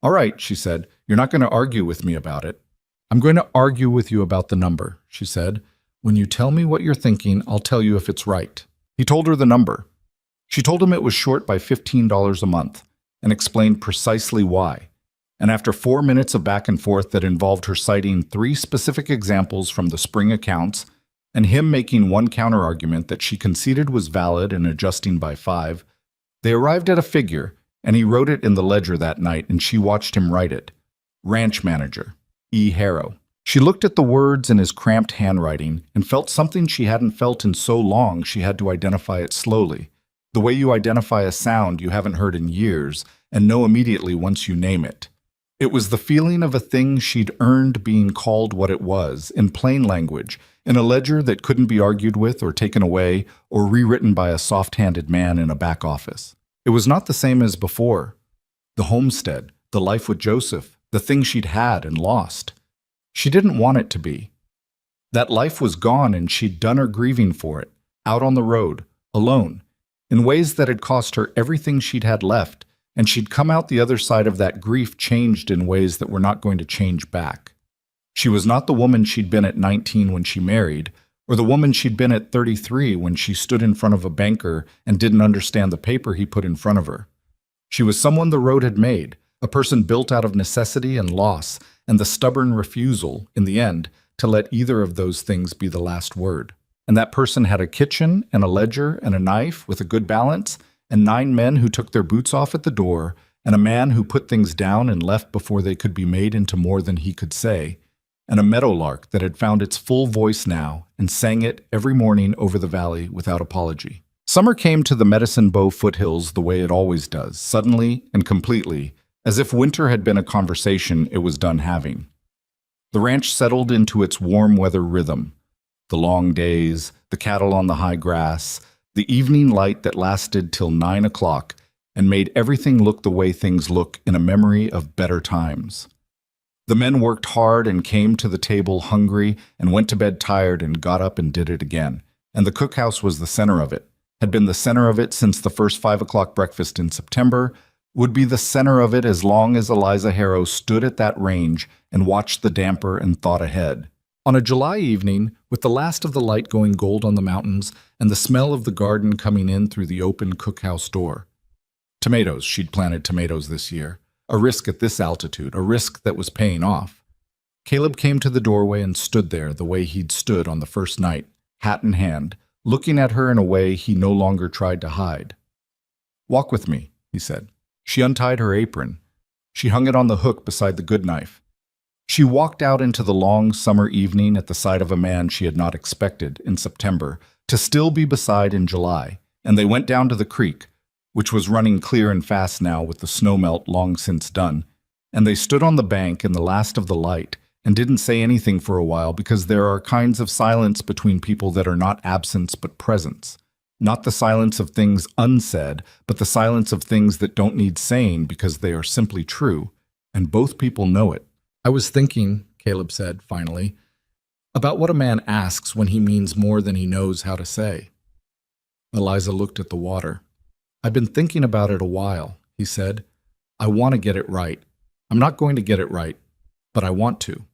"All right," she said, "you're not going to argue with me about it." "I'm going to argue with you about the number," she said. "When you tell me what you're thinking, I'll tell you if it's right." He told her the number. She told him it was short by $15 a month, and explained precisely why. And after 4 minutes of back and forth that involved her citing 3 specific examples from the spring accounts, and him making one counterargument that she conceded was valid and adjusting by 5, they arrived at a figure, and he wrote it in the ledger that night, and she watched him write it. Ranch Manager, E. Harrow. She looked at the words in his cramped handwriting and felt something she hadn't felt in so long she had to identify it slowly, the way you identify a sound you haven't heard in years and know immediately once you name it. It was the feeling of a thing she'd earned being called what it was, in plain language, in a ledger that couldn't be argued with or taken away or rewritten by a soft-handed man in a back office. It was not the same as before. The homestead, the life with Joseph, the thing she'd had and lost. She didn't want it to be. That life was gone and she'd done her grieving for it, out on the road, alone, in ways that had cost her everything she'd had left, and she'd come out the other side of that grief changed in ways that were not going to change back. She was not the woman she'd been at 19 when she married, Or the woman she'd been at 33 when she stood in front of a banker and didn't understand the paper he put in front of her. She was someone the road had made, a person built out of necessity and loss, and the stubborn refusal, in the end, to let either of those things be the last word. And that person had a kitchen and a ledger and a knife with a good balance, and 9 men who took their boots off at the door, and a man who put things down and left before they could be made into more than he could say, and a meadowlark that had found its full voice now and sang it every morning over the valley without apology. Summer came to the Medicine Bow foothills the way it always does, suddenly and completely, as if winter had been a conversation it was done having. The ranch settled into its warm weather rhythm. The long days, the cattle on the high grass, the evening light that lasted till 9 o'clock and made everything look the way things look in a memory of better times. The men worked hard and came to the table hungry and went to bed tired and got up and did it again. And the cookhouse was the center of it, had been the center of it since the first 5 o'clock breakfast in September, would be the center of it as long as Eliza Harrow stood at that range and watched the damper and thought ahead. On a July evening, with the last of the light going gold on the mountains and the smell of the garden coming in through the open cookhouse door. Tomatoes, she'd planted tomatoes this year. A risk at this altitude, a risk that was paying off. Caleb came to the doorway and stood there the way he'd stood on the first night, hat in hand, looking at her in a way he no longer tried to hide. "Walk with me," he said. She untied her apron. She hung it on the hook beside the good knife. She walked out into the long summer evening at the side of a man she had not expected in September to still be beside in July, and they went down to the creek, which was running clear and fast now with the snowmelt long since done, and they stood on the bank in the last of the light and didn't say anything for a while because there are kinds of silence between people that are not absence but presence. Not the silence of things unsaid, but the silence of things that don't need saying because they are simply true, and both people know it. "I was thinking," Caleb said, finally, "about what a man asks when he means more than he knows how to say." Eliza looked at the water. "I've been thinking about it a while," he said. "I want to get it right. I'm not going to get it right, but I want to."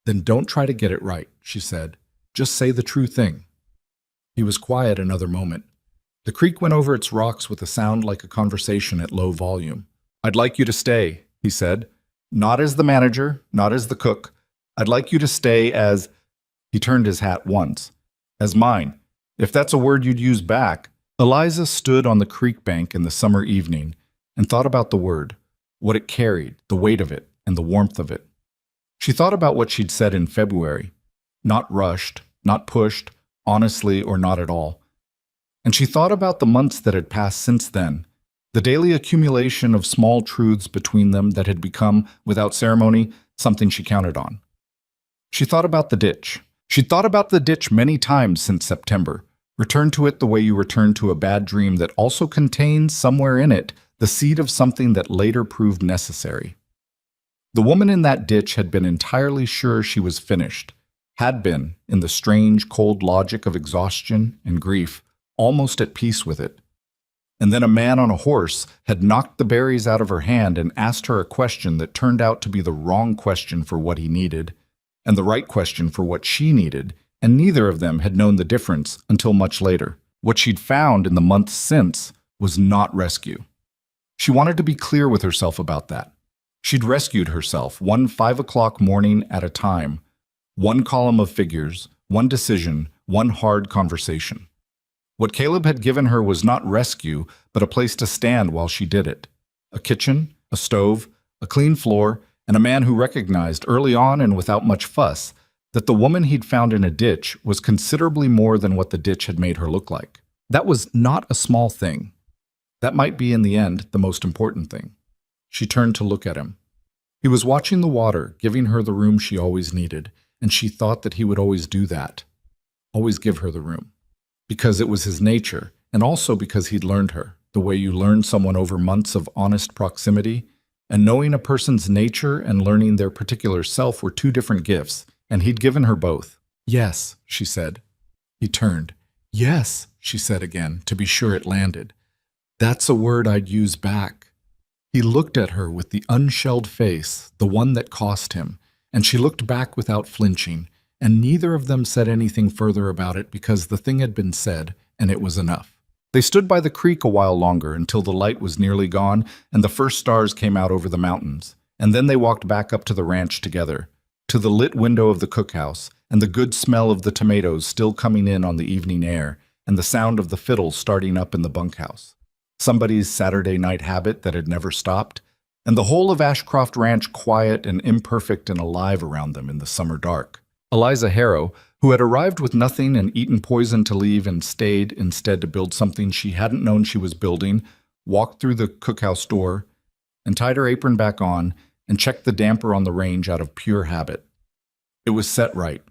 "Then don't try to get it right," she said. "Just say the true thing." He was quiet another moment. The creek went over its rocks with a sound like a conversation at low volume. "I'd like you to stay," he said. "Not as the manager, not as the cook. I'd like you to stay as—" He turned his hat once. "As mine, if that's a word you'd use back." Eliza stood on the creek bank in the summer evening and thought about the word, what it carried, the weight of it, and the warmth of it. She thought about what she'd said in February, not rushed, not pushed, honestly or not at all. And she thought about the months that had passed since then, the daily accumulation of small truths between them that had become, without ceremony, something she counted on. She thought about the ditch. She'd thought about the ditch many times since September. Return to it the way you return to a bad dream that also contains somewhere in it the seed of something that later proved necessary. The woman in that ditch had been entirely sure she was finished, had been, in the strange, cold logic of exhaustion and grief, almost at peace with it. And then a man on a horse had knocked the berries out of her hand and asked her a question that turned out to be the wrong question for what he needed, and the right question for what she needed, and neither of them had known the difference until much later. What she'd found in the months since was not rescue. She wanted to be clear with herself about that. She'd rescued herself one 5 o'clock morning at a time, one column of figures, one decision, one hard conversation. What Caleb had given her was not rescue, but a place to stand while she did it. A kitchen, a stove, a clean floor, and a man who recognized early on and without much fuss that the woman he'd found in a ditch was considerably more than what the ditch had made her look like. That was not a small thing. That might be, in the end, the most important thing. She turned to look at him. He was watching the water, giving her the room she always needed, and she thought that he would always do that, always give her the room. Because it was his nature, and also because he'd learned her, the way you learn someone over months of honest proximity, and knowing a person's nature and learning their particular self were two different gifts, and he'd given her both. "Yes," she said. He turned. "Yes," she said again, to be sure it landed. "That's a word I'd use back." He looked at her with the unshelled face, the one that cost him, and she looked back without flinching, and neither of them said anything further about it because the thing had been said, and it was enough. They stood by the creek a while longer until the light was nearly gone and the first stars came out over the mountains, and then they walked back up to the ranch together, to the lit window of the cookhouse, and the good smell of the tomatoes still coming in on the evening air, and the sound of the fiddle starting up in the bunkhouse. Somebody's Saturday night habit that had never stopped, and the whole of Ashcroft Ranch quiet and imperfect and alive around them in the summer dark. Eliza Harrow, who had arrived with nothing and eaten poison to leave and stayed instead to build something she hadn't known she was building, walked through the cookhouse door and tied her apron back on and checked the damper on the range out of pure habit. It was set right.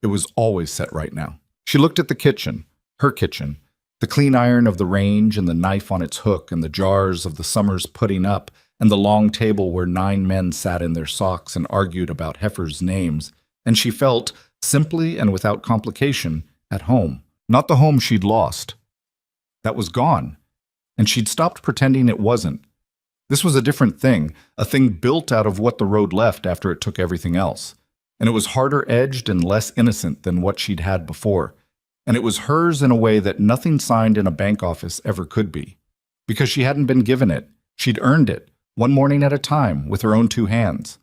It was always set right now. She looked at the kitchen, her kitchen, the clean iron of the range and the knife on its hook and the jars of the summer's putting up and the long table where 9 men sat in their socks and argued about heifers' names, and she felt, simply and without complication, at home. Not the home she'd lost. That was gone, and she'd stopped pretending it wasn't. This was a different thing, a thing built out of what the road left after it took everything else. And it was harder-edged and less innocent than what she'd had before. And it was hers in a way that nothing signed in a bank office ever could be. Because she hadn't been given it. She'd earned it, one morning at a time, with her own 2 hands.